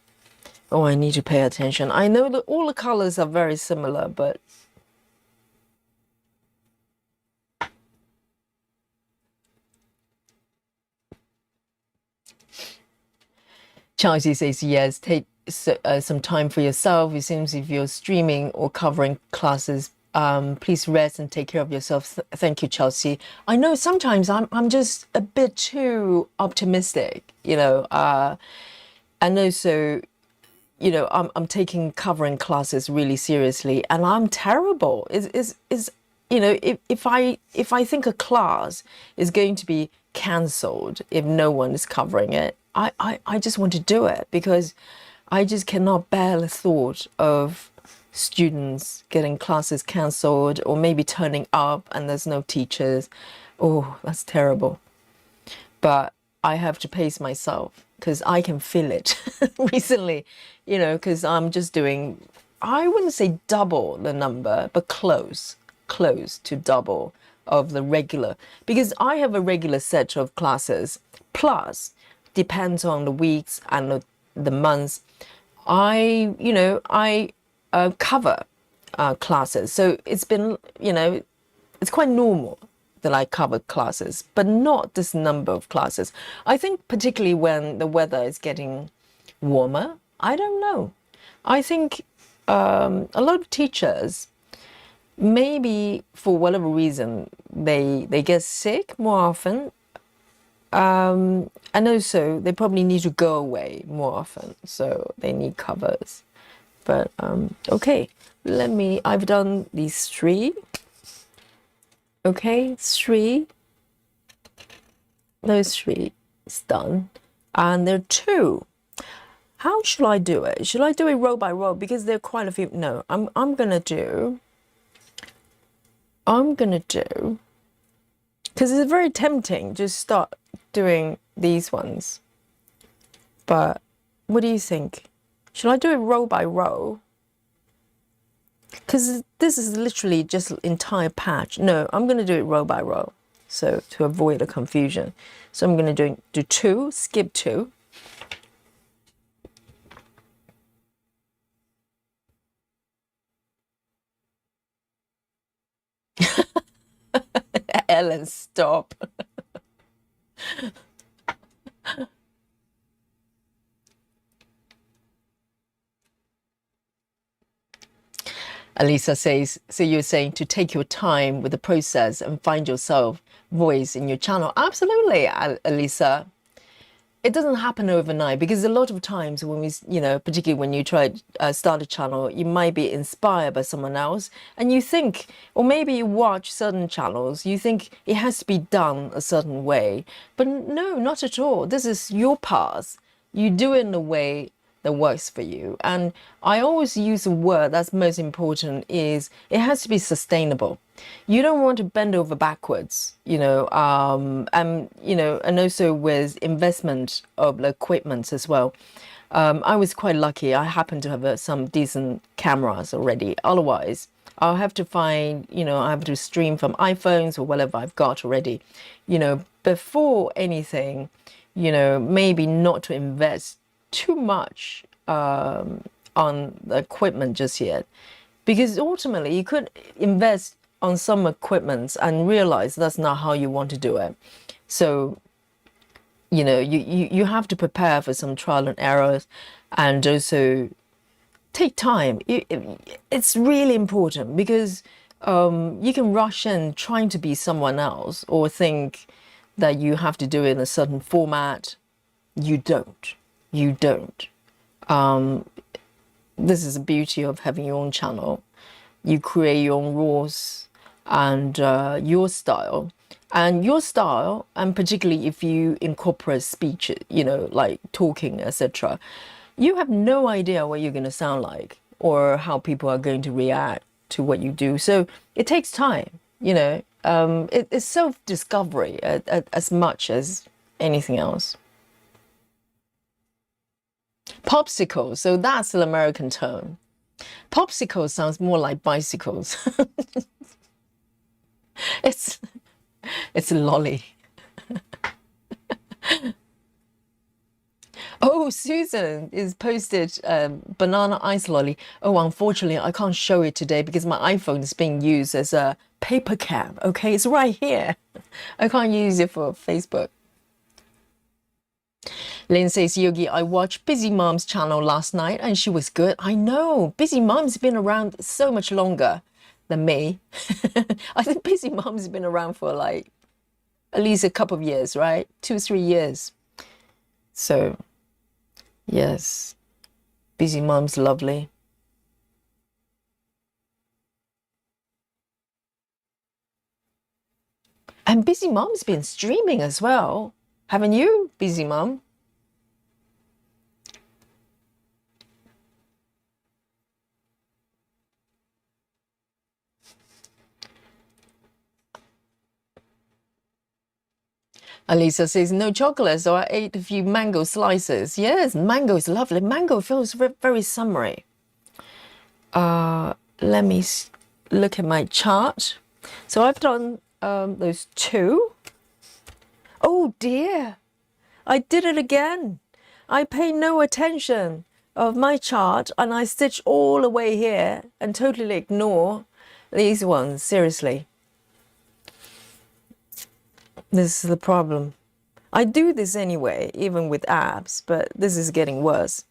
A: Oh, I need to pay attention. I know that all the colors are very similar, but Chelsea says yes, take some time for yourself. It seems if you're streaming or covering classes, please rest and take care of yourself. Thank you, Chelsea. I know sometimes I'm just a bit too optimistic, and also, I'm taking covering classes really seriously, and I'm terrible. If I think a class is going to be cancelled if no one is covering it, I just want to do it because I just cannot bear the thought of students getting classes cancelled or maybe turning up and there's no teachers. Oh, that's terrible. But I have to pace myself because I can feel it recently, because I'm just doing, I wouldn't say double the number, but close to double of the regular, because I have a regular set of classes, plus depends on the weeks and the months. I cover classes. So it's been, it's quite normal that I cover classes, but not this number of classes. I think particularly when the weather is getting warmer, I don't know. I think a lot of teachers, maybe for whatever reason, they get sick more often. And also they probably need to go away more often, so they need covers. But okay, I've done these 3. Okay, 3. Those 3 is done. And there are 2. How should I do it? Should I do it row by row? Because there are quite a few. No, I'm gonna do, because it's very tempting to start doing these ones. But what do you think? Should I do it row by row? Because this is literally just an entire patch. No, I'm going to do it row by row, so to avoid a confusion. So I'm going to do 2, skip 2. Stop. Alisa says, so you're saying to take your time with the process and find yourself voice in your channel. Absolutely, Alisa. It doesn't happen overnight, because a lot of times when we, particularly when you try start a channel, you might be inspired by someone else and you think, or maybe you watch certain channels, you think it has to be done a certain way. But no, not at all. This is your path. You do it in a way that works for you. And I always use a word that's most important is it has to be sustainable. You don't want to bend over backwards, and also with investment of the equipment as well. I was quite lucky. I happen to have some decent cameras already. Otherwise, I'll have to find, I have to stream from iPhones or whatever I've got already. Before anything, maybe not to invest too much on the equipment just yet, because ultimately you could invest on some equipment and realize that's not how you want to do it. So you have to prepare for some trial and errors, and also take time. It's really important, because you can rush in trying to be someone else or think that you have to do it in a certain format. You don't. This is the beauty of having your own channel. You create your own rules and your style. And particularly if you incorporate speech, like talking, etc., you have no idea what you're going to sound like or how people are going to react to what you do. So it takes time, it's self-discovery as much as anything else. Popsicle, so that's an American term. Popsicle sounds more like bicycles. It's a lolly. Oh, Susan is posted banana ice lolly. Oh, unfortunately, I can't show it today because my iPhone is being used as a paper cam. Okay, it's right here. I can't use it for Facebook. Lynn says, Yogi, I watched Busy Mom's channel last night and she was good. I know, Busy Mom's been around so much longer than me. I think Busy Mom's been around for like at least a couple of years, right? 2-3 years. So, yes, Busy Mom's lovely. And Busy Mom's been streaming as well. Haven't you, Busy Mom? Alisa says, no chocolate, so I ate a few mango slices. Yes, mango is lovely. Mango feels very summery. Let me look at my chart. So I've done those 2. Oh dear, I did it again. I pay no attention of my chart and I stitch all the way here and totally ignore these ones, seriously. This is the problem. I do this anyway, even with abs, but this is getting worse.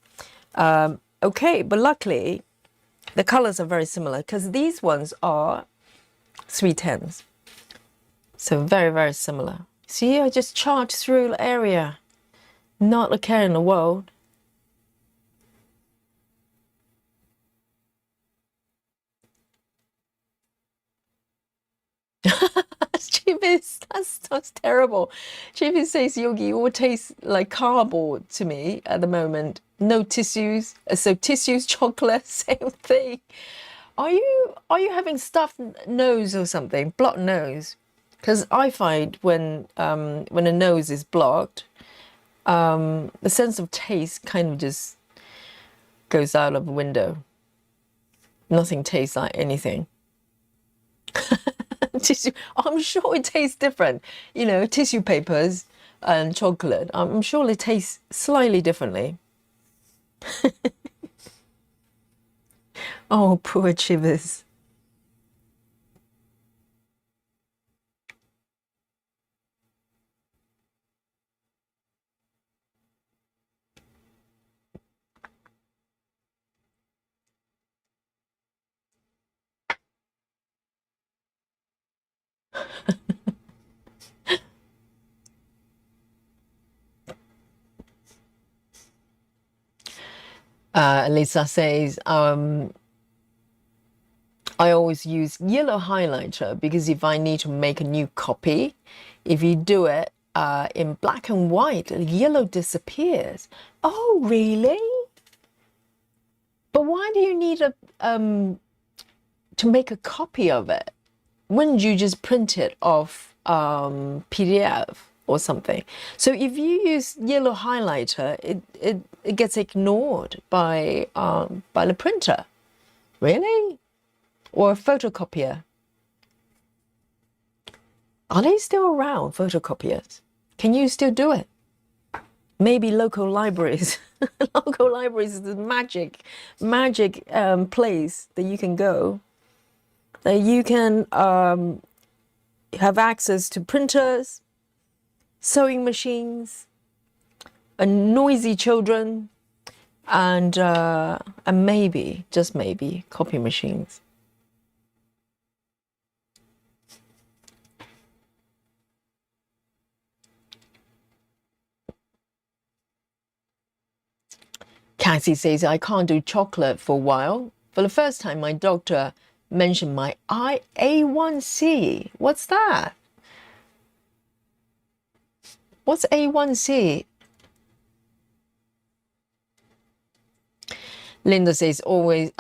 A: Okay, but luckily the colors are very similar because these ones are 310s. So very similar. See, I just charged through the area. Not a care in the world. Chivis, that's terrible. Chivis says, Yogi, you all taste like cardboard to me at the moment. No tissues. So tissues, chocolate, same thing. Are you having stuffed nose or something? Blocked nose? Because I find when a nose is blocked, the sense of taste kind of just goes out of the window. Nothing tastes like anything. Tissue, I'm sure it tastes different. Tissue papers and chocolate, I'm sure it tastes slightly differently. Oh, poor Chivers. Lisa says, I always use yellow highlighter because if I need to make a new copy, if you do it in black and white, the yellow disappears. Oh, really? But why do you need a to make a copy of it? Wouldn't you just print it off PDF or something? So if you use yellow highlighter, it gets ignored by the printer. Really? Or a photocopier? Are they still around, photocopiers? Can you still do it? Maybe local libraries. Local libraries is the magic place that you can go. That you can have access to printers, sewing machines, noisy children, and maybe, just maybe, copy machines. Cassie says, I can't do chocolate for a while. For the first time, my doctor mentioned my A1C. What's that? What's A1C? Linda says, always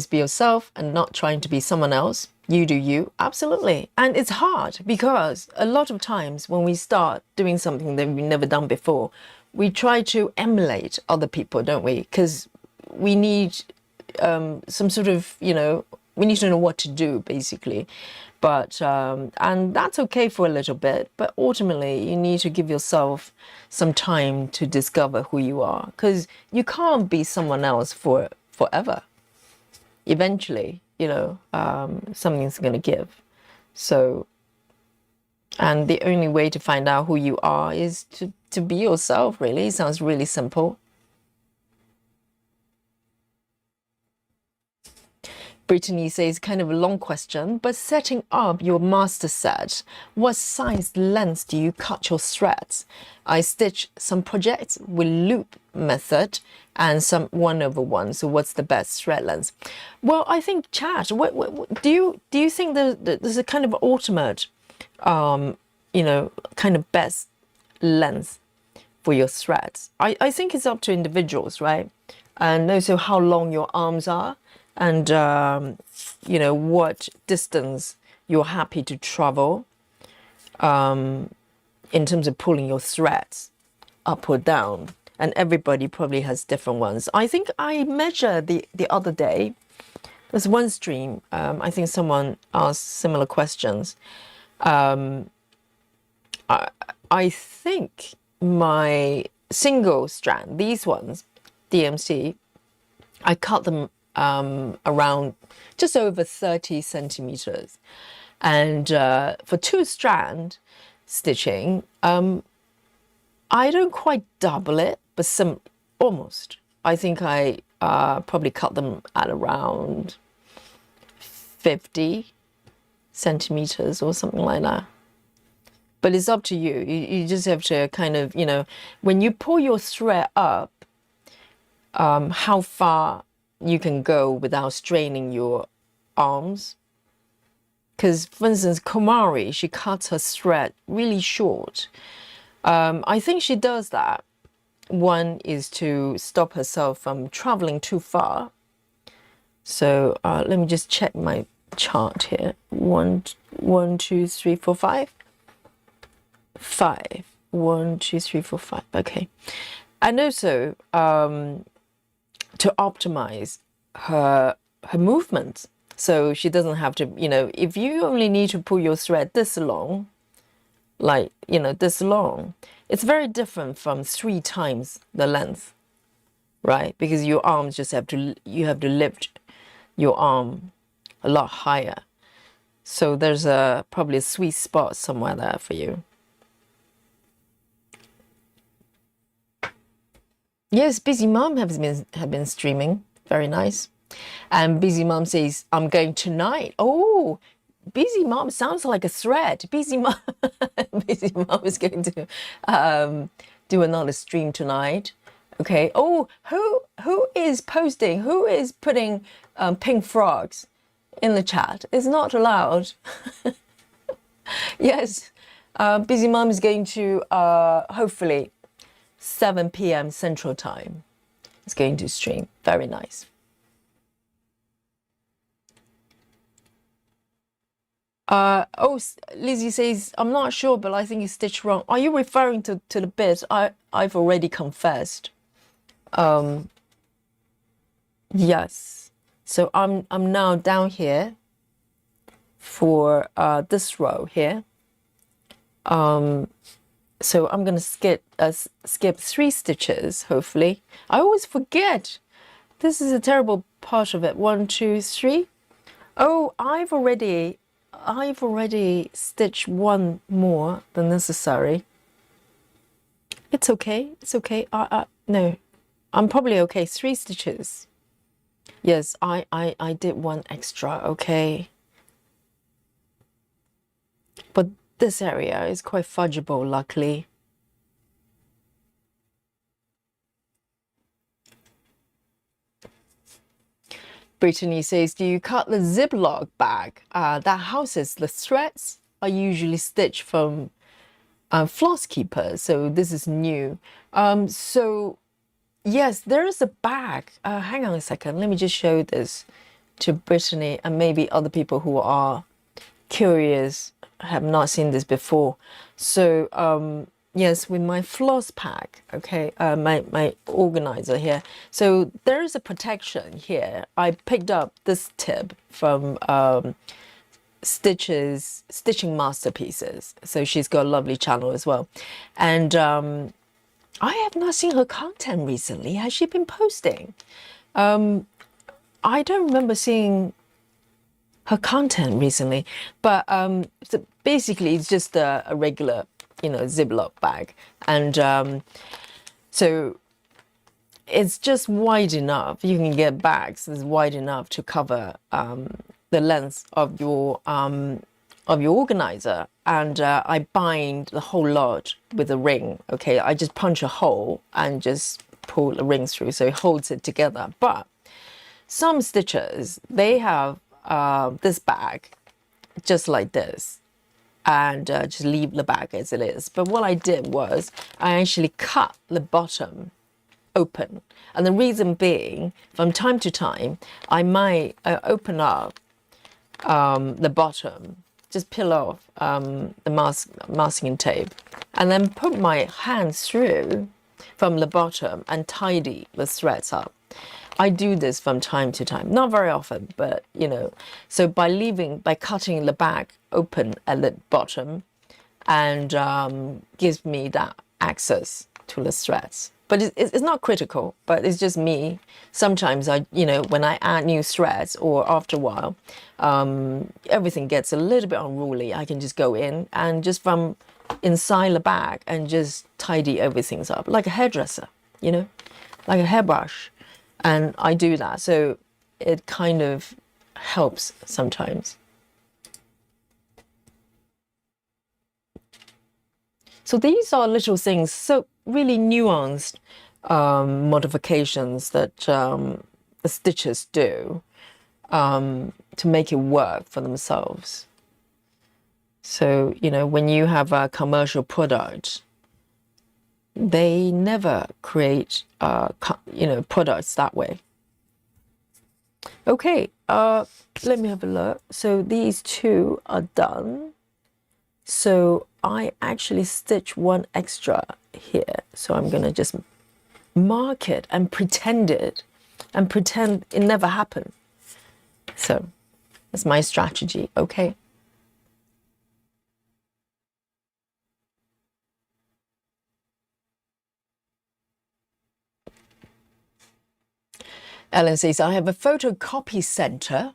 A: be yourself and not trying to be someone else. You do you. Absolutely. And it's hard because a lot of times when we start doing something that we've never done before, we try to emulate other people, don't we? Because we need some sort of, we need to know what to do, basically. But, and that's okay for a little bit, but ultimately you need to give yourself some time to discover who you are, because you can't be someone else forever. Eventually, something's going to give. So, and the only way to find out who you are is to be yourself, really. It sounds really simple. Brittany says, kind of a long question, but setting up your master set, what size length do you cut your threads? I stitch some projects with loop method and some 1/1. So what's the best thread length? Well, I think, Chad, what do you think there's a kind of ultimate, kind of best length for your threads? I think it's up to individuals, right? And also how long your arms are. And, what distance you're happy to travel in terms of pulling your threads up or down. And everybody probably has different ones. I think I measured the other day. There's one stream. I think someone asked similar questions. I think my single strand, these ones, DMC, I cut them around just over 30 centimeters. And for 2-strand stitching, I don't quite double it, but almost. I think I probably cut them at around 50 centimeters or something like that. But it's up to you. You just have to kind of, when you pull your thread up, how far you can go without straining your arms. Because, for instance, Komari, she cuts her thread really short. I think she does that. One is to stop herself from traveling too far. So let me just check my chart here. 1, 2, 3, 4, 5. 5. 1, 2, 3, 4, 5. Okay. And also, to optimize her movements, so she doesn't have to, if you only need to pull your thread this long, like this long, it's very different from 3 times the length, right? Because your arms just you have to lift your arm a lot higher. So there's probably a sweet spot somewhere there for you. Yes, Busy Mom have been streaming. Very nice. And Busy Mom says, I'm going tonight. Oh, Busy Mom sounds like a threat. Busy Mom, Busy Mom is going to do another stream tonight. Okay. Oh, who is posting? Who is putting pink frogs in the chat? It's not allowed. Yes. Busy Mom is going to hopefully 7 p.m. Central Time. It's going to stream. Very nice. Oh, Lizzie says, I'm not sure, but I think you stitched wrong. Are you referring to the bit I've already confessed? Yes. So I'm now down here for this row here. So I'm gonna skip 3 stitches, hopefully. I always forget. This is a terrible part of it. 1, 2, 3. Oh, I've already stitched 1 more than necessary. It's okay. It's okay. No, I'm probably okay. 3 stitches. Yes, I did 1 extra. Okay. But this area is quite fudgeable, luckily. Brittany says, do you cut the Ziploc bag that houses the threads? I usually stitch from Floss Keeper, so this is new. So yes, there is a bag. Hang on a second, let me just show this to Brittany and maybe other people who are curious, have not seen this before. So yes, with my floss pack, okay, my organizer here. So there is a protection here. I picked up this tip from Stitching Masterpieces. So she's got a lovely channel as well. And I have not seen her content recently. Has she been posting? I don't remember seeing her content recently, but so basically it's just a regular, you know, Ziploc bag, and so it's just wide enough. You can get bags that's wide enough to cover the length of your organizer, and I bind the whole lot with a ring. Okay, I just punch a hole and just pull the ring through, so it holds it together. But some stitchers, they have this bag just like this, and just leave the bag as it is. But what I did was I actually cut the bottom open, and the reason being, from time to time I might open up the bottom, just peel off the masking tape, and then put my hands through from the bottom and tidy the threads up. I do this from time to time, not very often, but you know, so by cutting the bag open at the bottom, and gives me that access to the threads. But it's not critical, but it's just me. Sometimes when I add new threads, or after a while, everything gets a little bit unruly. I can just go in and just from inside the bag and just tidy everything up like a hairdresser, you know, like a hairbrush. And I do that, so it kind of helps sometimes. So these are little things, so really nuanced modifications that the stitchers do to make it work for themselves. So, you know, when you have a commercial product, they never create, products that way. Okay, let me have a look. So these 2 are done. So I actually stitch 1 extra here. So I'm gonna just mark it and pretend it never happened. So that's my strategy, okay? Ellen says, I have a photocopy center.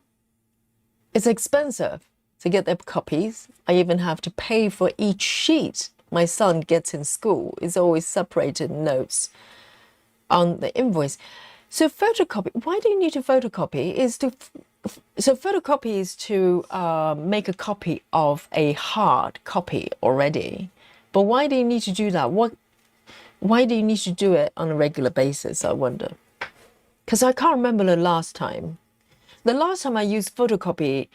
A: It's expensive to get the copies. I even have to pay for each sheet my son gets in school. It's always separated notes on the invoice. So photocopy, why do you need to photocopy? Is to So photocopy is to make a copy of a hard copy already. But why do you need to do that? Why do you need to do it on a regular basis, I wonder? Because I can't remember the last time. The last time I used photocopy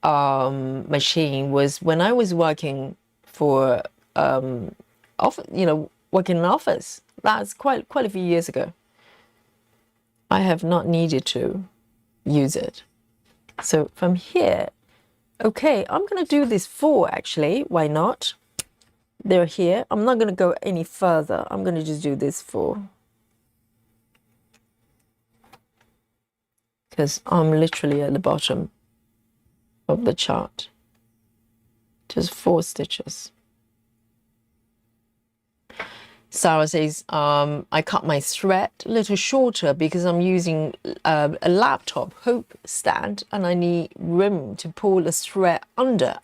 A: machine was when I was working for, working in an office. That's quite a few years ago. I have not needed to use it. So from here, okay, I'm going to do this 4 actually. Why not? They're here. I'm not going to go any further. I'm going to just do this 4. Because I'm literally at the bottom of the chart. Just 4 stitches. Sarah says, I cut my thread a little shorter because I'm using a laptop hoop stand and I need room to pull the thread under.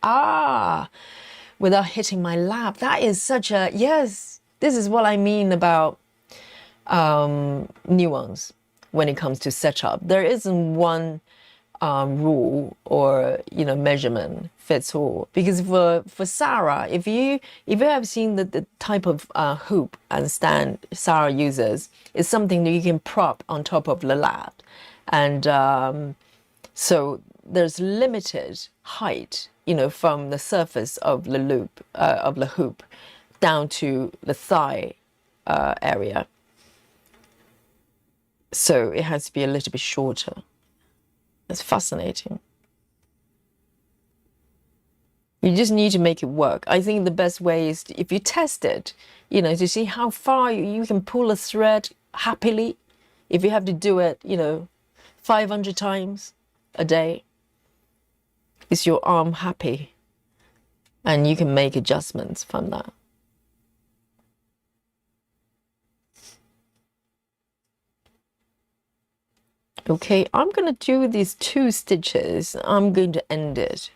A: Without hitting my lap. That is such a, yes, this is what I mean about nuance when it comes to setup. There isn't one rule or measurement fits all, because for Sarah, if you have seen the type of hoop and stand Sarah uses, is something that you can prop on top of the lap, and so there's limited height from the surface of the loop of the hoop down to the thigh area, so it has to be a little bit shorter. It's fascinating. You just need to make it work. I think the best way is if you test it, to see how far you can pull a thread happily. If you have to do it, 500 times a day, is your arm happy? And you can make adjustments from that. Okay, I'm going to do these 2 stitches. I'm going to end it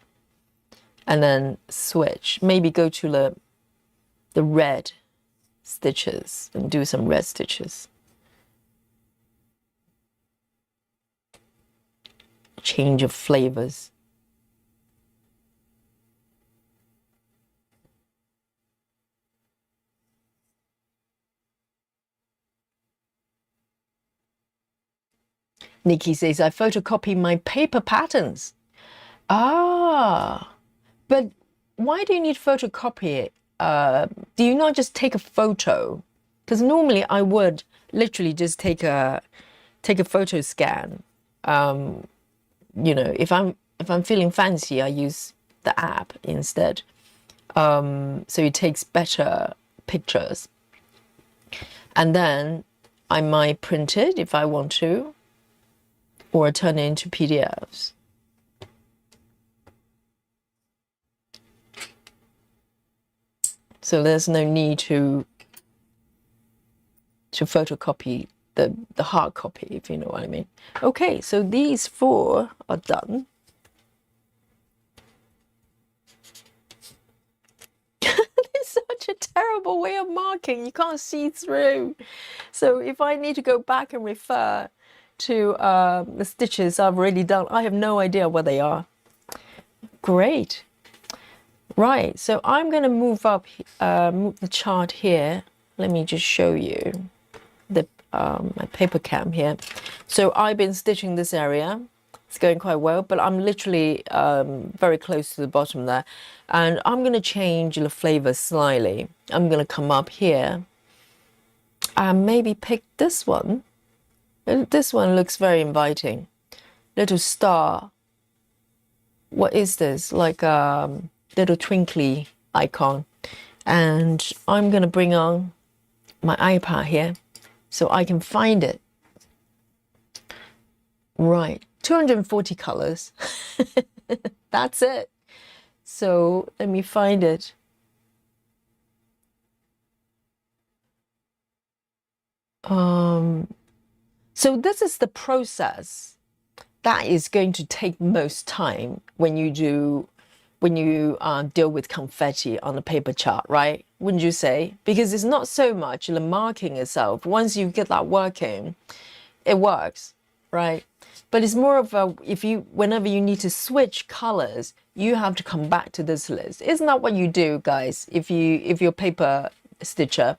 A: and then switch. Maybe go to the red stitches and do some red stitches. Change of flavors. Nikki says, I photocopy my paper patterns. But why do you need to photocopy it? Do you not just take a photo? Because normally I would literally just take a photo scan. If I'm feeling fancy, I use the app instead. So it takes better pictures. And then I might print it if I want to, or turn it into PDFs. So there's no need to photocopy the hard copy, if you know what I mean. Okay, so these 4 are done. It's such a terrible way of marking. You can't see through. So if I need to go back and refer to the stitches I've already done, I have no idea where they are. Great. Right, so I'm going to move the chart here. Let me just show you my paper cam here. So I've been stitching this area. It's going quite well, but I'm literally very close to the bottom there. And I'm going to change the flavor slightly. I'm going to come up here and maybe pick this one. This one looks very inviting. Little star. What is this? Like a little twinkly icon. And I'm going to bring on my iPad here so I can find it. Right, 240 colors. That's it. So let me find it. So this is the process that is going to take most time when you deal with confetti on a paper chart, right? Wouldn't you say? Because it's not so much the marking itself. Once you get that working, it works, right? But it's more of a, whenever you need to switch colors, you have to come back to this list. Isn't that what you do, guys? If you're a paper stitcher,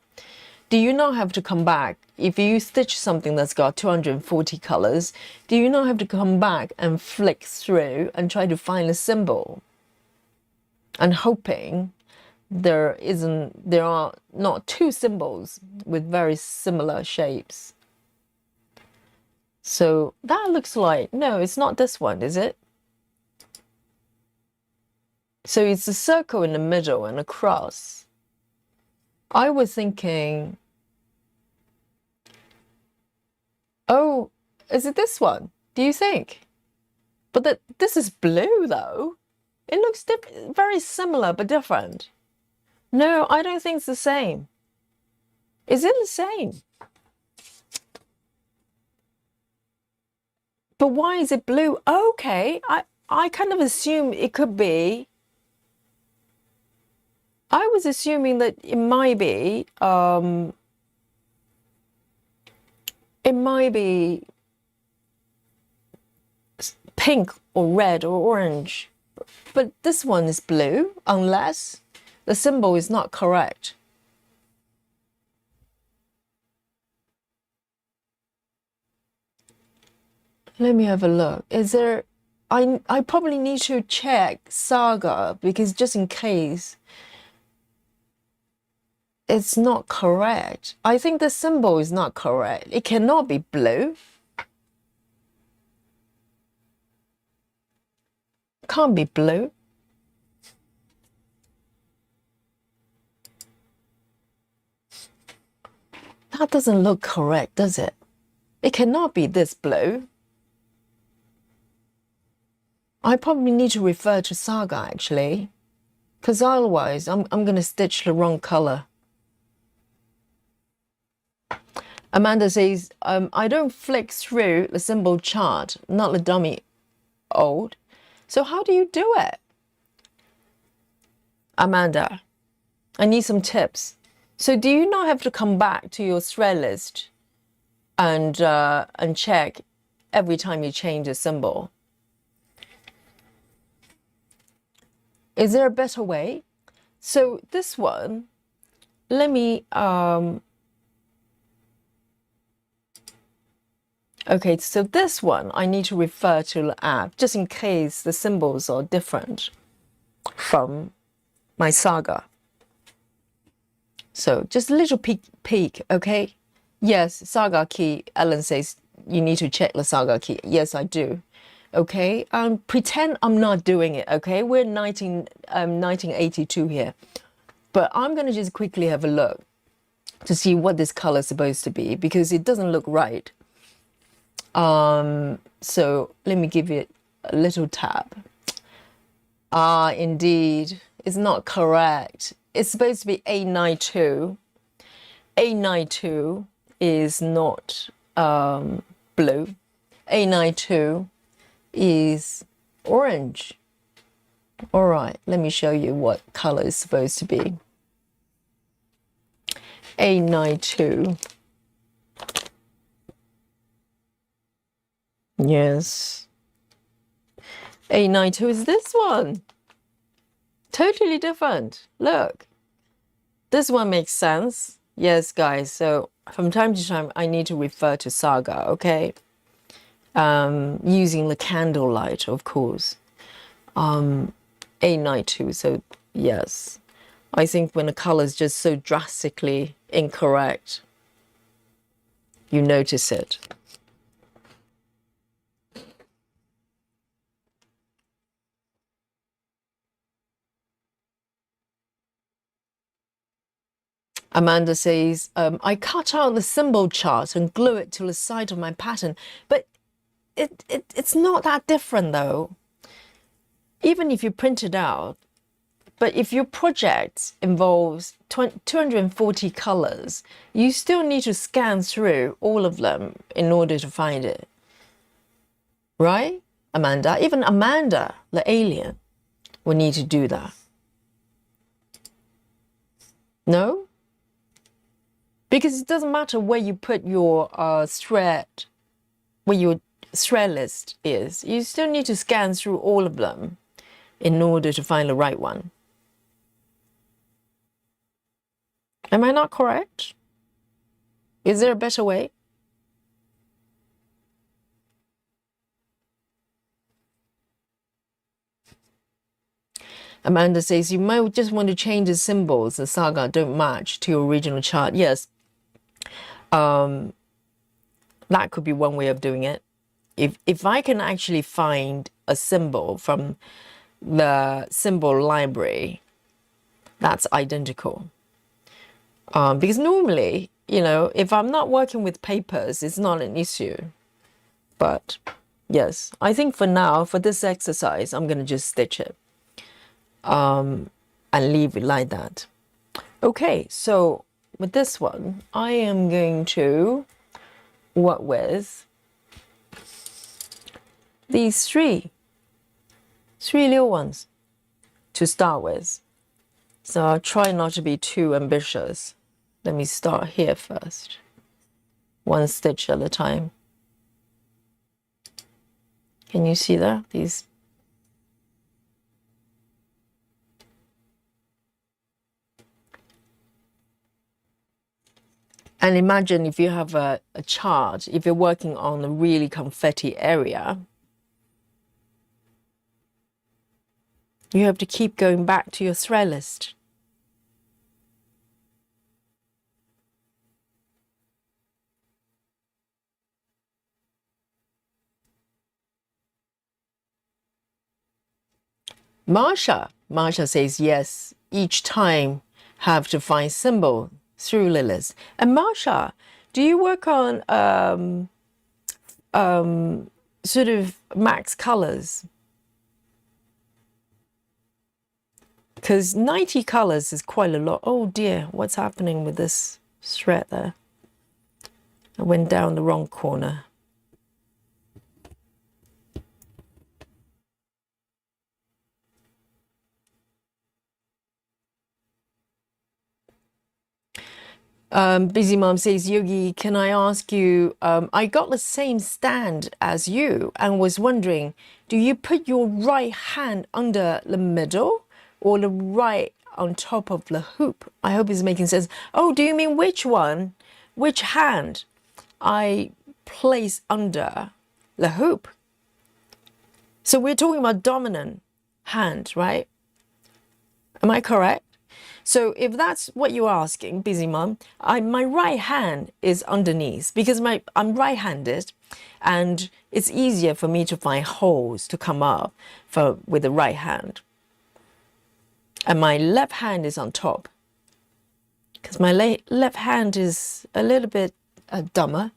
A: do you not have to come back? If you stitch something that's got 240 colors, do you not have to come back and flick through and try to find a symbol? And hoping there are not two symbols with very similar shapes. So that looks like, no, it's not this one, is it? So it's a circle in the middle and a cross. I was thinking, oh, is it this one? Do you think? But this is blue though. It looks very similar but different. No, I don't think it's the same. Is it the same? But why is it blue? Okay, I kind of assume it could be. I was assuming that it might be pink or red or orange. But this one is blue, unless the symbol is not correct. Let me have a look. Is there, I probably need to check Saga, because just in case it's not correct. I think the symbol is not correct. It cannot be blue. Can't be blue. That doesn't look correct, does it? It cannot be this blue. I probably need to refer to Saga actually, because otherwise I'm going to stitch the wrong color. Amanda says, I don't flick through the symbol chart, not the dummy old. So how do you do it? Amanda, I need some tips. So do you not have to come back to your thread list and check every time you change a symbol? Is there a better way? So this one, let me, okay, so this one, I need to refer to the app, just in case the symbols are different from my Saga. So just a little peek, okay? Yes, Saga key, Ellen says, you need to check the Saga key. Yes, I do. Okay, pretend I'm not doing it, okay? We're 1982 here. But I'm going to just quickly have a look to see what this color is supposed to be, because it doesn't look right. So let me give it a little tap. Ah, indeed, it's not correct. It's supposed to be A92. A92 is not blue. A92 is orange. All right, let me show you what color is supposed to be. A92. Yes. A92 is this one. Totally different. Look. This one makes sense. Yes, guys. So from time to time, I need to refer to Saga, okay? Using the candlelight, of course. A92. So yes. I think when the color is just so drastically incorrect, you notice it. Amanda says, I cut out the symbol chart and glue it to the side of my pattern, but it's not that different though. Even if you print it out, but if your project involves 240 colors, you still need to scan through all of them in order to find it. Right, Amanda? Even Amanda, the alien, will need to do that. No? Because it doesn't matter where you put your thread, where your thread list is. You still need to scan through all of them in order to find the right one. Am I not correct? Is there a better way? Amanda says, you might just want to change the symbols. The saga don't match to your original chart. Yes. That could be one way of doing it. If I can actually find a symbol from the symbol library that's identical. Because normally, you know, if I'm not working with papers, it's not an issue. But yes, I think for now, for this exercise, I'm going to just stitch it. And leave it like that. Okay, so with this one, I am going to work with these three little ones to start with. So I'll try not to be too ambitious. Let me start here first. One stitch at a time. Can you see that? These. And imagine if you have a chart, if you're working on a really confetti area, you have to keep going back to your thread list. Marsha says yes, each time have to find symbol through the list. And Marsha, do you work on sort of max colors? Because 90 colors is quite a lot. Oh dear, what's happening with this thread there? I went down the wrong corner. Busy Mom says, Yogi, can I ask you, I got the same stand as you and was wondering, do you put your right hand under the middle or the right on top of the hoop? I hope it's making sense. Oh, do you mean which one, which hand I place under the hoop? So we're talking about dominant hand, right? Am I correct? So if that's what you're asking, Busy Mom, my right hand is underneath because I'm right-handed and it's easier for me to find holes to come up with the right hand. And my left hand is on top because my left hand is a little bit dumber.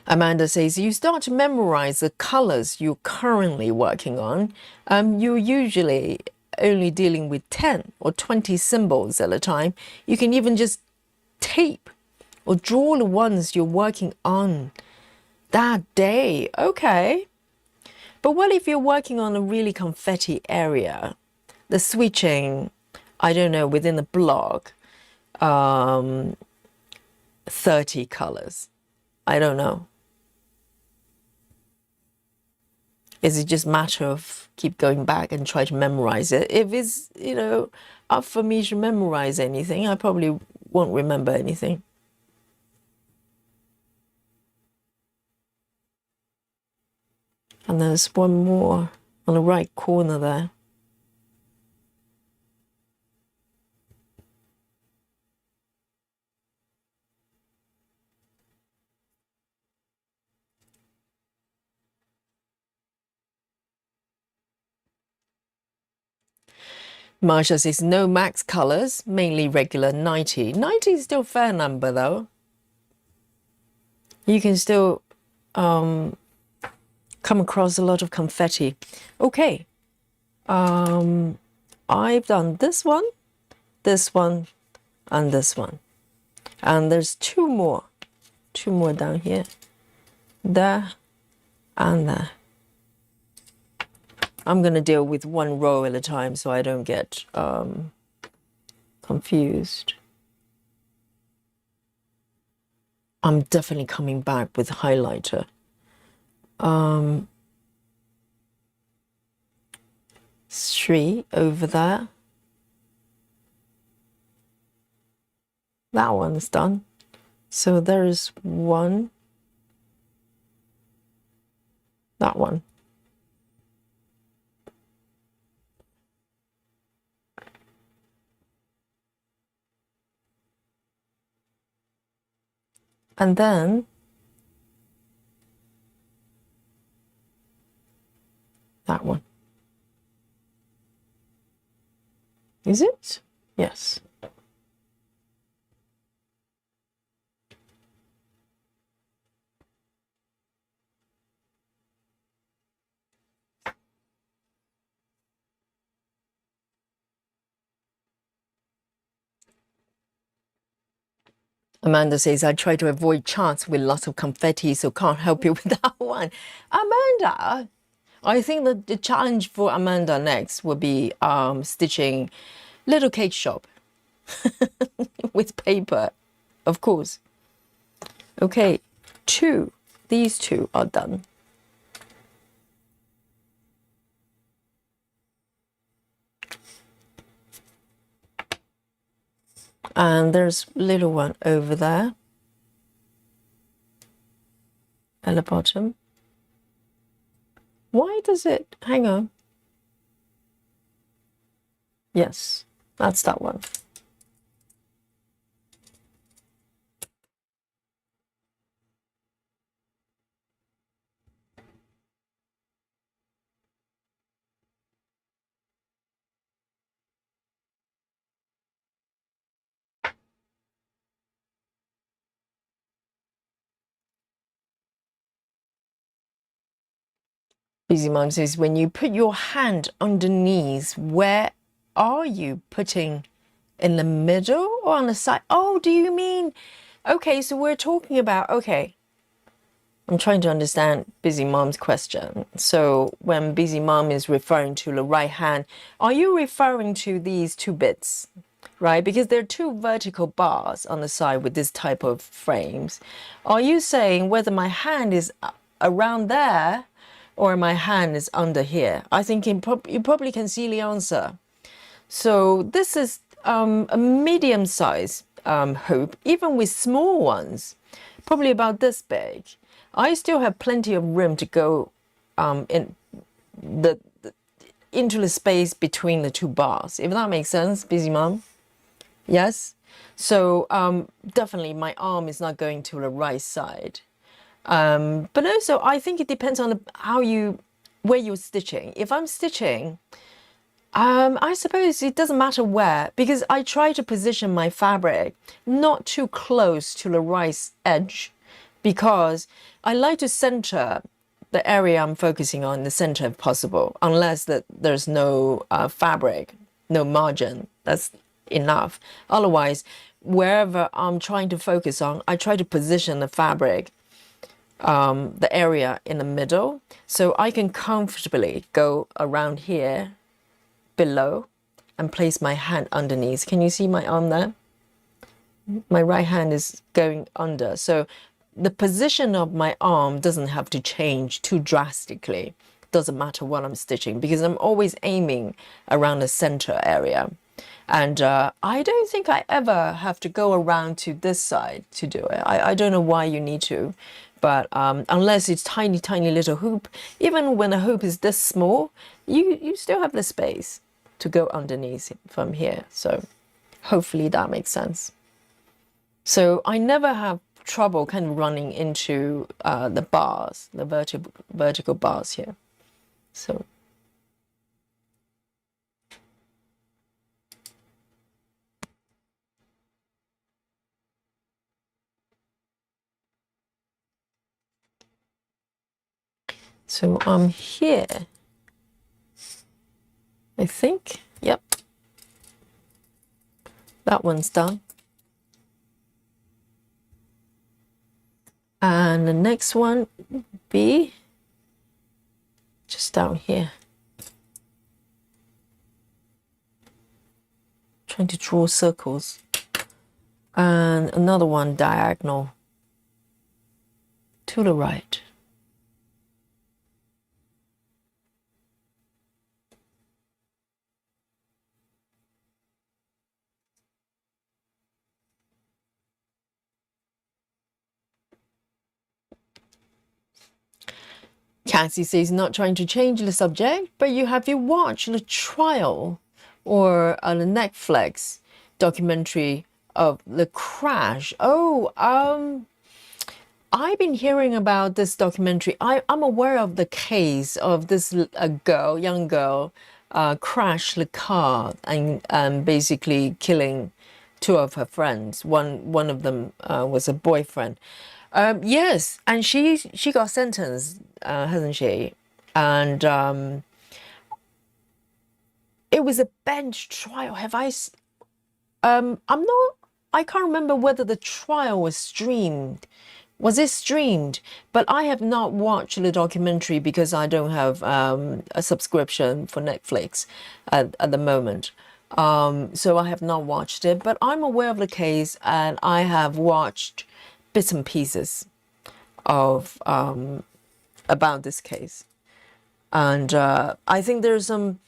A: Amanda says, you start to memorize the colors you're currently working on. You're usually only dealing with 10 or 20 symbols at a time. You can even just tape or draw the ones you're working on that day. Okay. But what if you're working on a really confetti area? The switching, I don't know, within the block, 30 colors. I don't know. Is it just a matter of keep going back and try to memorize it? If it's, you know, up for me to memorize anything, I probably won't remember anything. And there's one more on the right corner there. Marsha says, no max colors, mainly regular 90. 90 is still a fair number, though. You can still come across a lot of confetti. Okay. I've done this one, and this one. And there's two more down here. There and there. I'm going to deal with one row at a time so I don't get confused. I'm definitely coming back with highlighter. 3 over there. That one's done. So there's 1. That one. And then that one. Is it? Yes. Amanda says, I try to avoid charts with lots of confetti, so can't help you with that one. Amanda, I think that the challenge for Amanda next will be stitching little cake shop with paper, of course. Okay, 2. These 2 are done. And there's little one over there at the bottom. Why does it, hang on. Yes, that's that one. Busy Mom says, when you put your hand underneath, where are you putting? In the middle or on the side? Oh, do you mean, okay, so we're talking about, okay. I'm trying to understand Busy Mom's question. So when Busy Mom is referring to the right hand, are you referring to these 2 bits, right? Because there are 2 vertical bars on the side with this type of frames. Are you saying whether my hand is around there or my hand is under here? I think you probably can see the answer. So this is a medium size hoop, even with small ones, probably about this big. I still have plenty of room to go into the space between the 2 bars, if that makes sense, Busy Mom. Yes. So definitely my arm is not going to the right side. But also I think it depends on where you're stitching. If I'm stitching, I suppose it doesn't matter where, because I try to position my fabric not too close to the right edge, because I like to center the area I'm focusing on, the center if possible, unless there's no fabric, no margin. That's enough. Otherwise, wherever I'm trying to focus on, I try to position the fabric, the area in the middle, so I can comfortably go around here below and place my hand underneath. Can you see my arm there? My right hand is going under. So the position of my arm doesn't have to change too drastically. Doesn't matter what I'm stitching, because I'm always aiming around the center area. And I don't think I ever have to go around to this side to do it. I don't know why you need to, but unless it's tiny, tiny little hoop, even when a hoop is this small, you still have the space to go underneath from here. So hopefully that makes sense. So I never have trouble kind of running into the bars, the vertical bars here. So I'm here, I think. Yep, that one's done. And the next one would be just down here. trying to draw circles. And another one diagonal to the right. Cassie says not trying to change the subject, but have you watched the trial or the Netflix documentary of the crash? Oh, I've been hearing about this documentary. I'm aware of the case of this young girl, crashed the car and basically killing two of her friends. One of them was a boyfriend. Yes, and she got sentenced, hasn't she? And it was a bench trial. I can't remember whether the trial was streamed. Was it streamed? But I have not watched the documentary because I don't have a subscription for Netflix at the moment. So I have not watched it, but I'm aware of the case and I have watched bits and pieces of about this case. And I think there's some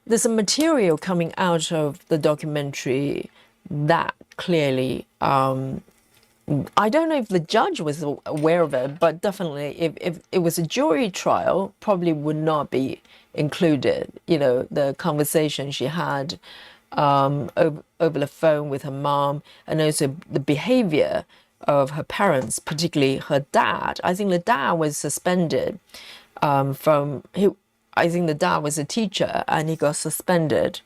A: material coming out of the documentary that clearly I don't know if the judge was aware of it, but definitely if it was a jury trial, probably would not be included. You know, the conversation she had over the phone with her mom, and also the behavior of her parents, particularly her dad. I think the dad was suspended I think the dad was a teacher and he got suspended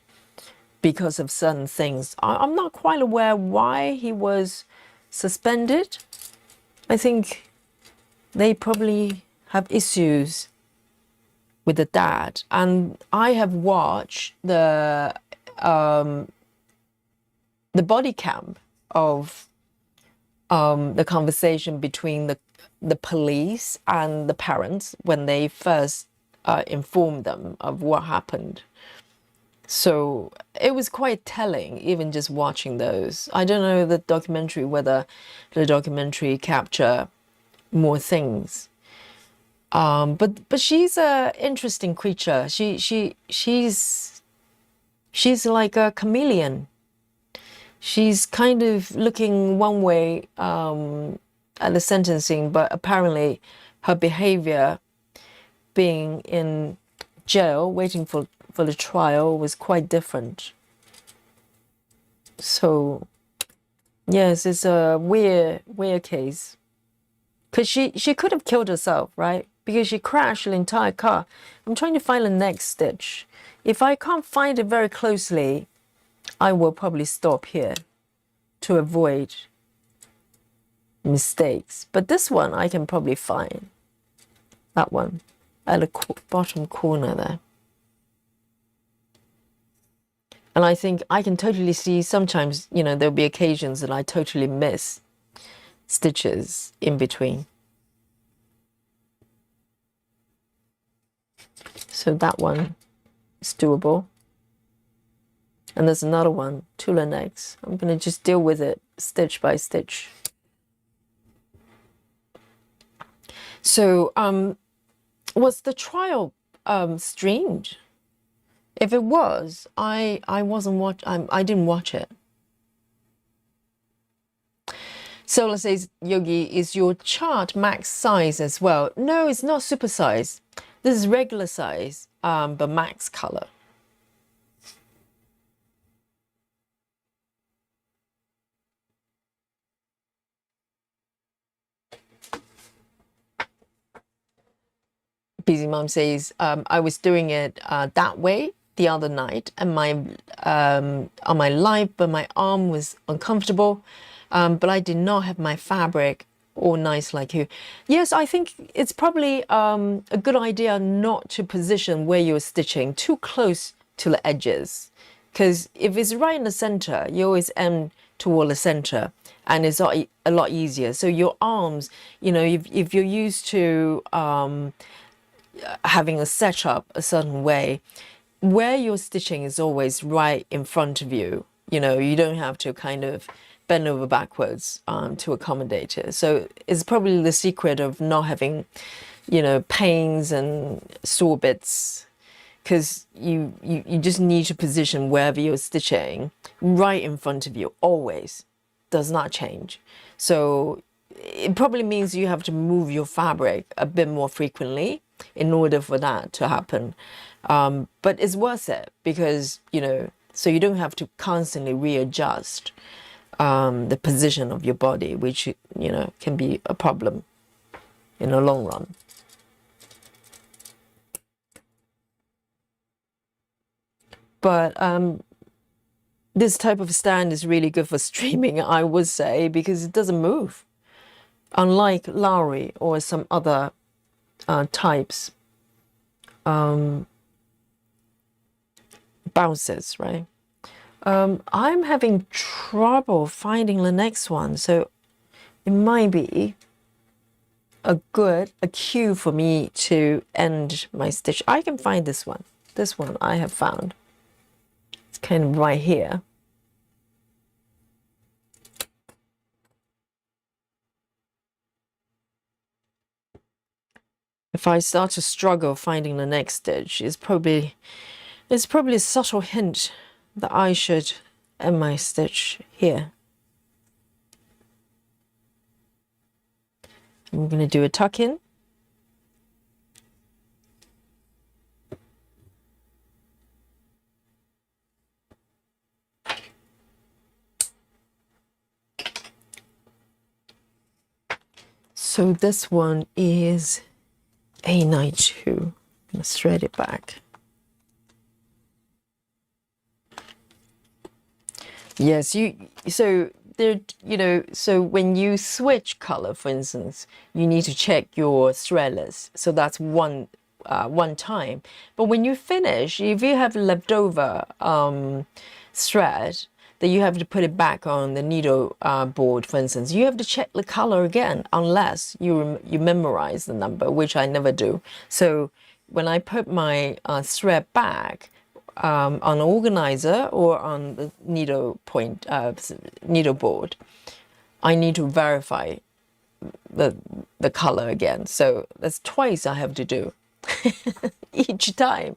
A: because of certain things. I'm not quite aware why he was suspended. I think they probably have issues with the dad. And I have watched the body cam of the conversation between the police and the parents when they first informed them of what happened. So it was quite telling, even just watching those. I don't know the documentary, whether the documentary capture more things. But she's a interesting creature. She's like a chameleon. She's kind of looking one way at the sentencing, but apparently her behavior being in jail waiting for the trial was quite different. So yes, it's a weird case, because she could have killed herself, right? Because she crashed the entire car. I'm trying to find the next stitch. If I can't find it very closely, I will probably stop here to avoid mistakes. But this one I can probably find. That one at the bottom corner there. And I think I can totally see sometimes, you know, there'll be occasions that I totally miss stitches in between. So that one is doable. And there's another one, tula necks. I'm going to just deal with it stitch by stitch. So was the trial streamed? If it was, I didn't watch it. Solar says, Yogi, is your chart max size as well? No, it's not super size. This is regular size, but max color. Busy Mom says, I was doing it that way the other night, and on my live, but my arm was uncomfortable, but I did not have my fabric all nice like you. Yes, I think it's probably a good idea not to position where you're stitching too close to the edges, because if it's right in the center, you always aim toward the center, and it's a lot easier. So your arms, you know, if you're used to having a setup a certain way, where you're stitching is always right in front of you, You know, you don't have to kind of bend over backwards to accommodate it. So it's probably the secret of not having, you know, pains and sore bits, because you just need to position wherever you're stitching right in front of you, always, does not change. So it probably means you have to move your fabric a bit more frequently in order for that to happen. But it's worth it because, you know, so you don't have to constantly readjust the position of your body, which, you know, can be a problem in the long run. But this type of stand is really good for streaming, I would say, because it doesn't move. Unlike Lowry or some other types, bounces, right? I'm having trouble finding the next one, so it might be a cue for me to end my stitch. I can find this one. This one I have found. It's kind of right here. If I start to struggle finding the next stitch, it's probably a subtle hint that I should end my stitch here. I'm going to do a tuck in. So this one is A92. Let's thread it back. Yes, so there, you know, so when you switch color, for instance, you need to check your threadless. So that's one time. But when you finish, if you have leftover thread, then you have to put it back on the needle board, for instance. You have to check the color again, unless you memorize the number, which I never do. So when I put my thread back on an organizer or on the needle board, I need to verify the color again. So that's twice I have to do. Each time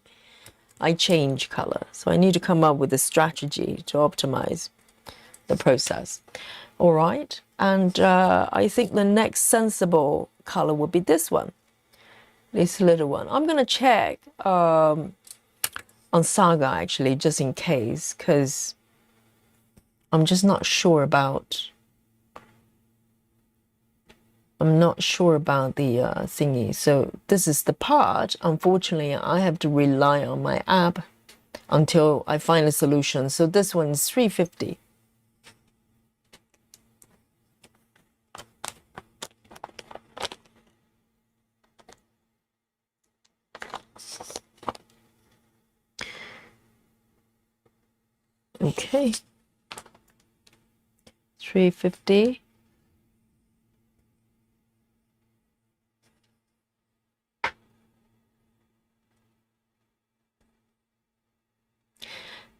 A: I change color. So I need to come up with a strategy to optimize the process. All right. And I think the next sensible color would be this one, this little one. I'm going to check on Saga, actually, just in case, because I'm just not sure about the thingy. So this is the part. Unfortunately, I have to rely on my app until I find a solution. So this one is 350. Okay. 350.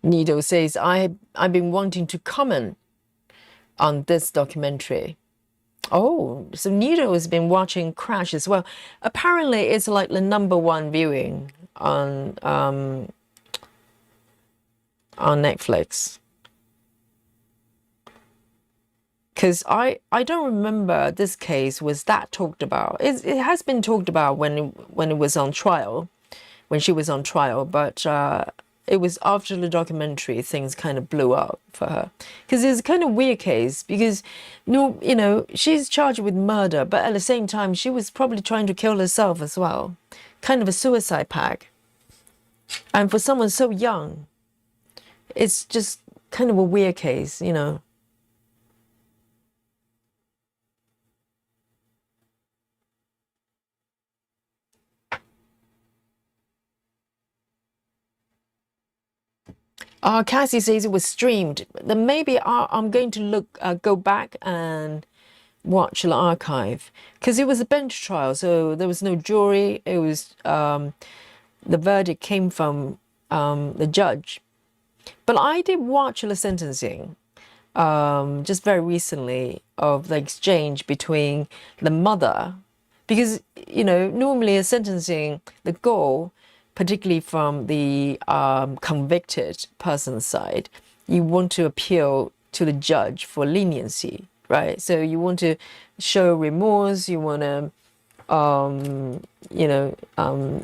A: Nido says, I've been wanting to comment on this documentary. Oh, so Nido has been watching Crash as well. Apparently, it's like the #1 viewing on Netflix. Because I don't remember this case was that talked about. It has been talked about when it was on trial, when she was on trial, but it was after the documentary things kind of blew up for her. Because it's a kind of weird case because, you know, she's charged with murder, but at the same time, she was probably trying to kill herself as well. Kind of a suicide pact. And for someone so young, it's just kind of a weird case, you know. Cassie says it was streamed. Then maybe I'm going to go back and watch the archive, because it was a bench trial, so there was no jury. It was the verdict came from the judge. But I did watch the sentencing just very recently of the exchange between the mother, because normally a sentencing, the goal, particularly from the convicted person's side, you want to appeal to the judge for leniency, right? So you want to show remorse, you want to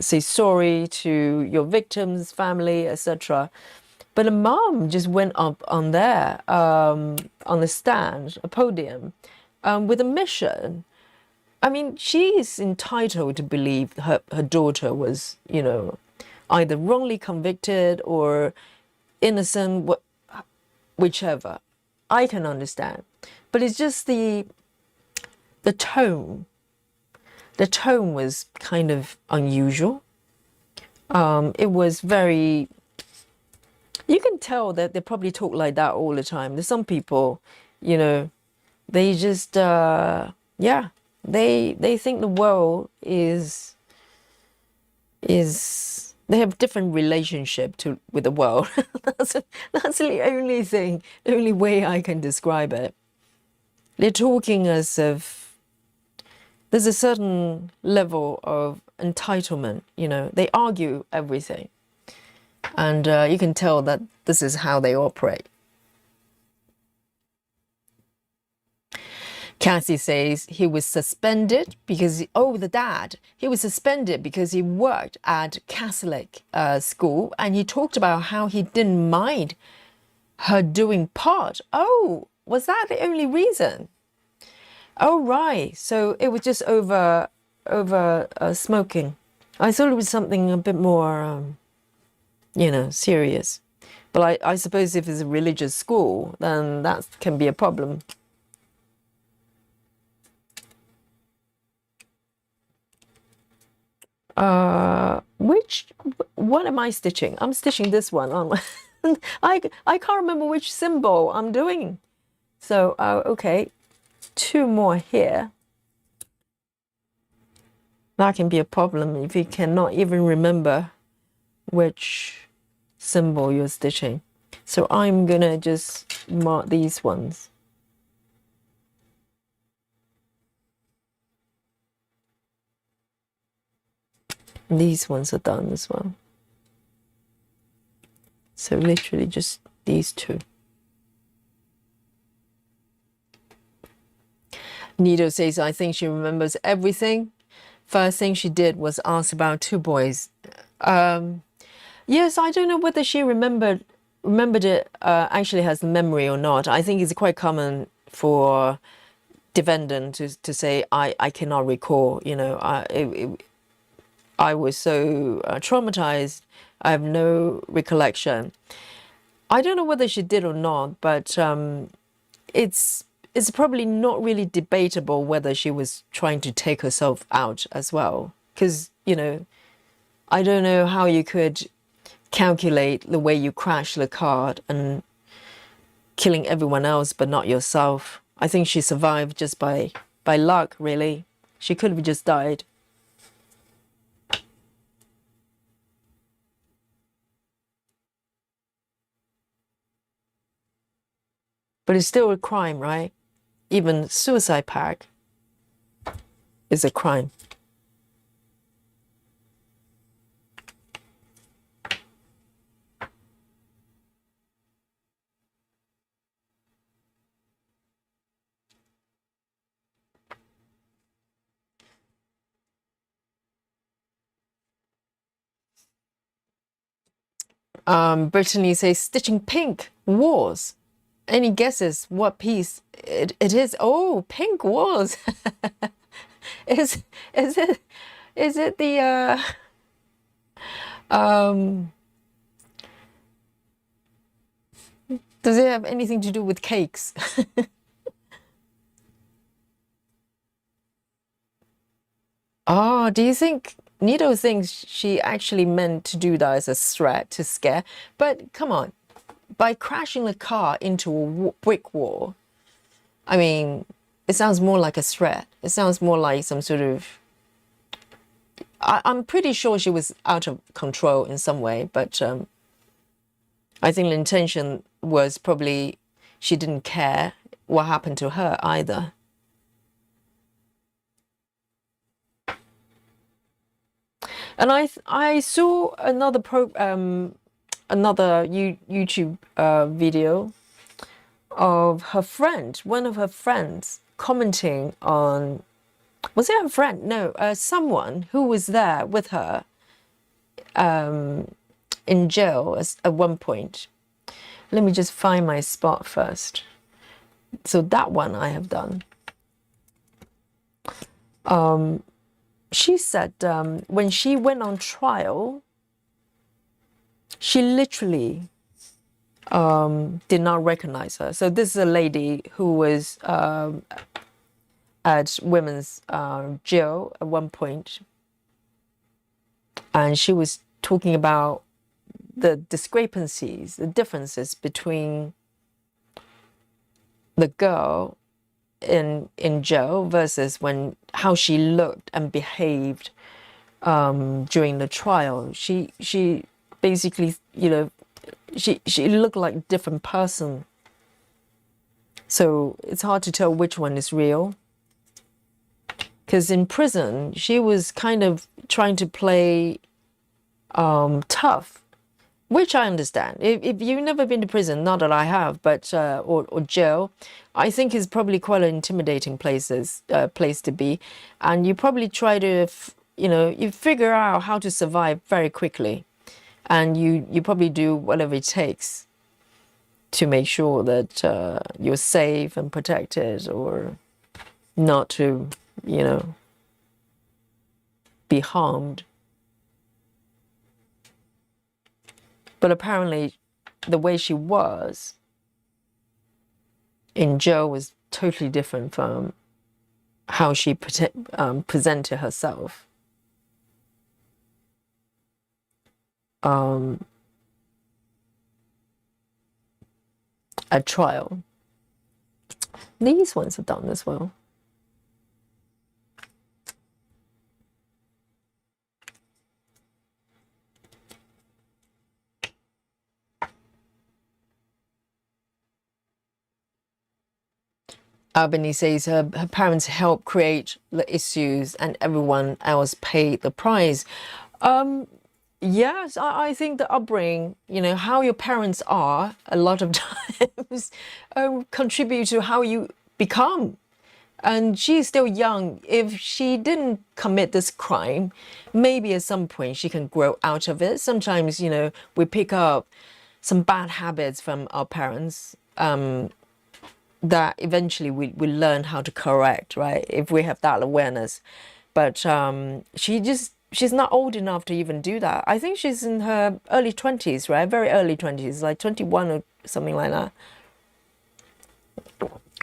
A: say sorry to your victim's family, etc. But the mom just went up on there, on the stand, a podium, with a mission. I mean, she's entitled to believe her daughter was, either wrongly convicted or innocent, whichever. I can understand. But it's just the tone. The tone was kind of unusual. It was very... You can tell that they probably talk like that all the time. There's some people, they just, they think the world is they have different relationship with the world. that's the only thing, the only way I can describe it. They're talking as if there's a certain level of entitlement, they argue everything. And you can tell that this is how they operate. Cassie says he was suspended because, the dad, he was suspended because he worked at Catholic school, and he talked about how he didn't mind her doing pot. Oh, was that the only reason? Oh, right. So it was just over smoking. I thought it was something a bit more, serious. But I suppose if it's a religious school, then that can be a problem. What am I stitching? I'm stitching this one. I can't remember which symbol I'm doing. So, okay, 2 more here. That can be a problem if you cannot even remember which symbol you're stitching. So I'm gonna just mark these ones. And these ones are done as well. So literally just these 2. Nido says, I think she remembers everything. First thing she did was ask about 2 boys. Yes, I don't know whether she remembered it, actually has the memory or not. I think it's quite common for defendant to say, I cannot recall, I was so traumatized, I have no recollection. I don't know whether she did or not, but it's probably not really debatable whether she was trying to take herself out as well. Because, I don't know how you could calculate the way you crash the car and killing everyone else but not yourself. I think she survived just by luck, really. She could have just died. But it's still a crime, right? Even suicide pact is a crime. Brittany says, stitching pink wars. Any guesses what piece it is? Oh, pink wars. is it the does it have anything to do with cakes? Oh, do you think Nito thinks she actually meant to do that as a threat to scare? But come on, by crashing the car into a brick wall, I mean, it sounds more like a threat. It sounds more like some sort of... I'm pretty sure she was out of control in some way, but I think the intention was probably she didn't care what happened to her either. And I saw another YouTube video of her friend, one of her friends, commenting on, was it her friend? No, someone who was there with her in jail at one point. Let me just find my spot first. So that one I have done. She said when she went on trial, she literally did not recognize her. So this is a lady who was at women's jail at one point, and she was talking about the discrepancies, the differences between the girl in jail versus how she looked and behaved during the trial. She basically, you know, she looked like a different person. So it's hard to tell which one is real. Because in prison, she was kind of trying to play tough, which I understand. If you've never been to prison, not that I have, but or jail, I think is probably quite an intimidating place to be, and you probably try to, you figure out how to survive very quickly, and you probably do whatever it takes to make sure that you're safe and protected, or not to, be harmed. But apparently, the way she was in jail was totally different from how she presented herself at trial. These ones are done as well. Aimee says her parents helped create the issues and everyone else paid the price. Yes, I think the upbringing, how your parents are, a lot of times contribute to how you become. And she's still young. If she didn't commit this crime, maybe at some point she can grow out of it. Sometimes, we pick up some bad habits from our parents that eventually we learn how to correct, right? If we have that awareness. But she's not old enough to even do that. I think she's in her early 20s, right? Very early 20s, like 21 or something like that.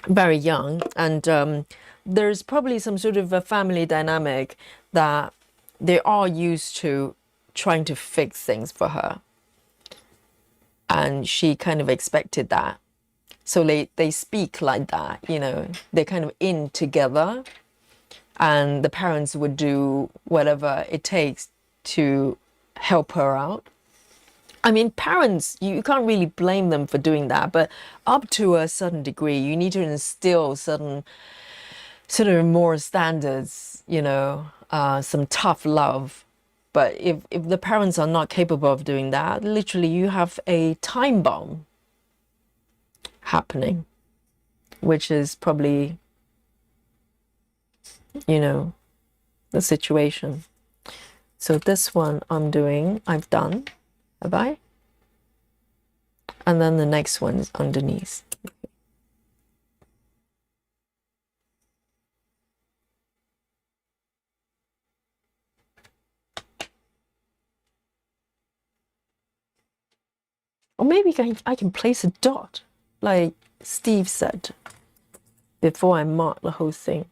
A: Very young. And there's probably some sort of a family dynamic that they are used to trying to fix things for her. And she kind of expected that. So they speak like that, they're kind of in together, and the parents would do whatever it takes to help her out. I mean, parents, you can't really blame them for doing that, but up to a certain degree, you need to instill certain sort of moral standards, some tough love. But if the parents are not capable of doing that, literally you have a time bomb happening, which is probably, the situation. So this one I've done, have I? And then the next one is underneath. Or maybe I can place a dot, like Steve said, before I mark the whole thing.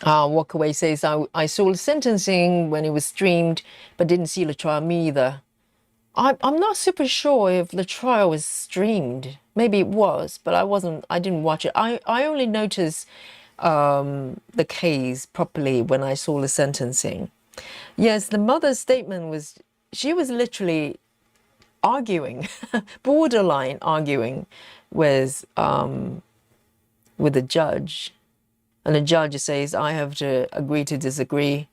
A: Walkaway says, I saw the sentencing when it was streamed, but didn't see the trial. Me either. I'm not super sure if the trial was streamed. Maybe it was, but I didn't watch it. I only noticed the case properly when I saw the sentencing. Yes, the mother's statement was, she was literally arguing, borderline arguing with the judge. And the judge says, I have to agree to disagree.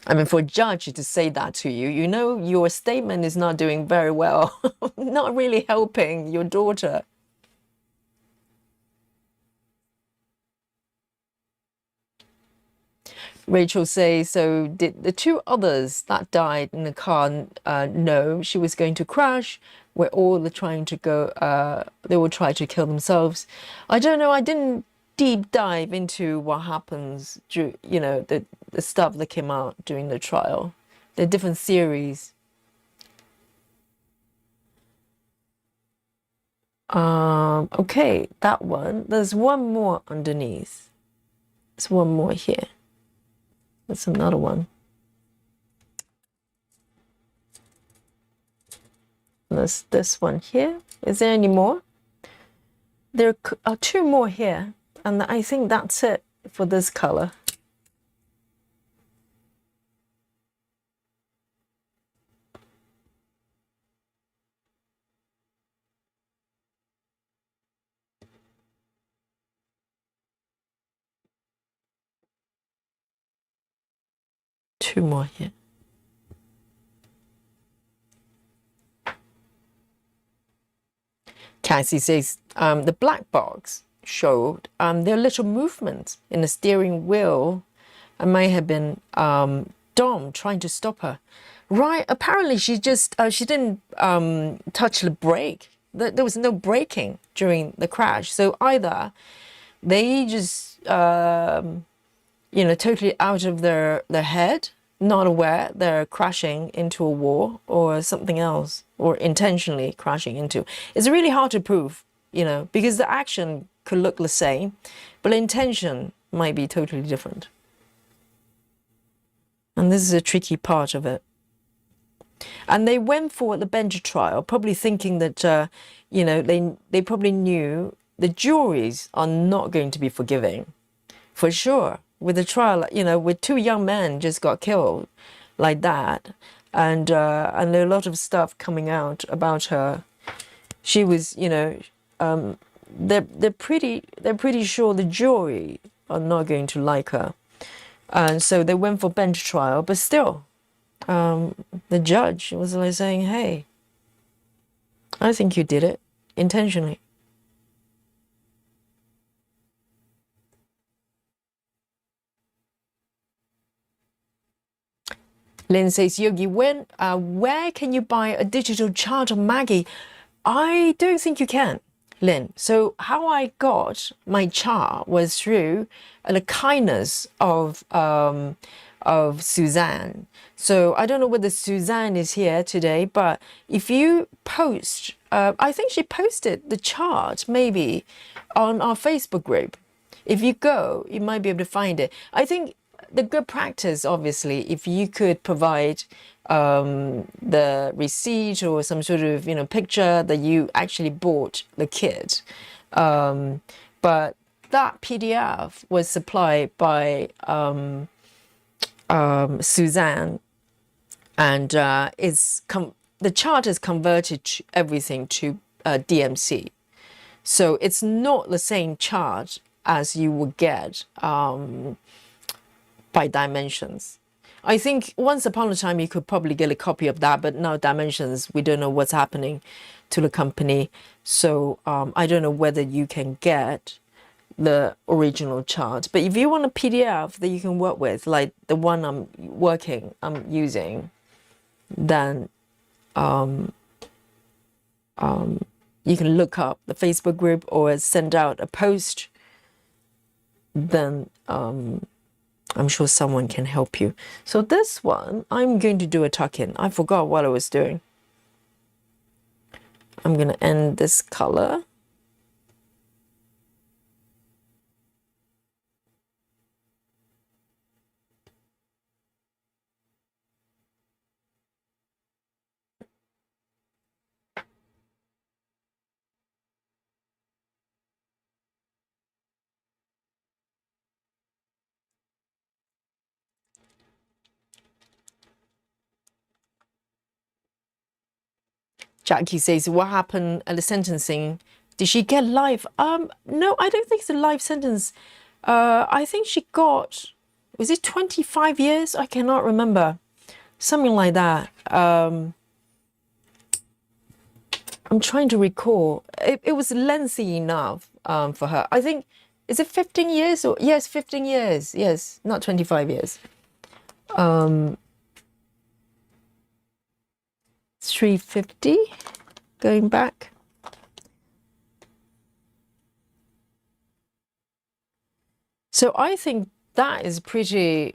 A: I mean, for a judge to say that to you, you know your statement is not doing very well, not really helping your daughter. Rachel says, so did the two others that died in the car know she was going to crash? Were all trying to go, they will try to kill themselves. I don't know, I didn't deep dive into what happens, you know, the stuff that came out during the trial, the different theories. Okay, that one. There's one more underneath. There's one more here. That's another one. There's this one here. Is there any more? There are two more here, and I think that's it for this color. Two more here. Cassie says the black box showed there are little movements in the steering wheel. It may have been Dom trying to stop her. Right, apparently she just she didn't touch the brake. There was no braking during the crash. So either they just you know, totally out of their head, not aware they're crashing into a wall or something else, or intentionally crashing into. It's really hard to prove, you know, because the action could look the same, but the intention might be totally different. And this is a tricky part of it. And they went for the bench trial, probably thinking that, you know, they probably knew the juries are not going to be forgiving, for sure. With the trial, you know, with two young men just got killed like that, and there are a lot of stuff coming out about her. She was, you know, they're pretty sure the jury are not going to like her, and so they went for bench trial. But still, the judge was like saying, "Hey, I think you did it intentionally." Lynn says, Yogi, where can you buy a digital chart of Maggie? I don't think you can, Lynn. So how I got my chart was through the kindness of Suzanne. So I don't know whether Suzanne is here today, but if you post, I think she posted the chart maybe on our Facebook group. If you go, you might be able to find it. I think the good practice, obviously, if you could provide the receipt or some sort of, you know, picture that you actually bought the kit. But that PDF was supplied by Suzanne, and the chart is converted to everything to DMC. So it's not the same chart as you would get by Dimensions. I think once upon a time you could probably get a copy of that, but now Dimensions, we don't know what's happening to the company. So I don't know whether you can get the original chart. But if you want a PDF that you can work with, like the one I'm using, then you can look up the Facebook group or send out a post. Then I'm sure someone can help you. So this one, I'm going to do a tuck-in. I forgot what I was doing. I'm going to end this color. Jackie says, what happened at the sentencing? Did she get life? No, I don't think it's a life sentence. I think she got, was it 25 years? I cannot remember. Something like that. I'm trying to recall. It was lengthy enough for her. I think, is it 15 years? Or yes, 15 years. Yes, not 25 years. 350 going back. So I think that is pretty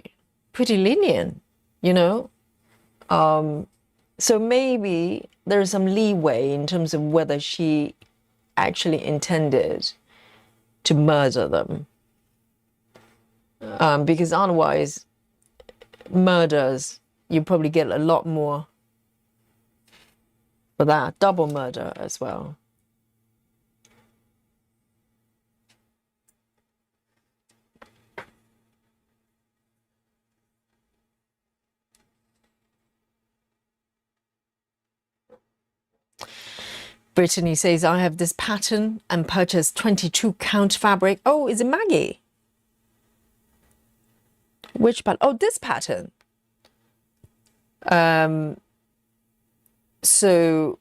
A: lenient, you know. So maybe there's some leeway in terms of whether she actually intended to murder them, because otherwise, murders, you probably get a lot more for that, double murder as well. Brittany says, I have this pattern and purchased 22 count fabric. Oh, is it Maggie? Which pattern? Oh, this pattern. So,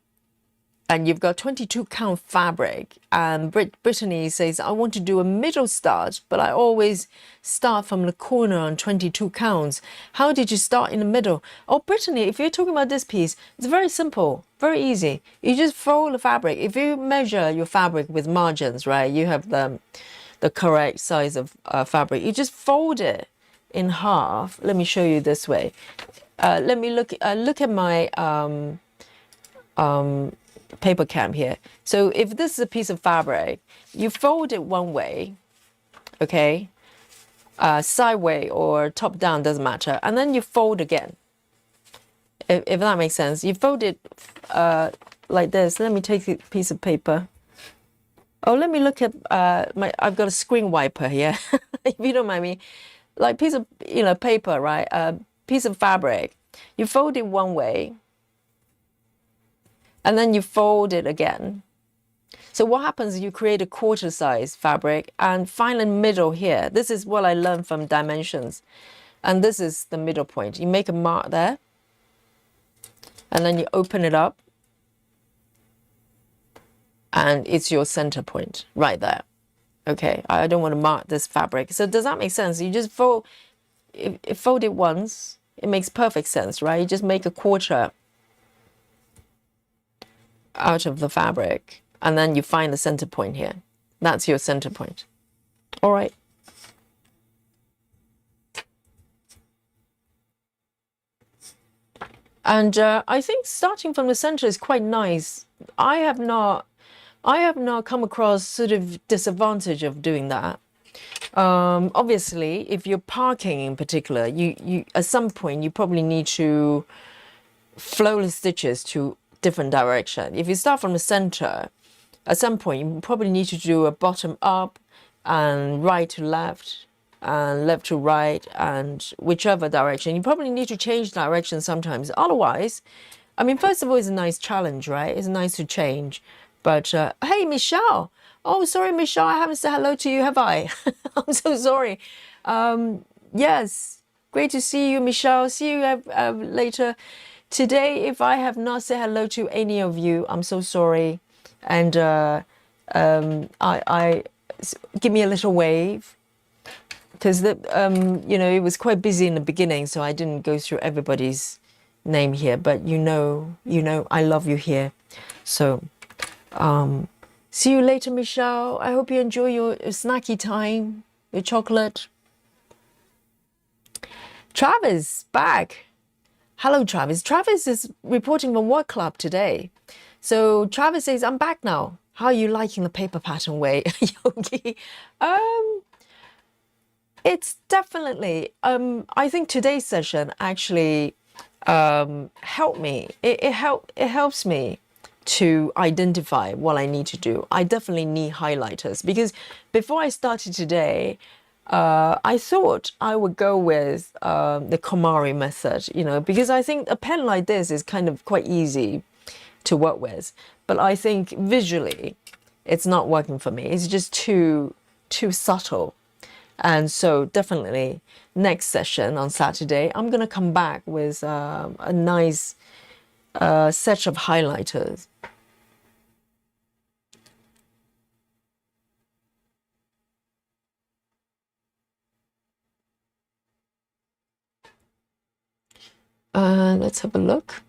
A: and you've got 22 count fabric, and Brittany says, I want to do a middle start, but I always start from the corner on 22 counts. How did you start in the middle? Oh, Brittany, if you're talking about this piece, it's very simple, very easy. You just fold the fabric. If you measure your fabric with margins, right, you have the correct size of fabric. You just fold it in half. Let me show you this way. Let me look at my paper cam here. So if this is a piece of fabric, you fold it one way, okay, sideway or top down, doesn't matter, and then you fold again, if that makes sense. You fold it like this. Let me take a piece of paper. Oh, let me look at I've got a screen wiper here, if you don't mind me. Like piece of, you know, paper, right? Piece of fabric. You fold it one way, and then you fold it again. So what happens is you create a quarter size fabric and find the middle here. This is what I learned from dimensions. And this is the middle point. You make a mark there, and then you open it up, and it's your center point right there. Okay, I don't want to mark this fabric. So does that make sense? You just fold it once. It makes perfect sense, right? You just make a quarter out of the fabric, and then you find the center point here. That's your center point. All right. And I think starting from the center is quite nice. I have not come across sort of disadvantage of doing that. Obviously, if you're parking in particular, you at some point you probably need to flow the stitches to different direction. If you start from the center, at some point you probably need to do a bottom up and right to left and left to right and whichever direction. You probably need to change direction sometimes. Otherwise, I mean, first of all, it's a nice challenge, right? It's nice to change. But hey, Michelle. Oh, sorry, Michelle, I haven't said hello to you, have I? I'm so sorry. Yes, great to see you, Michelle. See you later. Today, if I have not said hello to any of you, I'm so sorry. And I give me a little wave, because you know, it was quite busy in the beginning, so I didn't go through everybody's name here. But you know, I love you here. So see you later, Michelle. I hope you enjoy your snacky time, your chocolate. Travis, back. Hello, Travis. Travis is reporting from work club today. So Travis says, I'm back now. How are you liking the paper pattern way, Yogi? It's definitely, I think today's session actually helped me. It helps me to identify what I need to do. I definitely need highlighters, because before I started today, I thought I would go with the KonMari method, you know, because I think a pen like this is kind of quite easy. to work with. But I think visually, it's not working for me. It's just too subtle. And so definitely next session on Saturday, I'm going to come back with a nice set of highlighters. Let's have a look.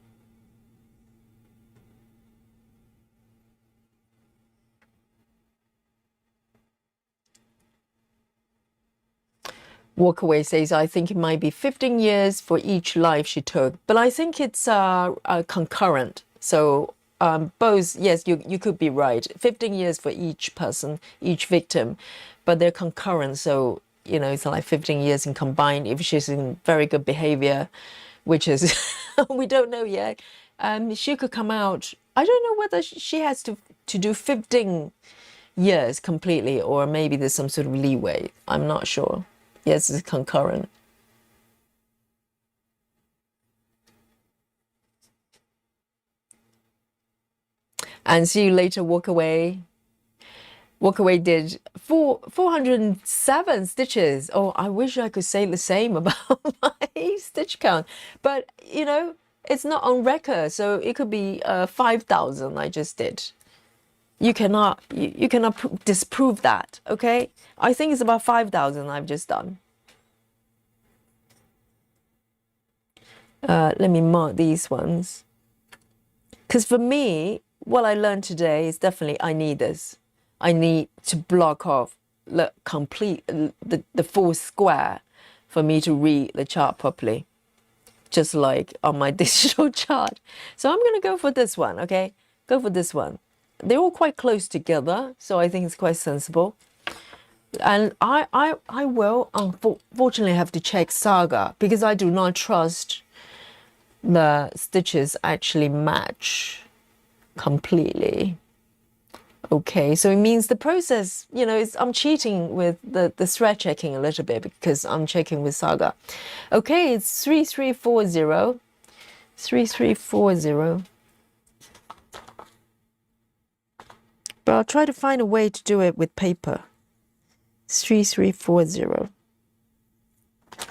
A: Walkaway says, I think it might be 15 years for each life she took, but I think it's concurrent. So both, yes, you could be right. 15 years for each person, each victim, but they're concurrent. So, you know, it's like 15 years in combined if she's in very good behavior, which is, we don't know yet. She could come out, I don't know whether she has to do 15 years completely, or maybe there's some sort of leeway. I'm not sure. Yes, it's concurrent. And see you later, Walkaway. Walkaway did 407 stitches. Oh, I wish I could say the same about my stitch count. But, you know, it's not on record, so it could be 5,000 I just did. You cannot disprove that, okay? I think it's about 5,000 I've just done. Let me mark these ones. Because for me, what I learned today is definitely I need this. I need to block off, complete the full square for me to read the chart properly, just like on my digital chart. So I'm going to go for this one, okay? Go for this one. They're all quite close together, so I think it's quite sensible. And I will unfortunately have to check Saga because I do not trust the stitches actually match completely. Okay, so it means the process, you know, I'm cheating with the thread checking a little bit because I'm checking with Saga. Okay, it's 3340. 3340. But I'll try to find a way to do it with paper. 3340.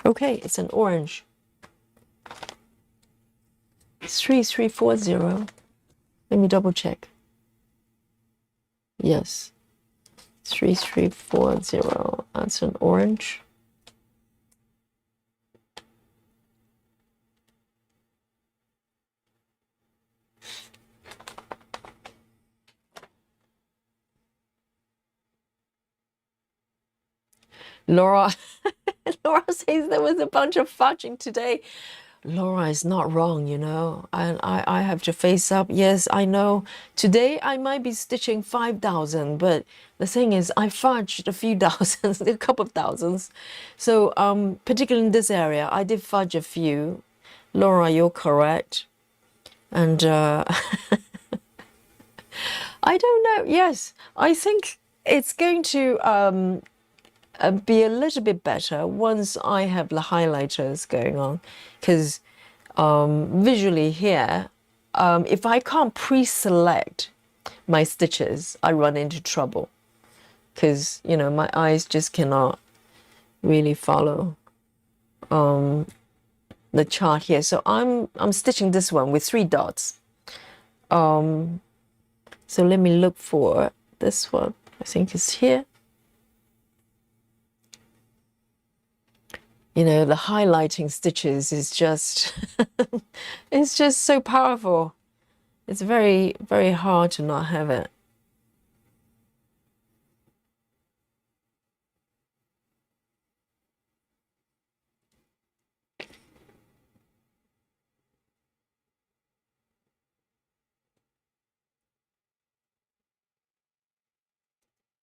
A: Okay, it's an orange. 3340. Let me double check. Yes. 3340. That's an orange. Laura, Laura says there was a bunch of fudging today. Laura is not wrong, you know, and I have to face up. Yes, I know. Today I might be stitching 5,000, but the thing is I fudged a few thousands, a couple of thousands. So particularly in this area, I did fudge a few. Laura, you're correct. And I don't know. Yes, I think it's going to be a little bit better once I have the highlighters going on, because visually here, if I can't pre-select my stitches, I run into trouble because, you know, my eyes just cannot really follow the chart here. So I'm stitching this one with 3 dots. So let me look for this one. I think it's here. You know, the highlighting stitches is just, it's just so powerful. It's very, very hard to not have it.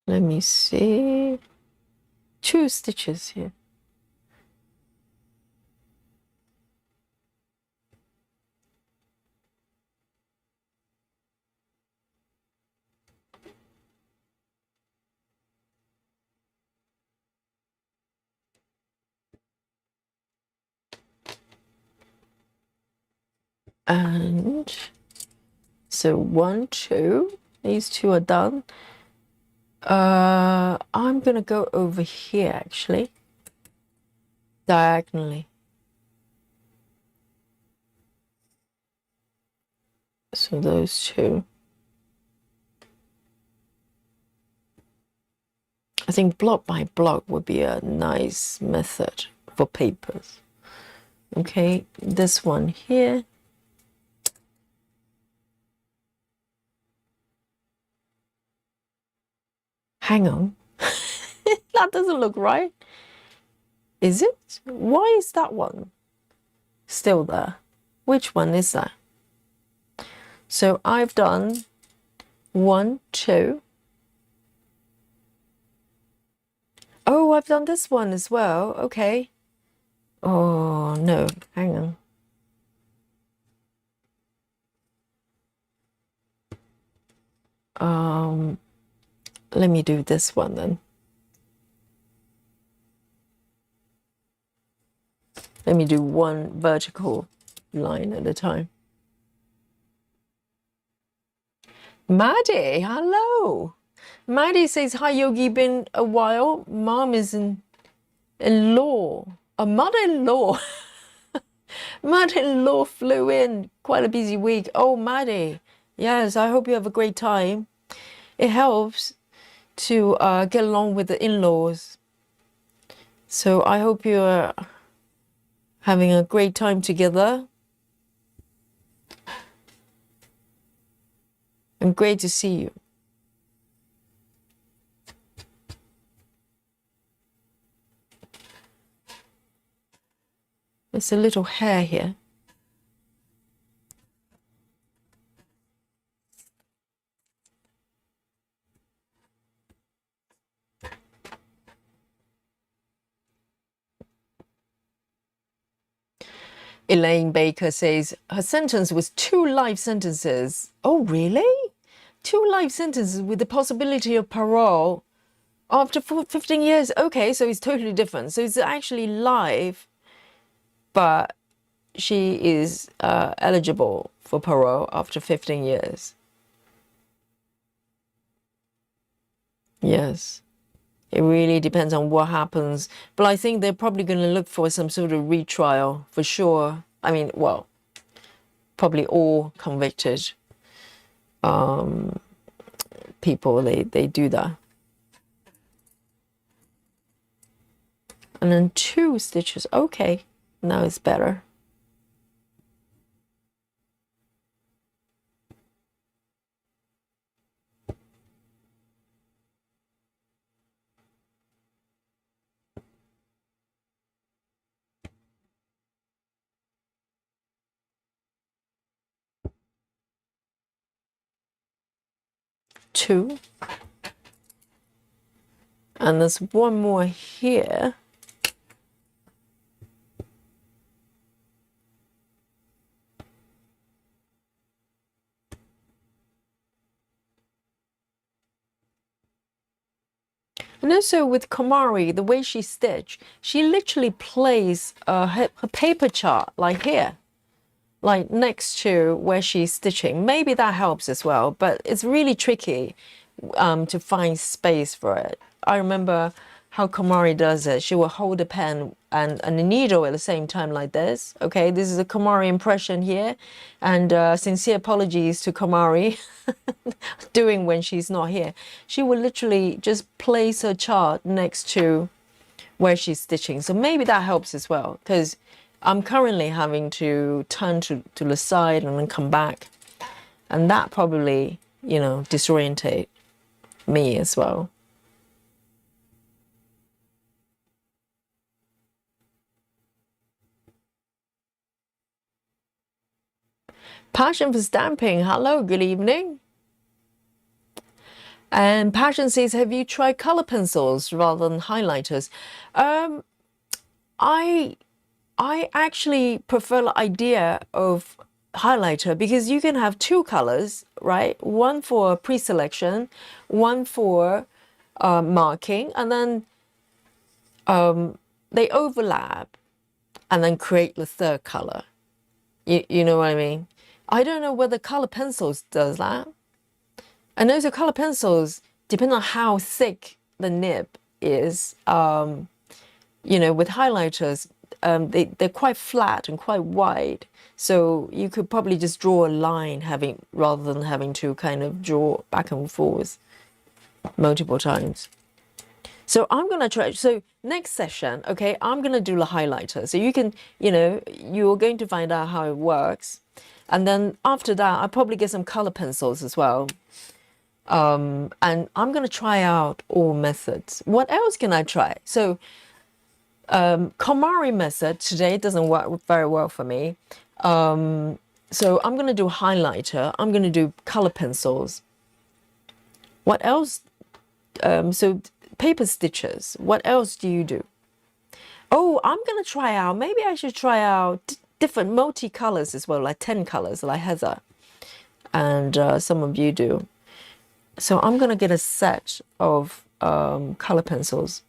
A: Let me see. 2 stitches here. And So 1, 2, these 2 are done. I'm gonna go over here actually, diagonally. So those 2. I think block by block would be a nice method for papers. Okay, this one here. Hang on. That doesn't look right. Is it? Why is that one still there? Which one is that? So I've done 1, 2. Oh, I've done this one as well. Okay. Oh, no. Hang on. Let me do this one then. Let me do one vertical line at a time. Maddie, hello. Maddie says, hi, Yogi, been a while. Mom is in law. A mother-in-law. Mother-in-law flew in. Quite a busy week. Oh, Maddie. Yes, I hope you have a great time. It helps to get along with the in-laws. So I hope you're having a great time together. And great to see you. There's a little hair here. Elaine Baker says her sentence was 2 life sentences. Oh, really? 2 life sentences with the possibility of parole after 15 years. Okay, so it's totally different. So it's actually life, but she is eligible for parole after 15 years. Yes. It really depends on what happens. But I think they're probably going to look for some sort of retrial for sure. I mean, well, probably all convicted people, they do that. And then 2 stitches. Okay, now it's better. Two, and there's one more here. And also with Komari, the way she stitched, she literally plays her paper chart like here, like next to where she's stitching. Maybe that helps as well, but it's really tricky to find space for it. I remember how Komari does it. She will hold a pen and a needle at the same time like this. Okay, this is a Komari impression here. And sincere apologies to Komari doing when she's not here. She will literally just place her chart next to where she's stitching. So maybe that helps as well, because I'm currently having to turn to the side and then come back. And that probably, you know, disorientate me as well. Passion for stamping. Hello, good evening. And Passion says, have you tried color pencils rather than highlighters? I actually prefer the idea of highlighter because you can have 2 colors, right? One for pre-selection, one for marking, and then they overlap and then create the 3rd color. You know what I mean? I don't know whether color pencils does that. And also color pencils, depending on how thick the nib is, you know, with highlighters, they're quite flat and quite wide. So you could probably just draw a line rather than having to kind of draw back and forth multiple times. So I'm going to try, so next session, okay, I'm going to do the highlighter. So you can, you know, you're going to find out how it works. And then after that, I'll probably get some color pencils as well. And I'm going to try out all methods. What else can I try? So KonMari method today doesn't work very well for me. So I'm going to do highlighter. I'm going to do color pencils. What else? So paper stitches. What else do you do? Oh, I'm going to try out, maybe I should try out different multi-colors as well, like 10 colors like Heather and some of you do. So I'm going to get a set of color pencils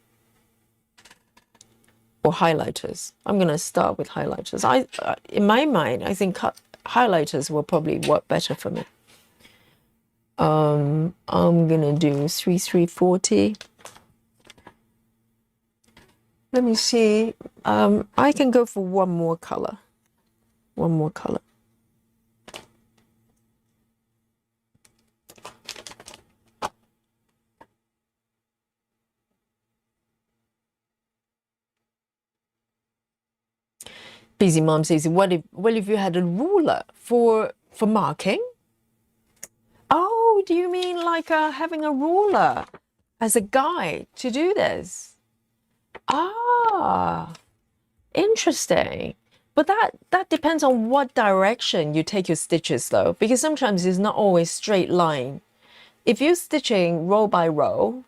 A: or highlighters. I'm going to start with highlighters. In my mind, I think highlighters will probably work better for me. I'm going to do 340. Let me see. I can go for one more color. One more color. Busy Mom says, what if you had a ruler for marking? Oh, do you mean like having a ruler as a guide to do this? Ah, interesting. But that depends on what direction you take your stitches though, because sometimes it's not always straight line. If you're stitching row by row,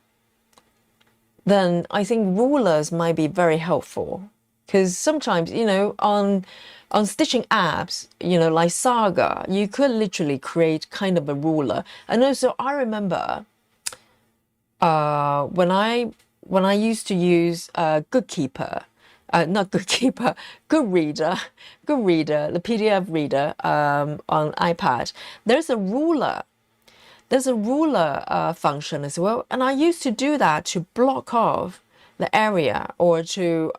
A: then I think rulers might be very helpful. Because sometimes, you know, on stitching apps, you know, like Saga, you could literally create kind of a ruler. And also I remember when I used to use Goodkeeper, not Goodkeeper, Goodreader, the PDF reader on iPad, there's a ruler. There's a ruler function as well. And I used to do that to block off the area or to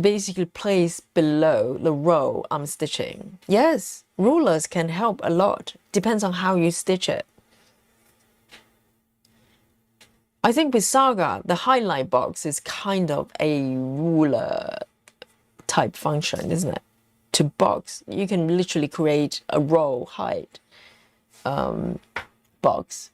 A: basically place below the row I'm stitching. Yes, rulers can help a lot. Depends on how you stitch it. I think with Saga, the highlight box is kind of a ruler type function, isn't it? To box, you can literally create a row height box.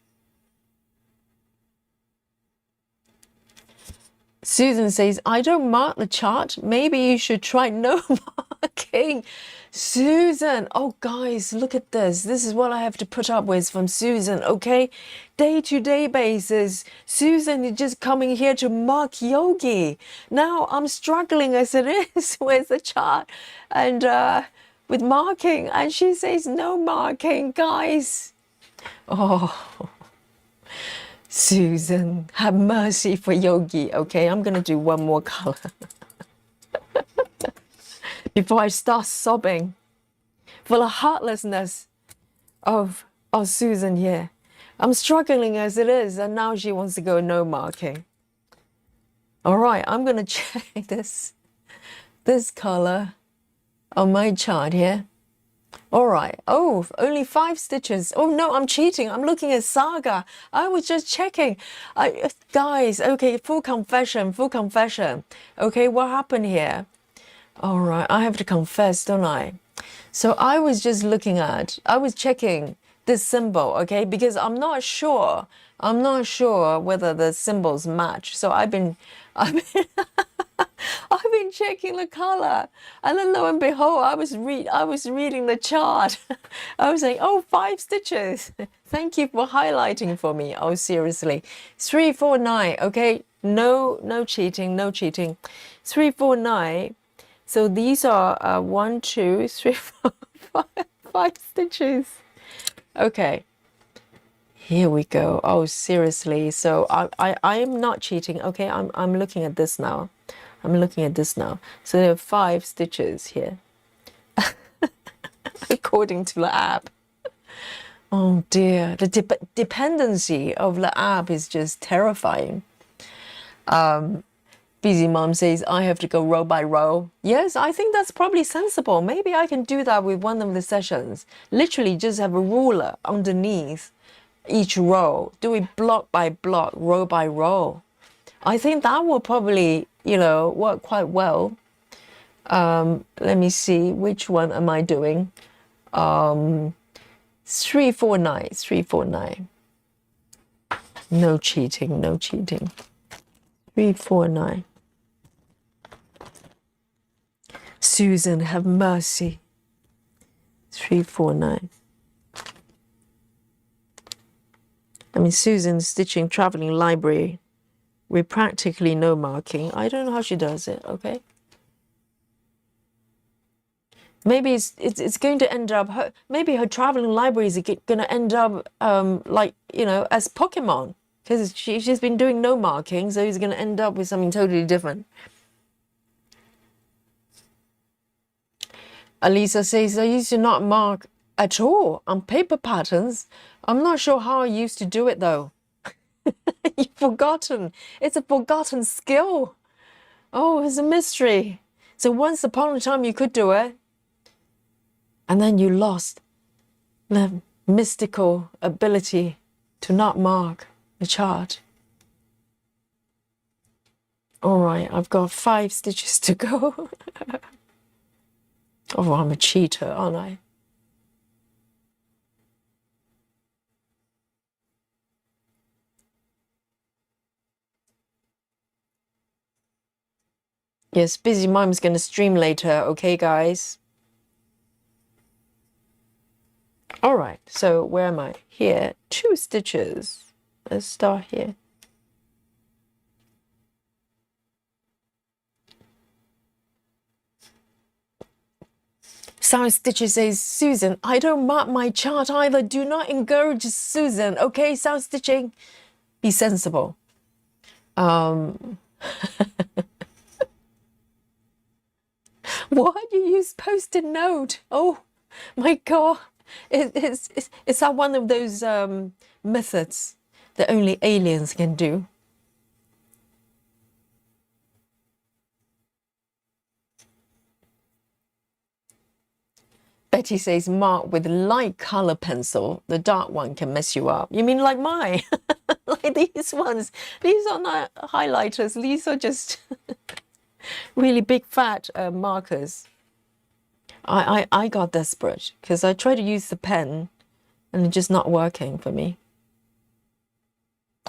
A: Susan says, I don't mark the chart. Maybe you should try no marking. Susan, oh guys, look at this. This is what I have to put up with from Susan, okay? Day-to-day basis. Susan is just coming here to mark Yogi. Now I'm struggling as it is with the chart and with marking. And she says, no marking, guys. Oh. Susan, have mercy for Yogi. Okay, I'm going to do one more color before I start sobbing for the heartlessness of Susan here. I'm struggling as it is, and now she wants to go no marking. All right, I'm going to check this color on my chart here. All right. Oh, only 5 stitches. Oh, no, I'm cheating. I'm looking at Saga. I was just checking. Guys, okay, full confession. Okay, what happened here? All right, I have to confess, don't I? So I was just I was checking this symbol, okay, because I'm not sure whether the symbols match. So I've been I've been checking the color, and then lo and behold, I was reading the chart. I was saying, oh, 5 stitches. Thank you for highlighting for me. Oh, seriously, 349. Okay, no cheating, 349. So these are 1, 2, 3, 4, 5 stitches. Okay. Here we go. Oh, seriously. So I am not cheating. Okay, I'm looking at this now. So there are 5 stitches here. according to the app. Oh dear, the dependency of the app is just terrifying. Busy Mom says, I have to go row by row. Yes, I think that's probably sensible. Maybe I can do that with one of the sessions. Literally just have a ruler underneath each row. Do it block by block, row by row. I think that will probably, work quite well. Let me see, which one am I doing? 349, 349. No cheating, no cheating. 349. Susan, have mercy. 349. I mean, Susan's stitching traveling library with practically no marking. I don't know how she does it, okay? Maybe it's going to end up, maybe her traveling library is going to end up as Pokemon, because she's been doing no marking, so it's going to end up with something totally different. Alisa says, I used to not mark at all on paper patterns. I'm not sure how I used to do it though. You've forgotten. It's a forgotten skill. Oh, it's a mystery. So once upon a time you could do it, and then you lost the mystical ability to not mark the chart. All right, I've got 5 stitches to go. Oh, I'm a cheater, aren't I? Yes, Busy Mom's going to stream later, okay, guys? All right, so where am I? Here, 2 stitches. Let's start here. Sound Stitches says, Susan, I don't mark my chart either. Do not encourage Susan, okay? Sound Stitching, be sensible. What? You use Post-it note? Oh, my God. It's that one of those methods that only aliens can do. Betty says, mark with light color pencil. The dark one can mess you up. You mean like mine? Like these ones. These are not highlighters. These are just really big fat markers. I got desperate because I tried to use the pen and it's just not working for me.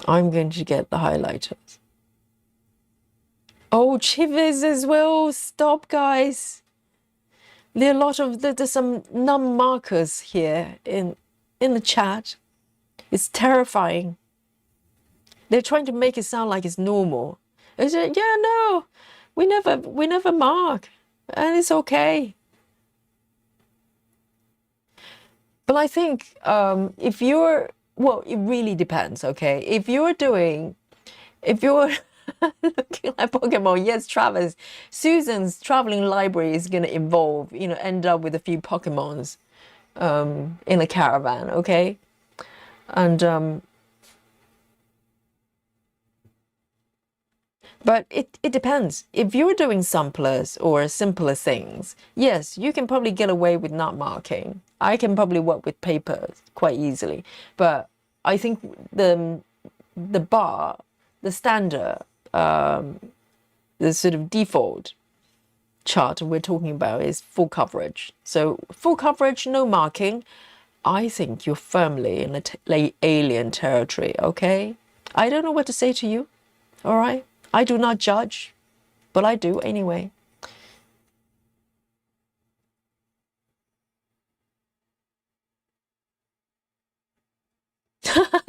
A: I'm going to get the highlighters. Oh, Chivis as well. Stop, guys. There are there's some numb markers here in the chat. It's terrifying. They're trying to make it sound like it's normal. Is it? Yeah, no, we never mark, and it's okay. But I think if you're, well, it really depends. Okay, if you're looking like Pokemon, yes, Travis. Susan's traveling library is going to evolve, end up with a few Pokemons in a caravan, okay? And but it depends. If you're doing samplers or simpler things, yes, you can probably get away with not marking. I can probably work with paper quite easily. But I think the bar, the standard, the sort of default chart we're talking about is full coverage. So full coverage, no marking. I think you're firmly in alien territory, okay? I don't know what to say to you, all right? I do not judge, but I do anyway.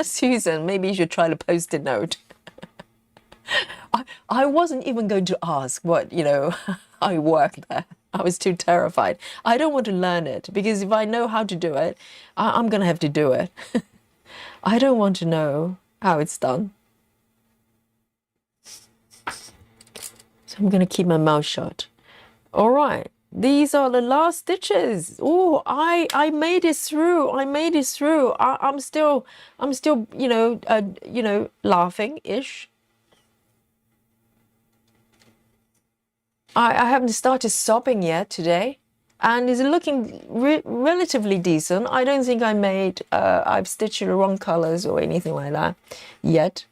A: Susan, maybe you should try to post a note. I wasn't even going to ask what, I worked there. I was too terrified. I don't want to learn it because if I know how to do it, I'm going to have to do it. I don't want to know how it's done. So I'm going to keep my mouth shut. All right. These are the last stitches. Oh, I made it through. I made it through. I'm still laughing-ish. I haven't started sobbing yet today, and it's looking relatively decent. I don't think I've stitched the wrong colors or anything like that yet.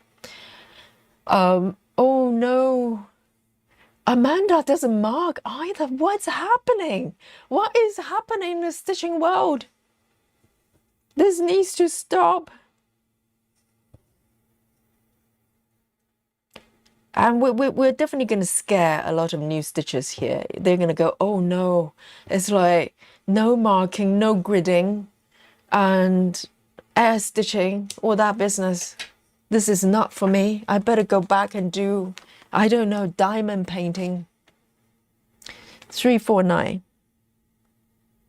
A: Oh no. Amanda doesn't mark either. What's happening? What is happening in the stitching world? This needs to stop. And we're definitely going to scare a lot of new stitchers here. They're going to go, oh no, it's like no marking, no gridding, and air stitching, all that business. This is not for me. I better go back and do, I don't know, diamond painting. 349.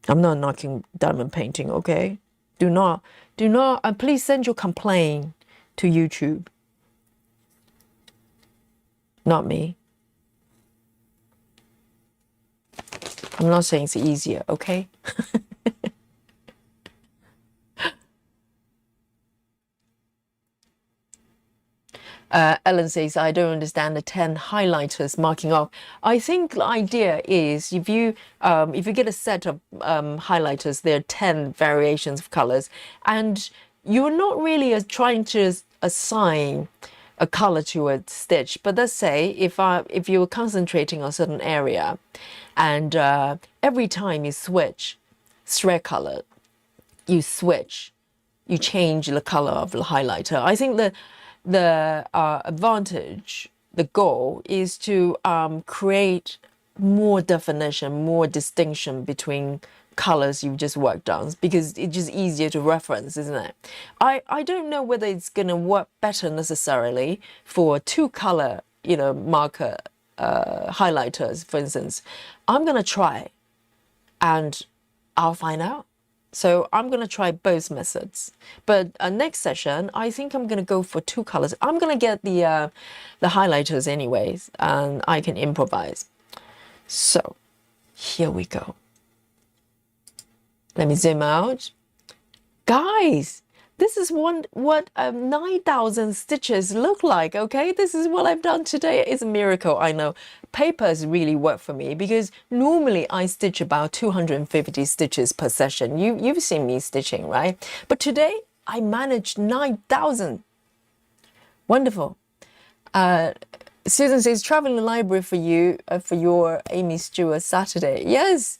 A: I'm not knocking diamond painting, okay? Do not, please send your complaint to YouTube. Not me. I'm not saying it's easier, okay? Ellen says, I don't understand the 10 highlighters marking off. I think the idea is if you get a set of highlighters, there are 10 variations of colors, and you're not really trying to assign a color to a stitch. But let's say if you're concentrating on a certain area, and every time you switch thread color, you change the color of the highlighter. I think the advantage, the goal is to create more definition, more distinction between colors you've just worked on, because it's just easier to reference, isn't it? I don't know whether it's going to work better necessarily for two color, marker highlighters, for instance. I'm going to try and I'll find out. So I'm going to try both methods. But next session, I think I'm going to go for two colors. I'm going to get the highlighters anyways, and I can improvise. So here we go. Let me zoom out. Guys, this is what 9,000 stitches look like, okay? This is what I've done today. It's a miracle, I know. Papers really work for me because normally I stitch about 250 stitches per session. You've seen me stitching, right? But today I managed 9,000. Wonderful. Susan says, traveling the library for you, for your Aimee Stewart Saturday. Yes.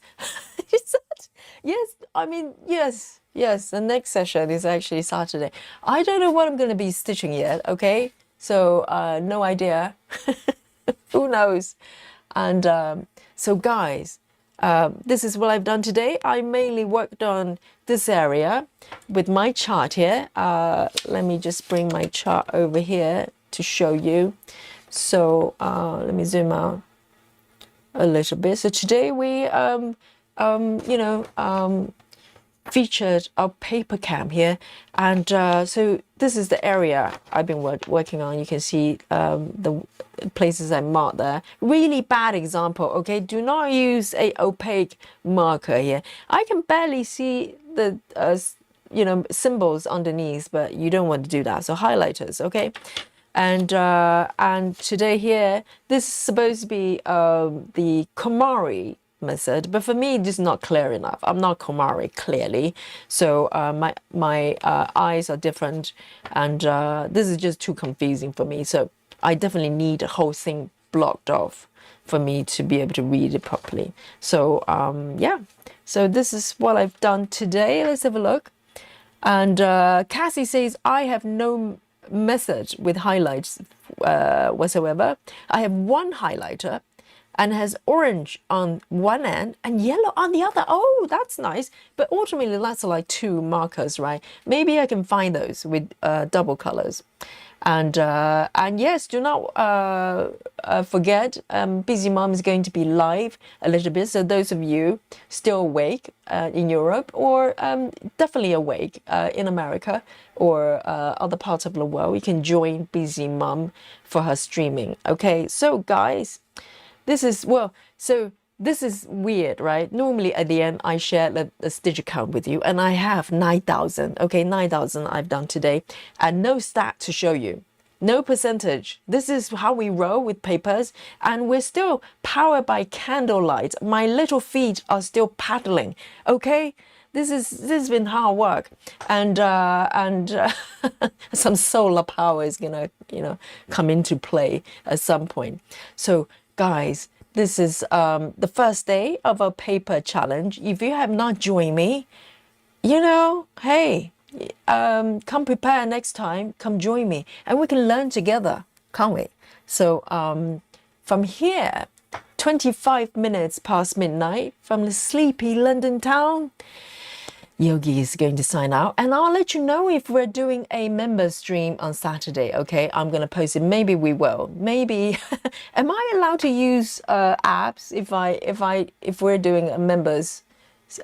A: Yes, I mean, yes, the next session is actually Saturday. I don't know what I'm going to be stitching yet, okay? So, no idea. Who knows? And so, guys, this is what I've done today. I mainly worked on this area with my chart here. Let me just bring my chart over here to show you. So, let me zoom out a little bit. So today we featured our paper cam here, and so this is the area I've been working on. You can see the places I marked there. Really bad example, okay? Do not use a opaque marker here. I can barely see the symbols underneath, but you don't want to do that. So highlighters, okay? And today here, this is supposed to be the Komari method, but for me, it's not clear enough. I'm not Komari clearly, so my eyes are different, and this is just too confusing for me. So I definitely need the whole thing blocked off for me to be able to read it properly. So yeah, so this is what I've done today. Let's have a look. And Cassie says, I have no method with highlights whatsoever. I have one highlighter and has orange on one end and yellow on the other. Oh, that's nice. But ultimately, that's like two markers, right? Maybe I can find those with double colors. And yes, do not forget, Busy Mom is going to be live a little bit. So those of you still awake in Europe, or definitely awake in America or other parts of the world, you can join Busy Mom for her streaming. Okay, so guys, this is, well, so this is weird, right? Normally at the end, I share the stitch count with you, and I have 9,000. Okay, 9,000 I've done today, and no stat to show you. No percentage. This is how we roll with papers, and we're still powered by candlelight. My little feet are still paddling. Okay, this has been hard work, and some solar power is gonna come into play at some point. So guys, this is the first day of our paper challenge. If you have not joined me, hey, come prepare next time. Come join me, and we can learn together, can't we? So from here, 25 minutes past midnight from the sleepy London town, Yogi is going to sign out, and I'll let you know if we're doing a member stream on Saturday. Okay, I'm gonna post it. Maybe we will. Maybe. Am I allowed to use apps if we're doing a members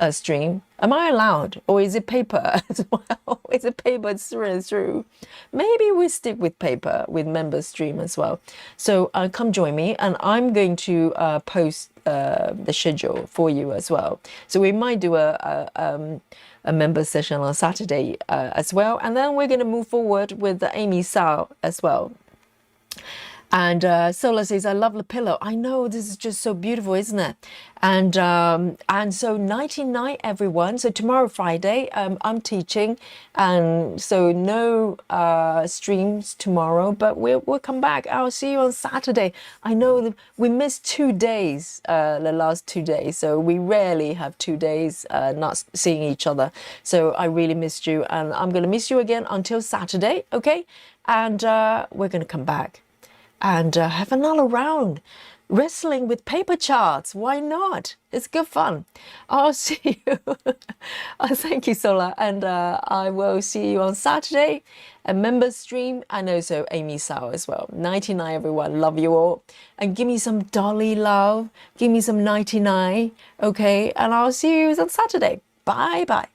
A: stream? Am I allowed, or is it paper as well? Is it paper through and through? Maybe we stick with paper with members stream as well. So come join me, and I'm going to post the schedule for you as well. So we might do a member session on Saturday as well, and then we're going to move forward with the Aimee Sao as well. And Sola says, I love the pillow. I know, this is just so beautiful, isn't it? And so nighty night, everyone. So tomorrow, Friday, I'm teaching, and so no streams tomorrow, but we'll come back. I'll see you on Saturday. I know that we missed 2 days, the last 2 days, so we rarely have 2 days not seeing each other. So I really missed you, and I'm going to miss you again until Saturday, okay? And we're going to come back and have another round wrestling with paper charts. Why not? It's good fun. I'll see you. Thank you, Sola, and I will see you on Saturday, a members stream, and also Aimee Sao as well. 99, everyone. Love you all, and give me some Dolly love. Give me some 99, okay? And I'll see you on Saturday. Bye bye.